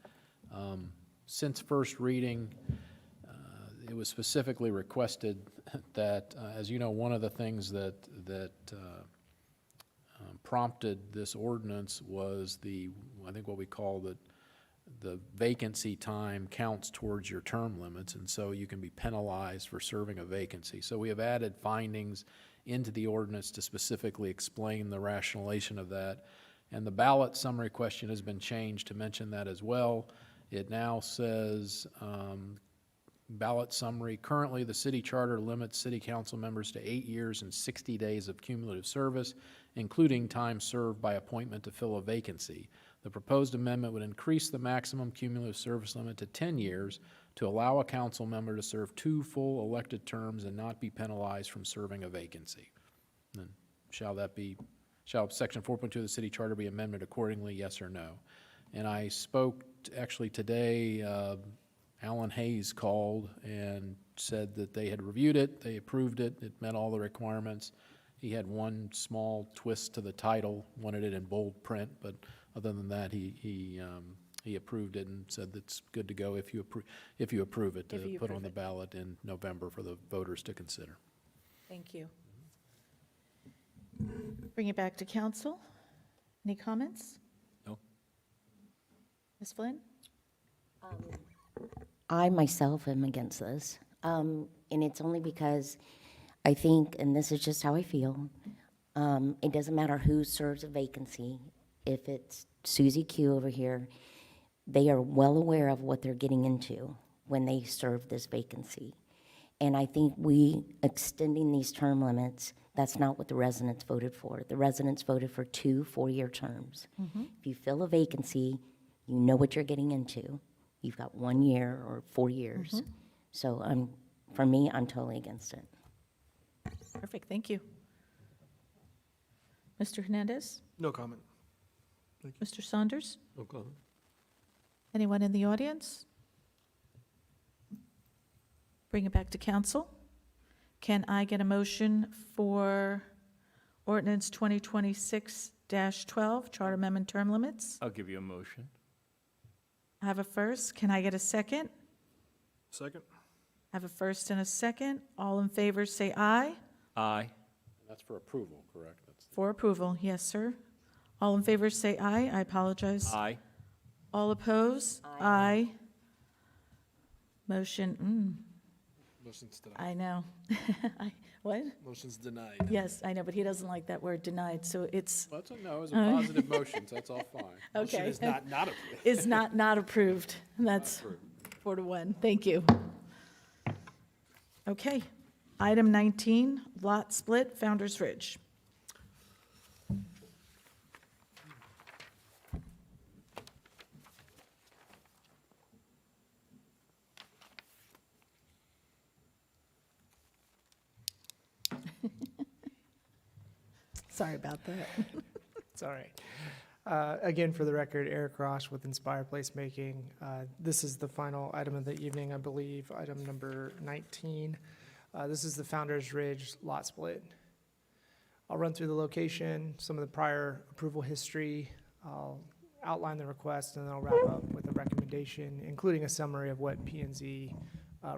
Since first reading, it was specifically requested that, as you know, one of the things that prompted this ordinance was I think what we call the vacancy time counts towards your term limits, and so you can be penalized for serving a vacancy. So we have added findings into the ordinance to specifically explain the rationalization of that. And the ballot summary question has been changed to mention that as well. It now says, ballot summary, currently the city charter limits city council members to 8 years and 60 days of cumulative service, including time served by appointment to fill a vacancy. The proposed amendment would increase the maximum cumulative service limit to 10 years to allow a council member to serve 2 full elected terms and not be penalized from serving a vacancy. And shall section 4.2 of the city charter be amended accordingly, yes or no? And I spoke actually today, Alan Hayes called and said that they had reviewed it, they approved it, it met all the requirements. He had one small twist to the title, wanted it in bold print, but other than that, he approved it and said that's good to go if you approve it, to put on the ballot in November for the voters to consider. Thank you. Bring it back to council. Any comments? No. Ms. Flynn? I myself am against this, and it's only because I think, and this is just how I feel, it doesn't matter who serves a vacancy. If it's Susie Q over here, they are well aware of what they're getting into when they serve this vacancy. And I think extending these term limits, that's not what the residents voted for. The residents voted for 2 4-year terms. If you fill a vacancy, you know what you're getting into. You've got 1 year or 4 years. So for me, I'm totally against it. Perfect, thank you. Mr. Hernandez? No comment. Mr. Saunders? No comment. Anyone in the audience? Bring it back to council. Can I get a motion for ordinance 2026-12, charter amendment term limits? I'll give you a motion. I have a first. Can I get a second? Second? I have a first and a second. All in favor, say aye. Aye. That's for approval, correct? For approval, yes, sir. All in favor, say aye. I apologize. Aye. All oppose? Aye. Motion, Motion's denied. I know. What? Motion's denied. Yes, I know, but he doesn't like that word denied, so it's, Well, no, it was a positive motion, so that's all fine. Motion okay. is not approved. Is not approved. That's 4-1. Thank you. Okay. Item 19, lot split, Founder's Ridge. Sorry about that. It's all right. Again, for the record, Eric Ross with Inspire Placemaking. This is the final item of the evening, I believe, item number 19. This is the Founder's Ridge lot split. I'll run through the location, some of the prior approval history. I'll outline the request, and then I'll wrap up with a recommendation, including a summary of what P&Z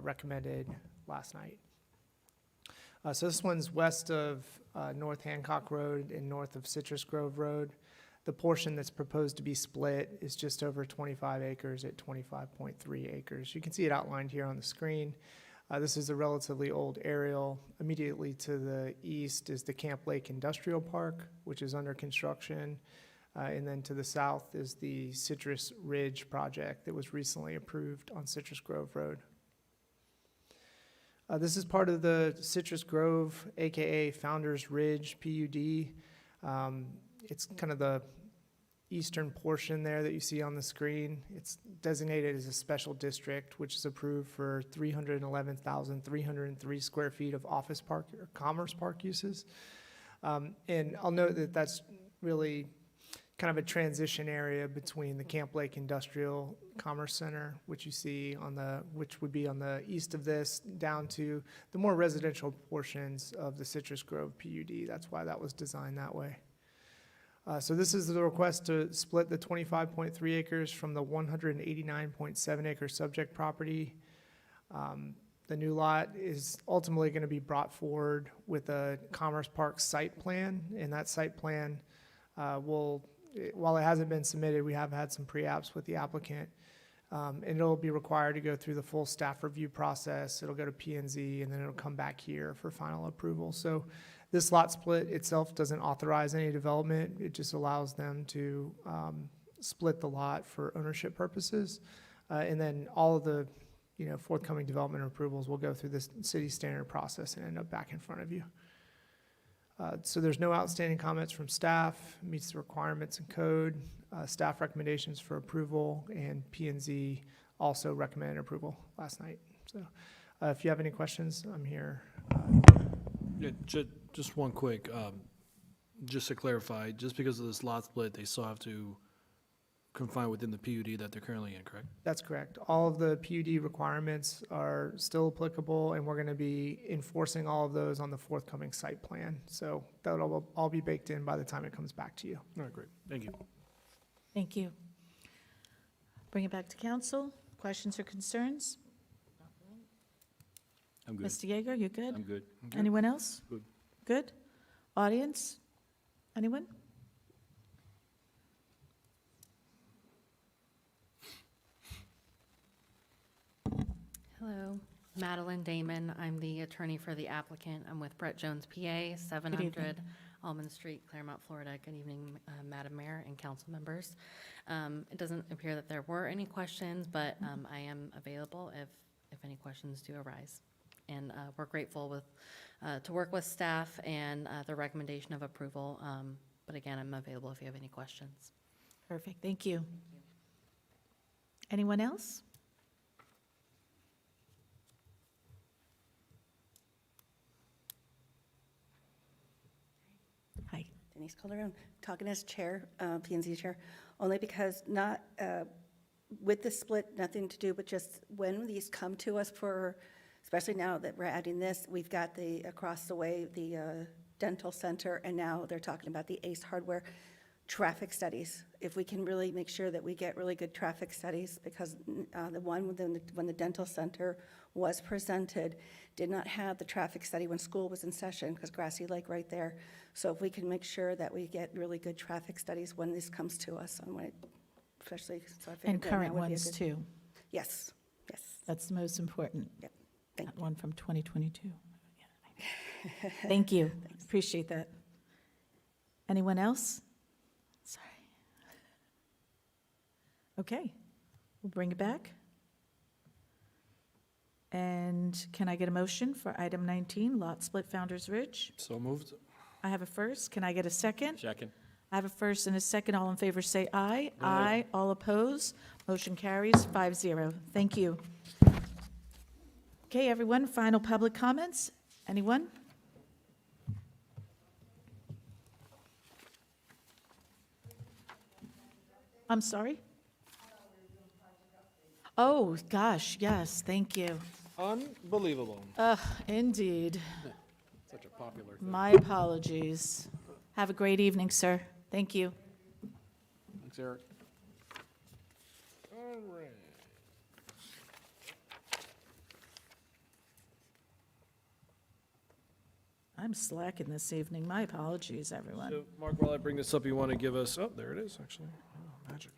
recommended last night. So this one's west of North Hancock Road and north of Citrus Grove Road. The portion that's proposed to be split is just over 25 acres at 25.3 acres. You can see it outlined here on the screen. This is a relatively old aerial. Immediately to the east is the Camp Lake Industrial Park, which is under construction. And then to the south is the Citrus Ridge project that was recently approved on Citrus Grove Road. This is part of the Citrus Grove, AKA Founders Ridge PUD. It's kind of the eastern portion there that you see on the screen. It's designated as a special district, which is approved for 311,303 square feet of office park or commerce park uses. And I'll note that that's really kind of a transition area between the Camp Lake Industrial Commerce Center, which you see which would be on the east of this, down to the more residential portions of the Citrus Grove PUD. That's why that was designed that way. So this is the request to split the 25.3 acres from the 189.7 acre subject property. The new lot is ultimately going to be brought forward with a Commerce Park site plan, and that site plan while it hasn't been submitted, we have had some pre-apps with the applicant, and it'll be required to go through the full staff review process. It'll go to P&Z, and then it'll come back here for final approval. So this lot split itself doesn't authorize any development. It just allows them to split the lot for ownership purposes. And then all of the forthcoming development approvals will go through this city standard process and end up back in front of you. So there's no outstanding comments from staff, meets the requirements in code, staff recommendations for approval, and P&Z also recommended approval last night. So if you have any questions, I'm here. Yeah, just one quick, just to clarify, just because of this lot split, they still have to confine within the PUD that they're currently in, correct? That's correct. All of the PUD requirements are still applicable, and we're going to be enforcing all of those on the forthcoming site plan. So that'll all be baked in by the time it comes back to you. All right, great. Thank you. Thank you. Bring it back to council. Questions or concerns? I'm good. Mr. Yeager, you good? I'm good. Anyone else? Good. Good? Audience? Anyone? Hello, Madeline Damon. I'm the attorney for the applicant. I'm with Brett Jones, PA, 700 Almond Street, Claremont, Florida. Good evening, Madam Mayor and council members. It doesn't appear that there were any questions, but I am available if any questions do arise. And we're grateful to work with staff and the recommendation of approval. But again, I'm available if you have any questions. Perfect, thank you. Anyone else? Hi. Denise Calderon, talking as chair, P&Z chair, only because not, with the split, nothing to do, but just when these come to us for, especially now that we're adding this, we've got across the way, the dental center, and now they're talking about the Ace Hardware traffic studies. If we can really make sure that we get really good traffic studies, because the one when the dental center was presented did not have the traffic study when school was in session, because Grassy Lake right there. So if we can make sure that we get really good traffic studies when this comes to us, and when it, especially, so I figured And that current would be a ones good- too. Yes, yes. That's the most important. Yep. Thank That one from 2022. Thank you. Appreciate that. Anyone else? Sorry. Okay, we'll bring it back. And can I get a motion for item 19, lot split Founder's Ridge? So moved. I have a first. Can I get a second? Second. I have a first and a second. All in favor say aye. Aye. All opposed? Motion carries 5-0. Thank you. Okay, everyone, final public comments? Anyone? I'm sorry? Oh, gosh, yes, thank you. Unbelievable. Indeed. Such a popular thing. My apologies. Have a great evening, sir. Thank you. Thanks, Eric. All right. I'm slacking this evening. My apologies, everyone. So, Mark, while I bring this up, you want to give us, oh, there it is, actually, oh, magically.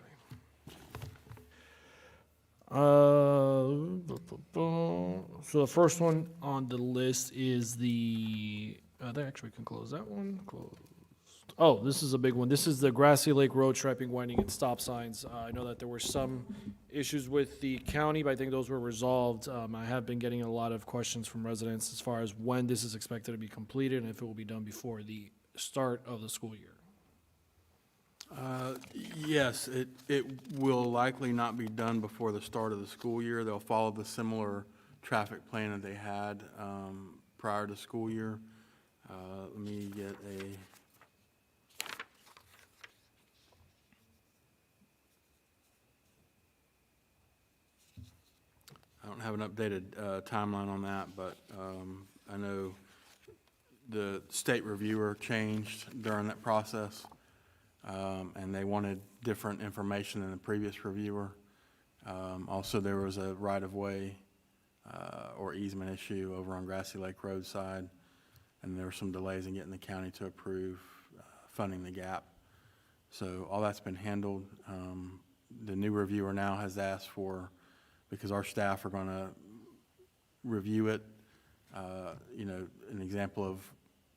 So the first one on the list is we can close that one, closed. Oh, this is a big one. This is the Grassy Lake Road striping, widening, and stop signs. I know that there were some issues with the county, but I think those were resolved. I have been getting a lot of questions from residents as far as when this is expected to be completed and if it will be done before the start of the school year. Yes, it will likely not be done before the start of the school year. They'll follow the similar traffic plan that they had prior to school year. Let me get I don't have an updated timeline on that, but I know the state reviewer changed during that process. And they wanted different information than the previous reviewer. Also, there was a right-of-way or easement issue over on Grassy Lake roadside, and there were some delays in getting the county to approve funding the gap. So all that's been handled. The new reviewer now has asked for, because our staff are going to review it, you know, an example of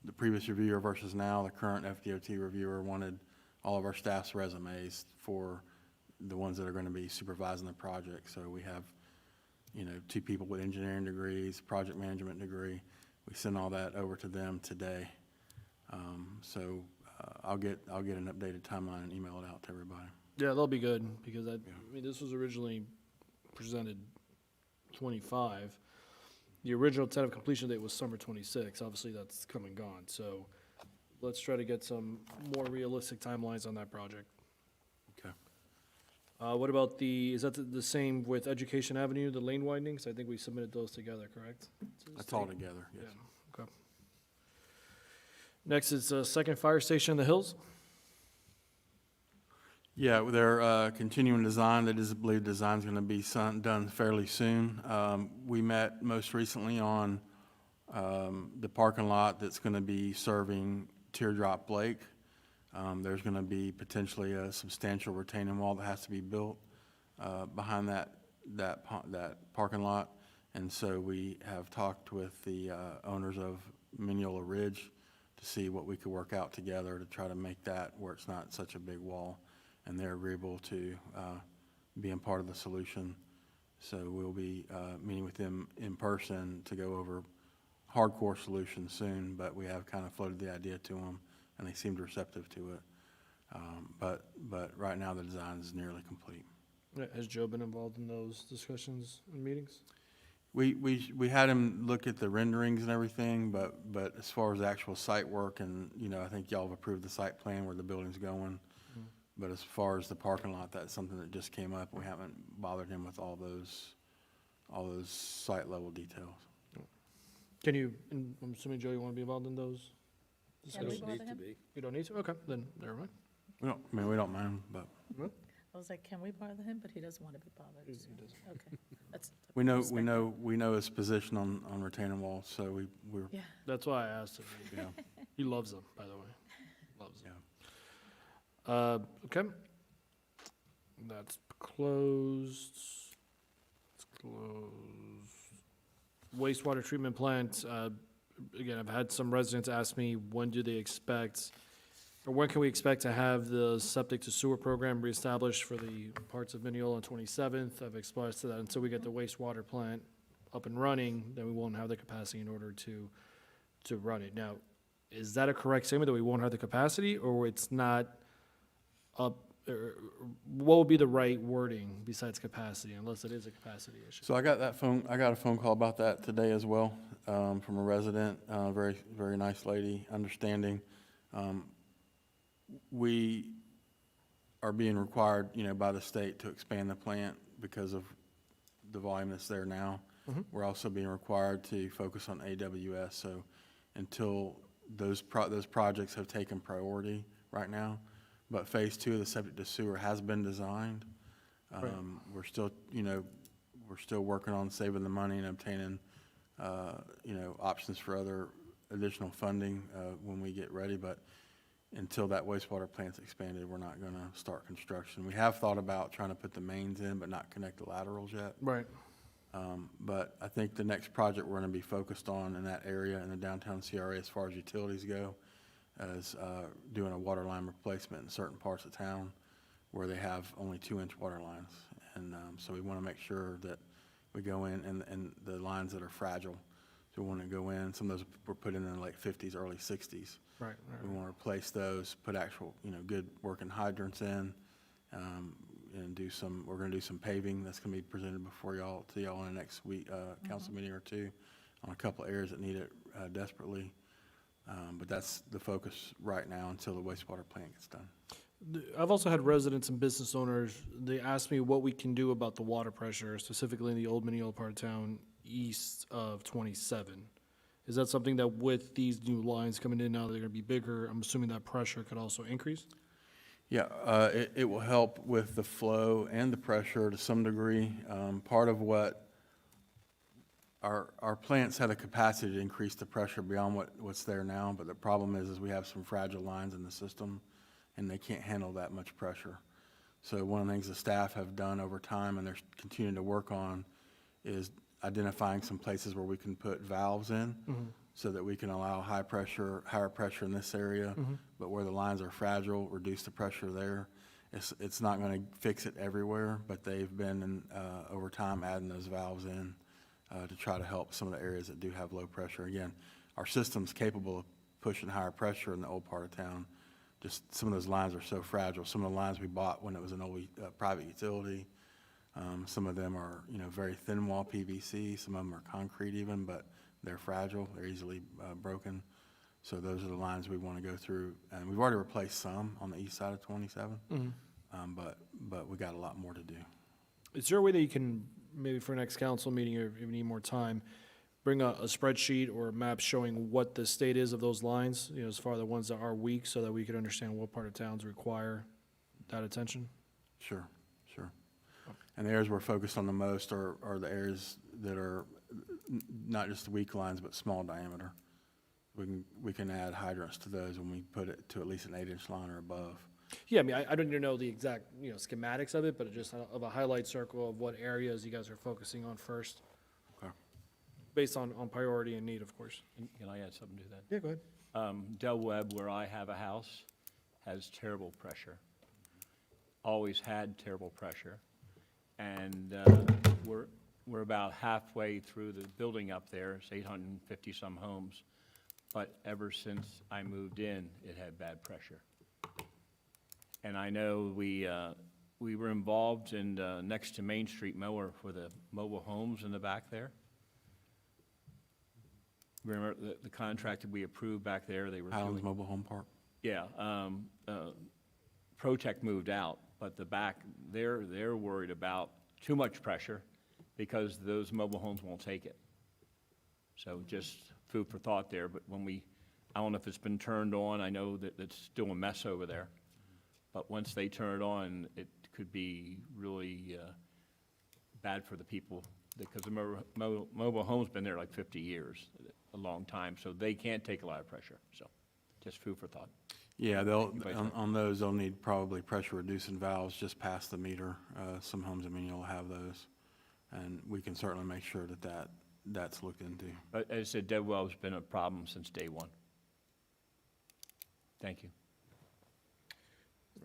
the previous reviewer versus now, the current FDOT reviewer wanted all of our staff's resumes for the ones that are going to be supervising the project. So we have, you know, 2 people with engineering degrees, project management degree. We send all that over to them today. I'll get an updated timeline and email it out to everybody. Yeah, that'll be good, because I mean, this was originally presented 25. The original tentative completion date was summer 26. Obviously, that's come and gone. So let's try to get some more realistic timelines on that project. Okay. What about is that the same with Education Avenue, the lane widenings? I think we submitted those together, correct? That's all together, yes. Yeah, okay. Next is second fire station in the hills. Yeah, they're continuing design. They just believe design's going to be done fairly soon. We met most recently on the parking lot that's going to be serving Teardrop Lake. There's going to be potentially a substantial retaining wall that has to be built behind that parking lot. And so we have talked with the owners of Minneola Ridge to see what we could work out together to try to make that where it's not such a big wall. And they're agreeable to being part of the solution. So we'll be meeting with them in person to go over hardcore solutions soon, but we have kind of floated the idea to them, and they seemed receptive to it. But right now, the design is nearly complete. Has Joe been involved in those discussions and meetings? We had him look at the renderings and everything, but as far as actual site work, and, you know, I think y'all have approved the site plan where the building's going. But as far as the parking lot, that's something that just came up. We haven't bothered him with all those site level details. Can you, I'm assuming, Joe, you want to be involved in those discussions? Don't need to be. You don't need to? Okay, then, never mind. We don't mind, but I was like, can we bother him? But he doesn't want to be bothered. He doesn't. Okay. That's we know his position on retaining walls, so we're. Yeah. That's why I asked him. Yeah. He loves them, by the way. Loves them. Yeah. Okay. That's closed. It's closed. Wastewater treatment plant, again, I've had some residents ask me, when do they expect, or when can we expect to have the septic to sewer program reestablished for the parts of Minneola on 27th? I've expressed to that until we get the wastewater plant up and running, then we won't have the capacity in order to run it. Now, is that a correct statement, that we won't have the capacity, or it's not up, what would be the right wording besides capacity, unless it is a capacity issue? So I got a phone call about that today as well, from a resident, very, very nice lady, understanding. We are being required, you know, by the state to expand the plant because of the volume that's there now. We're also being required to focus on AWS, so until those projects have taken priority right now. But phase 2 of the septic to sewer has been designed. We're still, you know, working on saving the money and obtaining, you know, options for other additional funding when we get ready, but until that wastewater plant's expanded, we're not gonna start construction. We have thought about trying to put the mains in, but not connect the laterals yet. Right. But I think the next project we're gonna be focused on in that area, in the downtown CRA, as far as utilities go, is doing a water line replacement in certain parts of town where they have only 2-inch water lines. And so we wanna make sure that we go in, and the lines that are fragile, so we wanna go in, some of those were put in the late 50s, early 60s. Right, We wanna replace those, put actual, good working hydrants in, and we're gonna do some paving that's gonna be presented before y'all, to y'all in the next week, council meeting or two, on a couple of areas that need it desperately. But that's the focus right now until the wastewater plant gets done. I've also had residents and business owners, they ask me what we can do about the water pressure, specifically in the old Minneola part of town, east of 27. Is that something that with these new lines coming in now, they're gonna be bigger, I'm assuming that pressure could also increase? Yeah, it will help with the flow and the pressure to some degree. Part of what our plants had a capacity to increase the pressure beyond what's there now, but the problem is we have some fragile lines in the system, and they can't handle that much pressure. So one of the things the staff have done over time, and they're continuing to work on, is identifying some places where we can put valves in, so that we can allow higher pressure in this area, but where the lines are fragile, reduce the pressure there. It's not gonna fix it everywhere, but they've been, over time, adding those valves in to try to help some of the areas that do have low pressure. Again, our system's capable of pushing higher pressure in the old part of town. Just some of those lines are so fragile. Some of the lines we bought when it was an old private utility, some of them are, very thin wall PVC, some of them are concrete even, but they're fragile, they're easily broken. So those are the lines we want to go through, and we've already replaced some on the east side of 27, but we got a lot more to do. Is there a way that you can, maybe for next council meeting, or if you need more time, bring a spreadsheet or a map showing what the state is of those lines, as far as the ones that are weak, so that we could understand what part of towns require that attention? Sure. And the areas we're focused on the most are the areas that are not just the weak lines, but small diameter. We can add hydrants to those when we put it to at least an 8-inch line or above. Yeah, I mean, I don't even know the exact, schematics of it, but just of a highlight circle of what areas you guys are focusing on first. Okay. Based on priority and need, of course. Can I add something to that? Yeah, go ahead. Del Webb, where I have a house, has terrible pressure. Always had terrible pressure. And we're about halfway through the building up there. It's 850-some homes. But ever since I moved in, it had bad pressure. And I know we were involved in, next to Main Street mower for the mobile homes in the back there. Remember the contract that we approved back there? They were Highlands doing- Mobile Home Park. Yeah, Protec moved out, but the back, they're worried about too much pressure because those mobile homes won't take it. So just food for thought there, but I don't know if it's been turned on, I know that it's still a mess over there. But once they turn it on, it could be really bad for the people, because the mobile home's been there like 50 years, a long time, so they can't take a lot of pressure, so just food for thought. Yeah, on those, they'll need probably pressure reducing valves just past the meter. Some homes in Minneola have those, and we can certainly make sure that's looked into. But as I said, dead well's been a problem since day one. Thank you.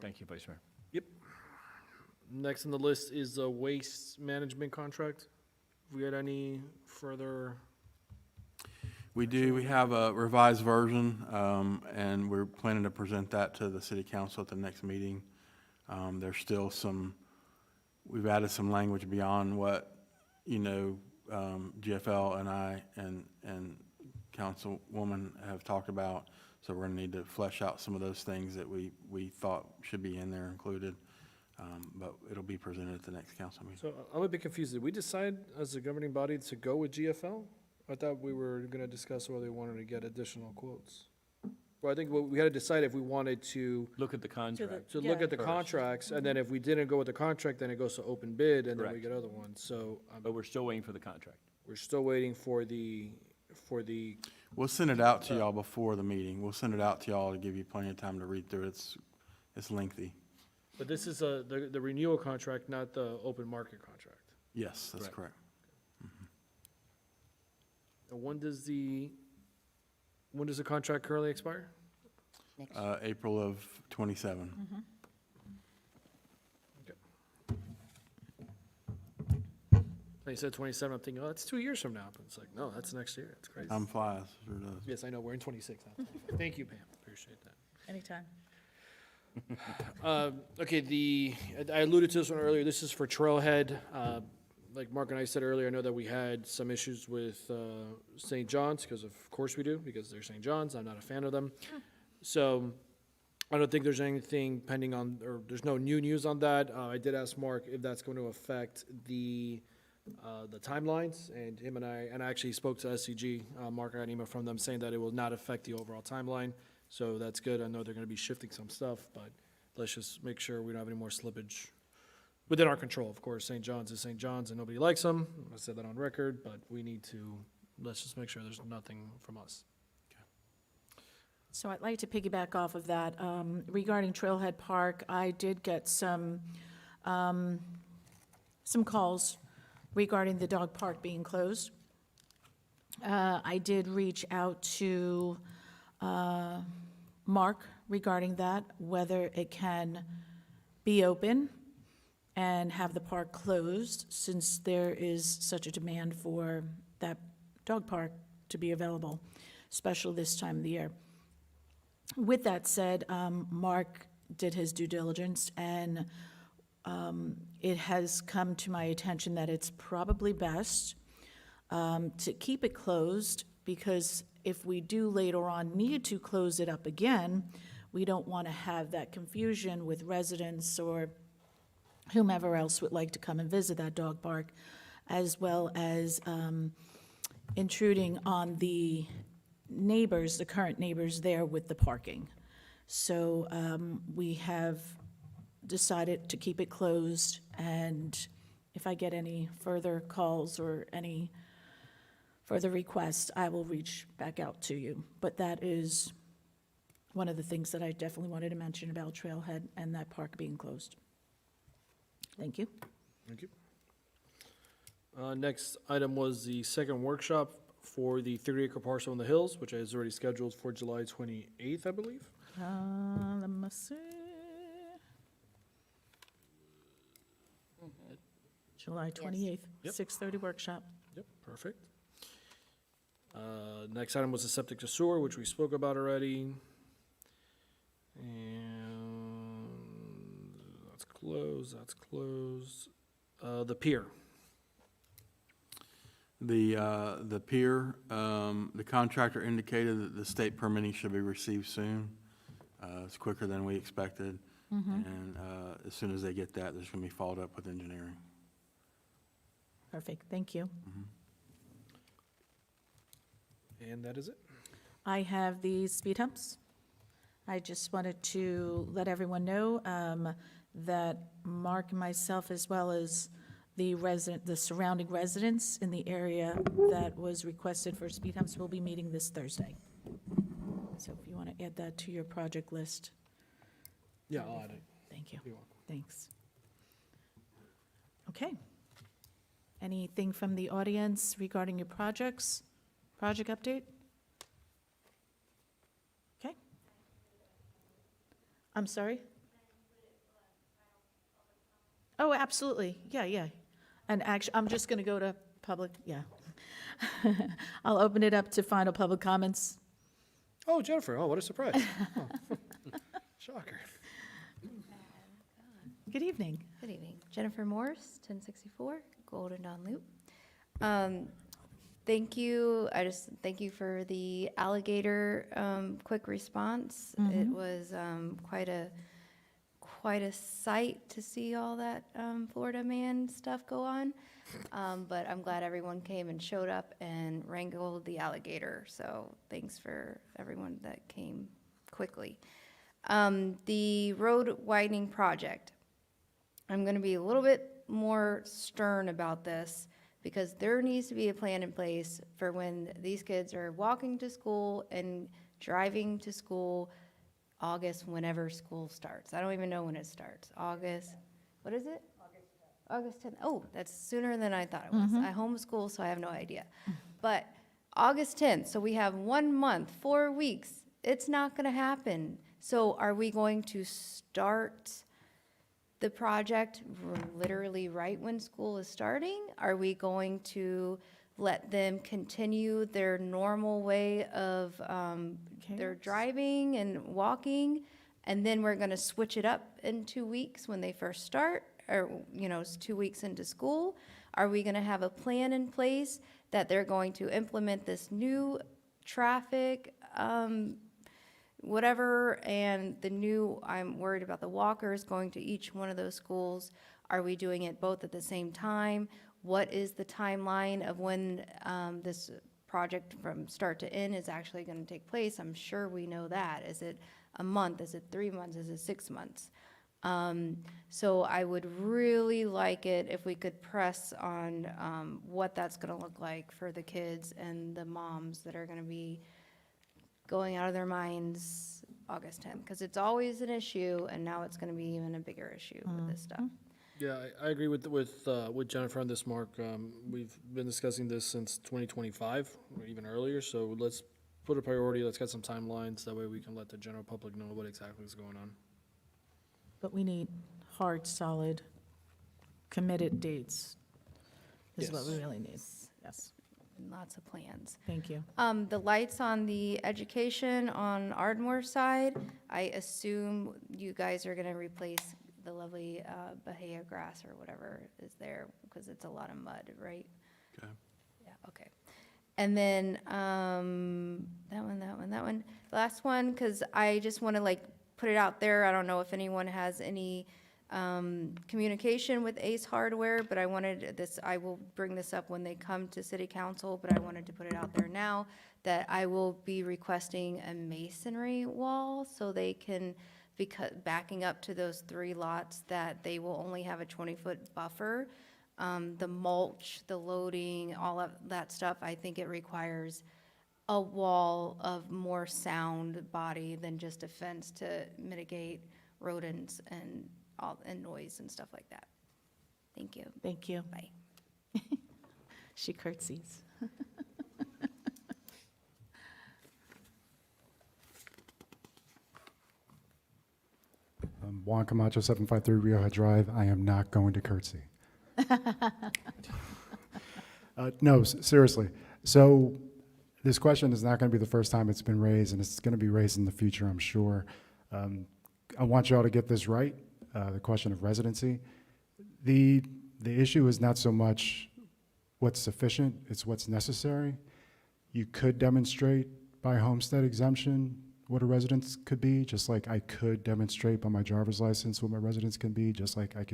Thank you, Vice Mayor. Yep. Next on the list is the waste management contract. Have we had any further? We do. We have a revised version, and we're planning to present that to the city council at the next meeting. There's still we've added some language beyond what, GFL and I and Councilwoman have talked about. So we're gonna need to flesh out some of those things that we thought should be in there included. But it'll be presented at the next council meeting. So I'm a bit confused. Did we decide as a governing body to go with GFL? I thought we were gonna discuss whether we wanted to get additional quotes. Well, I think we had to decide if we wanted to. Look at the contract. To look at the First. contracts, and then if we didn't go with the contract, then it goes to open bid, and then we Correct. get other ones, so. But we're still waiting for the contract. We're still waiting for the We'll send it out to y'all before the meeting. We'll send it out to y'all to give you plenty of time to read through it. It's lengthy. But this is the renewal contract, not the open market contract. Yes, that's Right. correct. And when does the contract currently expire? April of '27. You said 27, I'm thinking, oh, that's 2 years from now. But it's like, no, that's next year. It's crazy. Time flies, sure does. Yes, I know, we're in 26 now. Thank you, Pam, appreciate that. Anytime. Okay, I alluded to this one earlier, this is for Trailhead. Like Mark and I said earlier, I know that we had some issues with St. John's, because of course we do, because they're St. John's, I'm not a fan of them. So I don't think there's anything pending on, or there's no new news on that. I did ask Mark if that's going to affect the timelines, and him and I actually spoke to SCG. Mark, I got an email from them saying that it will not affect the overall timeline, so that's good. I know they're gonna be shifting some stuff, but let's just make sure we don't have any more slippage within our control. Of course, St. John's is St. John's and nobody likes them. I said that on record, but let's just make sure there's nothing from us. So I'd like to piggyback off of that. Regarding Trailhead Park, I did get some calls regarding the dog park being closed. I did reach out to Mark regarding that, whether it can be open and have the park closed, since there is such a demand for that dog park to be available, especially this time of the year. With that said, Mark did his due diligence, and it has come to my attention that it's probably best to keep it closed, because if we do later on need to close it up again, we don't want to have that confusion with residents or whomever else would like to come and visit that dog park, as well as intruding on the neighbors, the current neighbors there with the parking. So we have decided to keep it closed, and if I get any further calls or any further requests, I will reach back out to you. But that is one of the things that I definitely wanted to mention about Trailhead and that park being closed. Thank you. Thank you. Next item was the second workshop for the 30-acre parcel in the hills, which is already scheduled for July 28th, I believe. Let me see. July 28th, Yep. 6:30 workshop. Yep, perfect. Next item was the septic to sewer, which we spoke about already. And that's closed, that's closed. The pier. The pier, the contractor indicated that the state permitting should be received soon. It's quicker than we expected. And as soon as they get that, there's going to be followed up with engineering. Perfect, thank you. And that is it. I have the speed humps. I just wanted to let everyone know that Mark and myself, as well as the surrounding residents in the area that was requested for speed humps, will be meeting this Thursday. So if you want to add that to your project list. Yeah, I'll add it. Thank you. You're welcome. Thanks. Okay. Anything from the audience regarding your projects? Project update? Okay. I'm sorry? Oh, absolutely. Yeah. And actually, I'm just going to go to public, yeah. I'll open it up to final public comments. Oh, Jennifer, oh, what a surprise. Oh. Shocker. Good evening. Good evening. Jennifer Morse, 1064 Golden Dawn Loop. Thank you. Thank you for the alligator quick response. It was quite a sight to see all that Florida man stuff go on. But I'm glad everyone came and showed up and wrangled the alligator. So thanks for everyone that came quickly. The road widening project. I'm going to be a little bit more stern about this because there needs to be a plan in place for when these kids are walking to school and driving to school August, whenever school starts. I don't even know when it starts. August, what is it? August 10th. Oh, that's sooner than I thought it was. I homeschool, so I have no idea. But August 10th, so we have 1 month, 4 weeks. It's not going to happen. So are we going to start the project literally right when school is starting? Are we going to let them continue their normal way of their driving and walking? And then we're going to switch it up in 2 weeks when they first start, or, it's 2 weeks into school? Are we going to have a plan in place that they're going to implement this new traffic, whatever, and I'm worried about the walkers going to each one of those schools. Are we doing it both at the same time? What is the timeline of when this project from start to end is actually going to take place? I'm sure we know that. Is it a month? Is it 3 months? Is it 6 months? So I would really like it if we could press on what that's going to look like for the kids and the moms that are going to be going out of their minds August 10th, because it's always an issue, and now it's going to be even a bigger issue with this stuff. Yeah, I agree with Jennifer on this, Mark. We've been discussing this since 2025, or even earlier, so let's put a priority, let's get some timelines, that way we can let the general public know what exactly is going on. But we need hard, solid, committed dates is what we really need. Yes. Lots of plans. Thank you. The lights on the education on Ardmore side, I assume you guys are gonna replace the lovely Bahia grass or whatever is there, because it's a lot of mud, right? Okay. Yeah, okay. And then, that one. Last one, because I just want to put it out there. I don't know if anyone has any communication with Ace Hardware, but I will bring this up when they come to city council, but I wanted to put it out there now that I will be requesting a masonry wall so they can, because backing up to those 3 lots, that they will only have a 20-foot buffer. The mulch, the loading, all of that stuff, I think it requires a wall of more sound body than just a fence to mitigate rodents and noise and stuff like that. Thank you. Thank you. Bye. She curtsies. Juan Camacho, 753 Rio Head Drive. I am not going to curtsy. No, seriously. So this question is not going to be the first time it's been raised, and it's going to be raised in the future, I'm sure. I want you all to get this right, the question of residency. The issue is not so much what's sufficient, it's what's necessary. You could demonstrate by homestead exemption what a residence could be, just like I could demonstrate by my driver's license what my residence can be, just like I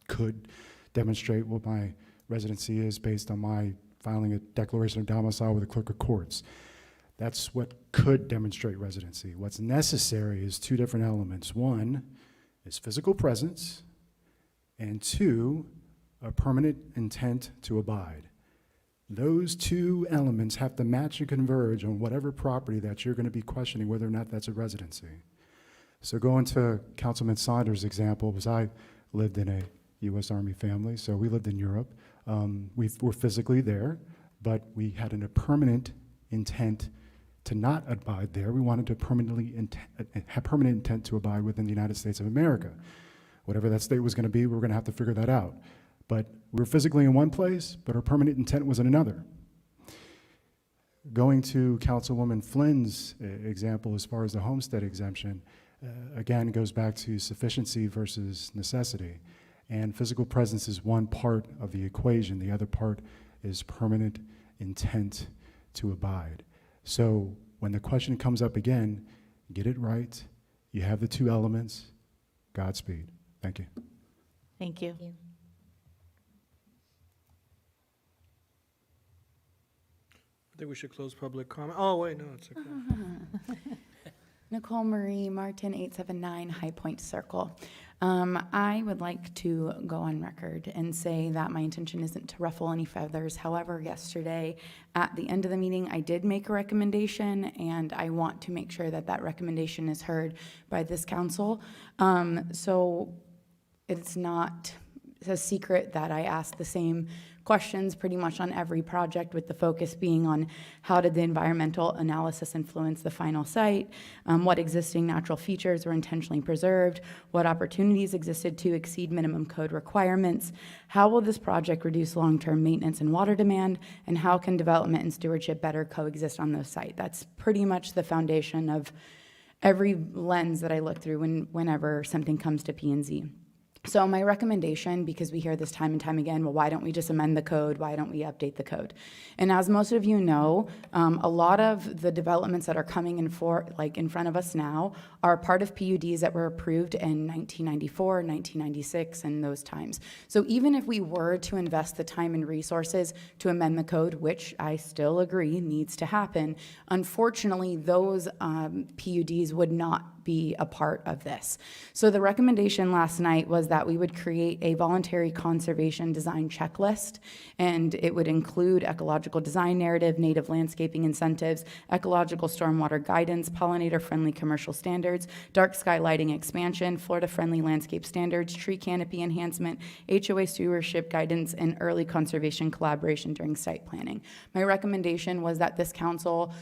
could demonstrate what my residency is based on my filing a declaration of domicile with the clerk of courts. That's what could demonstrate residency. What's necessary is 2 different elements. 1 is physical presence, and 2, a permanent intent to abide. Those 2 elements have to match and converge on whatever property that you're going to be questioning whether or not that's a residency. So going to Councilman Saunders' example, was I lived in a U.S. Army family, so we lived in Europe. We were physically there, but we had a permanent intent to not abide there. We wanted to have permanent intent to abide within the United States of America. Whatever that state was going to be, we were going to have to figure that out. But we were physically in one place, but our permanent intent was in another. Going to Councilwoman Flynn's example as far as the homestead exemption, again, goes back to sufficiency versus necessity. And physical presence is one part of the equation. The other part is permanent intent to abide. So when the question comes up again, get it right. You have the 2 elements. Godspeed. Thank you. Thank you. I think we should close public comment. Oh, wait, no, it's okay. Nicole Marie Martin, 879 High Point Circle. I would like to go on record and say that my intention isn't to ruffle any feathers. However, yesterday, at the end of the meeting, I did make a recommendation, and I want to make sure that that recommendation is heard by this council. So it's not a secret that I ask the same questions pretty much on every project, with the focus being on how did the environmental analysis influence the final site, what existing natural features were intentionally preserved, what opportunities existed to exceed minimum code requirements, how will this project reduce long-term maintenance and water demand, and how can development and stewardship better coexist on the site. That's pretty much the foundation of every lens that I look through whenever something comes to P&Z. So my recommendation, because we hear this time and time again, well, why don't we just amend the code? Why don't we update the code? And as most of you know, a lot of the developments that are coming in front of us now are part of PUDs that were approved in 1994, 1996, and those times. So even if we were to invest the time and resources to amend the code, which I still agree needs to happen, unfortunately, those PUDs would not be a part of this. So the recommendation last night was that we would create a voluntary conservation design checklist, and it would include ecological design narrative, native landscaping incentives, ecological stormwater guidance, pollinator-friendly commercial standards, dark sky lighting expansion, Florida-friendly landscape standards, tree canopy enhancement, HOA stewardship guidance, and early conservation collaboration during site planning. My recommendation was that this council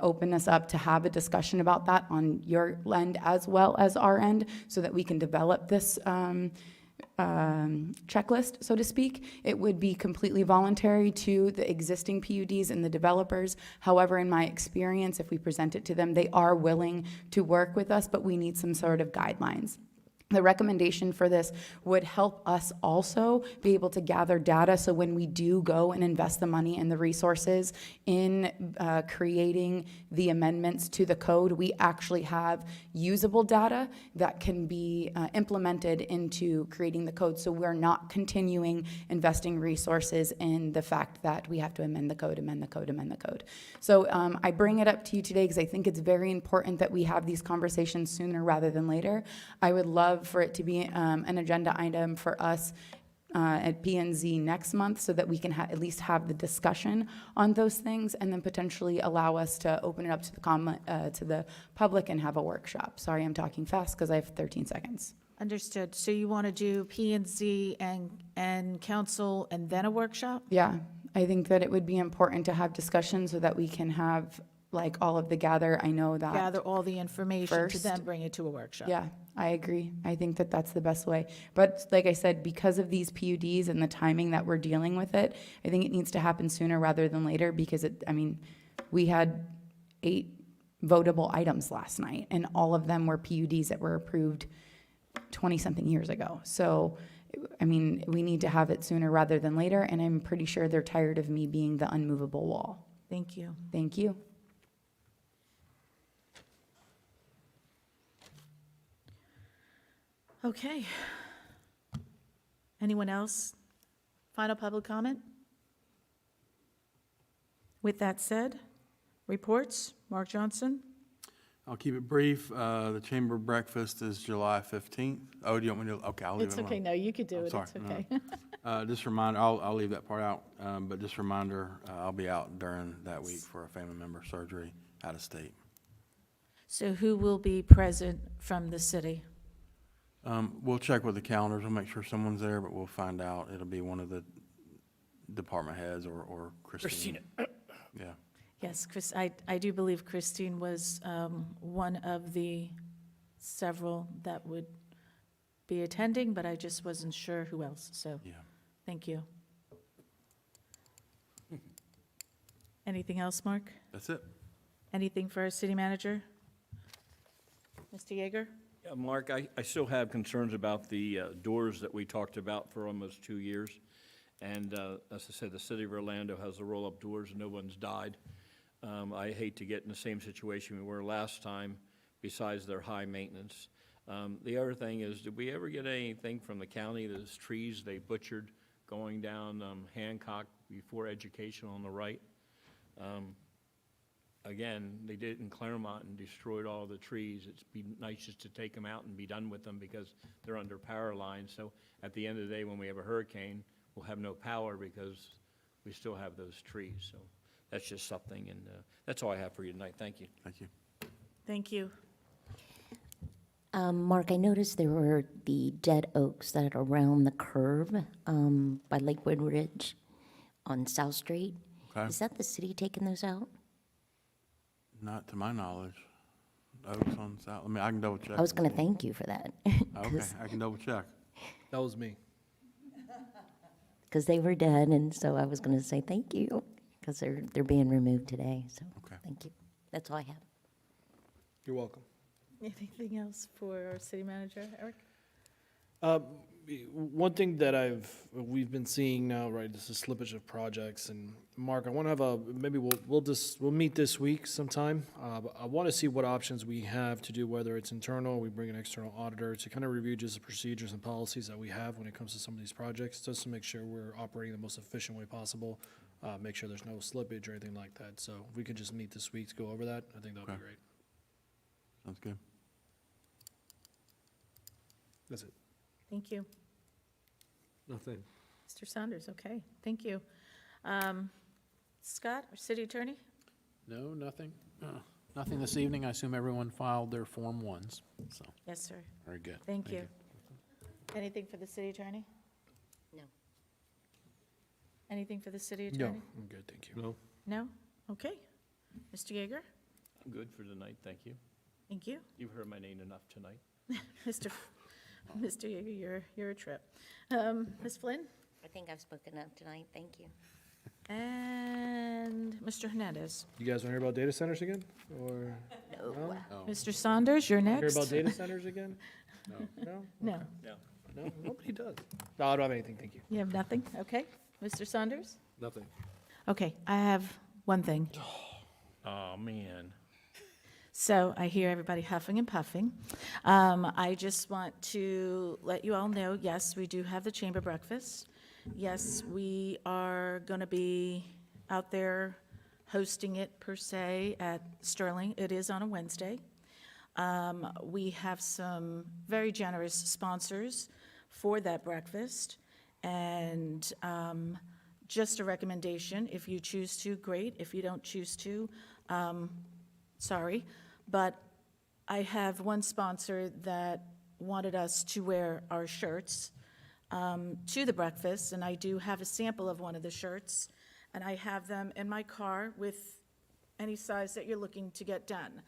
open us up to have a discussion about that on your end as well as our end, so that we can develop this checklist, so to speak. It would be completely voluntary to the existing PUDs and the developers. However, in my experience, if we present it to them, they are willing to work with us, but we need some sort of guidelines. The recommendation for this would help us also be able to gather data, so when we do go and invest the money and the resources in creating the amendments to the code, we actually have usable data that can be implemented into creating the code, so we're not continuing investing resources in the fact that we have to amend the code, amend the code, amend the code. So I bring it up to you today because I think it's very important that we have these conversations sooner rather than later. I would love for it to be an agenda item for us at P&Z next month, so that we can at least have the discussion on those things, and then potentially allow us to open it up to the public and have a workshop. Sorry, I'm talking fast because I have 13 seconds. Understood. So you want to do P&Z and council and then a workshop? Yeah, I think that it would be important to have discussions so that we can have like all of the gather. I know that. Gather all the information to First. then bring it to a workshop. Yeah, I agree. I think that that's the best way. But like I said, because of these PUDs and the timing that we're dealing with it, I think it needs to happen sooner rather than later, because we had 8 votable items last night, and all of them were PUDs that were approved 20-something years ago. So, we need to have it sooner rather than later, and I'm pretty sure they're tired of me being the unmovable wall. Thank you. Thank you. Okay. Anyone else? Final public comment? With that said, reports, Mark Johnson? I'll keep it brief. The chamber breakfast is July 15th. Oh, do you want me to? Okay, I'll leave it It's alone. okay, no, you could do I'm it, sorry. it's okay. Just a reminder, I'll leave that part out, but just a reminder, I'll be out during that week for a family member surgery out of state. So who will be present from the city? We'll check with the calendars. We'll make sure someone's there, but we'll find out. It'll be one of the department heads or Christine. Yeah. Yes, Chris, I do believe Christine was one of the several that would be attending, but I just wasn't sure who else, so. Yeah. Thank you. Anything else, Mark? That's it. Anything for our city manager? Mr. Yeager? Yeah, Mark, I still have concerns about the doors that we talked about for almost 2 years. And as I said, the city of Orlando has the roll-up doors, and no one's died. I hate to get in the same situation we were last time, besides their high maintenance. The other thing is, did we ever get anything from the county, those trees they butchered going down Hancock before Education on the right? again, they did it in Claremont and destroyed all the trees. It'd be nice just to take them out and be done with them because they're under power lines. So at the end of the day, when we have a hurricane, we'll have no power because we still have those trees. So that's just something, and that's all I have for you tonight. Thank you. Thank you. Thank you. Mark, I noticed there were the dead oaks that are around the curve by Lakewood Ridge on South Street. Okay. Is that the city taking those out? Not to my knowledge. Oaks on South, I mean, I can double check. I was going to thank you for that. Okay, I can double check. That was me. Because they were dead, and so I was going to say thank you, because they're being removed today, so Okay. thank you. That's all I have. You're welcome. Anything else for our city manager, Eric? One thing that we've been seeing now, right, this is slippage of projects, and Mark, I want to have maybe we'll meet this week sometime. But I want to see what options we have to do, whether it's internal, we bring an external auditor to kind of review just the procedures and policies that we have when it comes to some of these projects, just to make sure we're operating the most efficient way possible, make sure there's no slippage or anything like that. So if we could just meet this week to go over that, I think that'd be Okay. great. Sounds good. That's it. Thank you. Nothing. Mr. Saunders, okay, thank you. Scott, our city attorney? No, nothing. Nothing this evening. I assume everyone filed their Form 1s, so, Yes, sir. very good. Thank you. Anything for the city attorney? No. Anything for the city No, attorney? I'm good, thank you. No? No? Okay. Mr. Yeager? I'm good for tonight. Thank you. Thank you. You've heard my name enough tonight. Mr. Yeager, you're a trip. Ms. Flynn? I think I've spoken up tonight, thank you. And Mr. Hernandez? You guys want to hear about data centers again, or? No. Mr. Saunders, you're Hear next. about data centers again? No. No? No, No, nobody does. No, I don't have anything, thank you. you have nothing? Okay. Mr. Saunders? Nothing. Okay, I have one thing. Oh, man. So I hear everybody huffing and puffing. I just want to let you all know, yes, we do have the chamber breakfast. Yes, we are going to be out there hosting it per se at Sterling. It is on a Wednesday. We have some very generous sponsors for that breakfast. And just a recommendation, if you choose to, great. If you don't choose to, sorry. But I have one sponsor that wanted us to wear our shirts to the breakfast, and I do have a sample of one of the shirts, and I have them in my car with any size that you're looking to get done.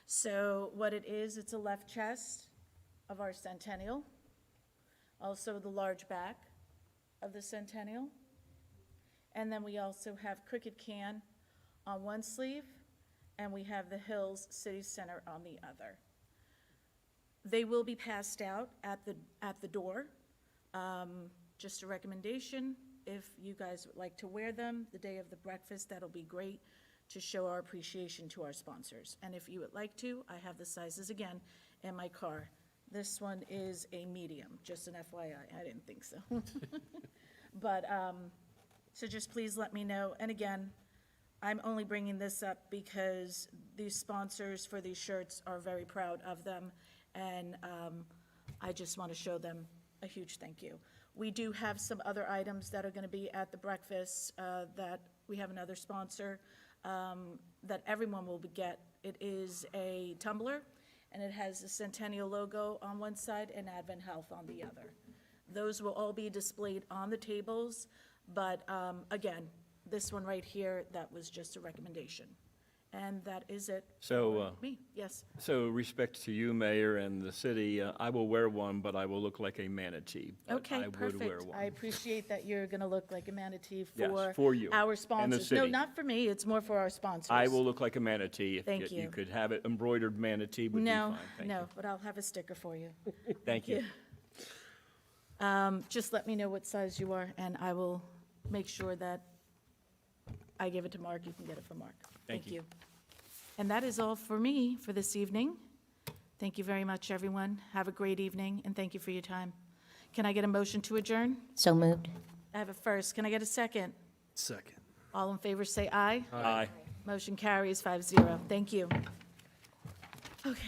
So what it is, it's a left chest of our centennial, also the large back of the centennial, and then we also have Cricket Can on one sleeve, and we have the Hills City Center on the other. They will be passed out at the door. Just a recommendation, if you guys would like to wear them the day of the breakfast, that'll be great to show our appreciation to our sponsors. And if you would like to, I have the sizes again in my car. This one is a medium, just an FYI, I didn't think so. But, so just please let me know. And again, I'm only bringing this up because these sponsors for these shirts are very proud of them, and I just want to show them a huge thank you. We do have some other items that are going to be at the breakfast that we have another sponsor that everyone will get. It is a tumbler, and it has the Centennial logo on one side and Advent Health on the other. Those will all be displayed on the tables, but again, this one right here, that was just a recommendation. And that is it. So, for me, yes. So respect to you, Mayor, and the city, I will wear one, but I will look like a manatee. But Okay, I would wear perfect. one. I appreciate that you're going to look like a manatee Yes, for for you our and the sponsors. No, city. not for me, it's more for our sponsors. I will look like a manatee. If Thank You you. could have it embroidered manatee would be No, fine. Thank no, you. but I'll have a sticker for you. Thank you. Just let me know what size you are, and I will make sure that I give it to Mark. You can get it from Mark. Thank you. And that is all for me for this evening. Thank you very much, everyone. Have a great evening, and thank you for your time. Can I get a motion to adjourn? So moved. I have a first. Can I get a second? Second. All in favor, say aye. Aye. Motion carries 5-0. Thank you. Okay.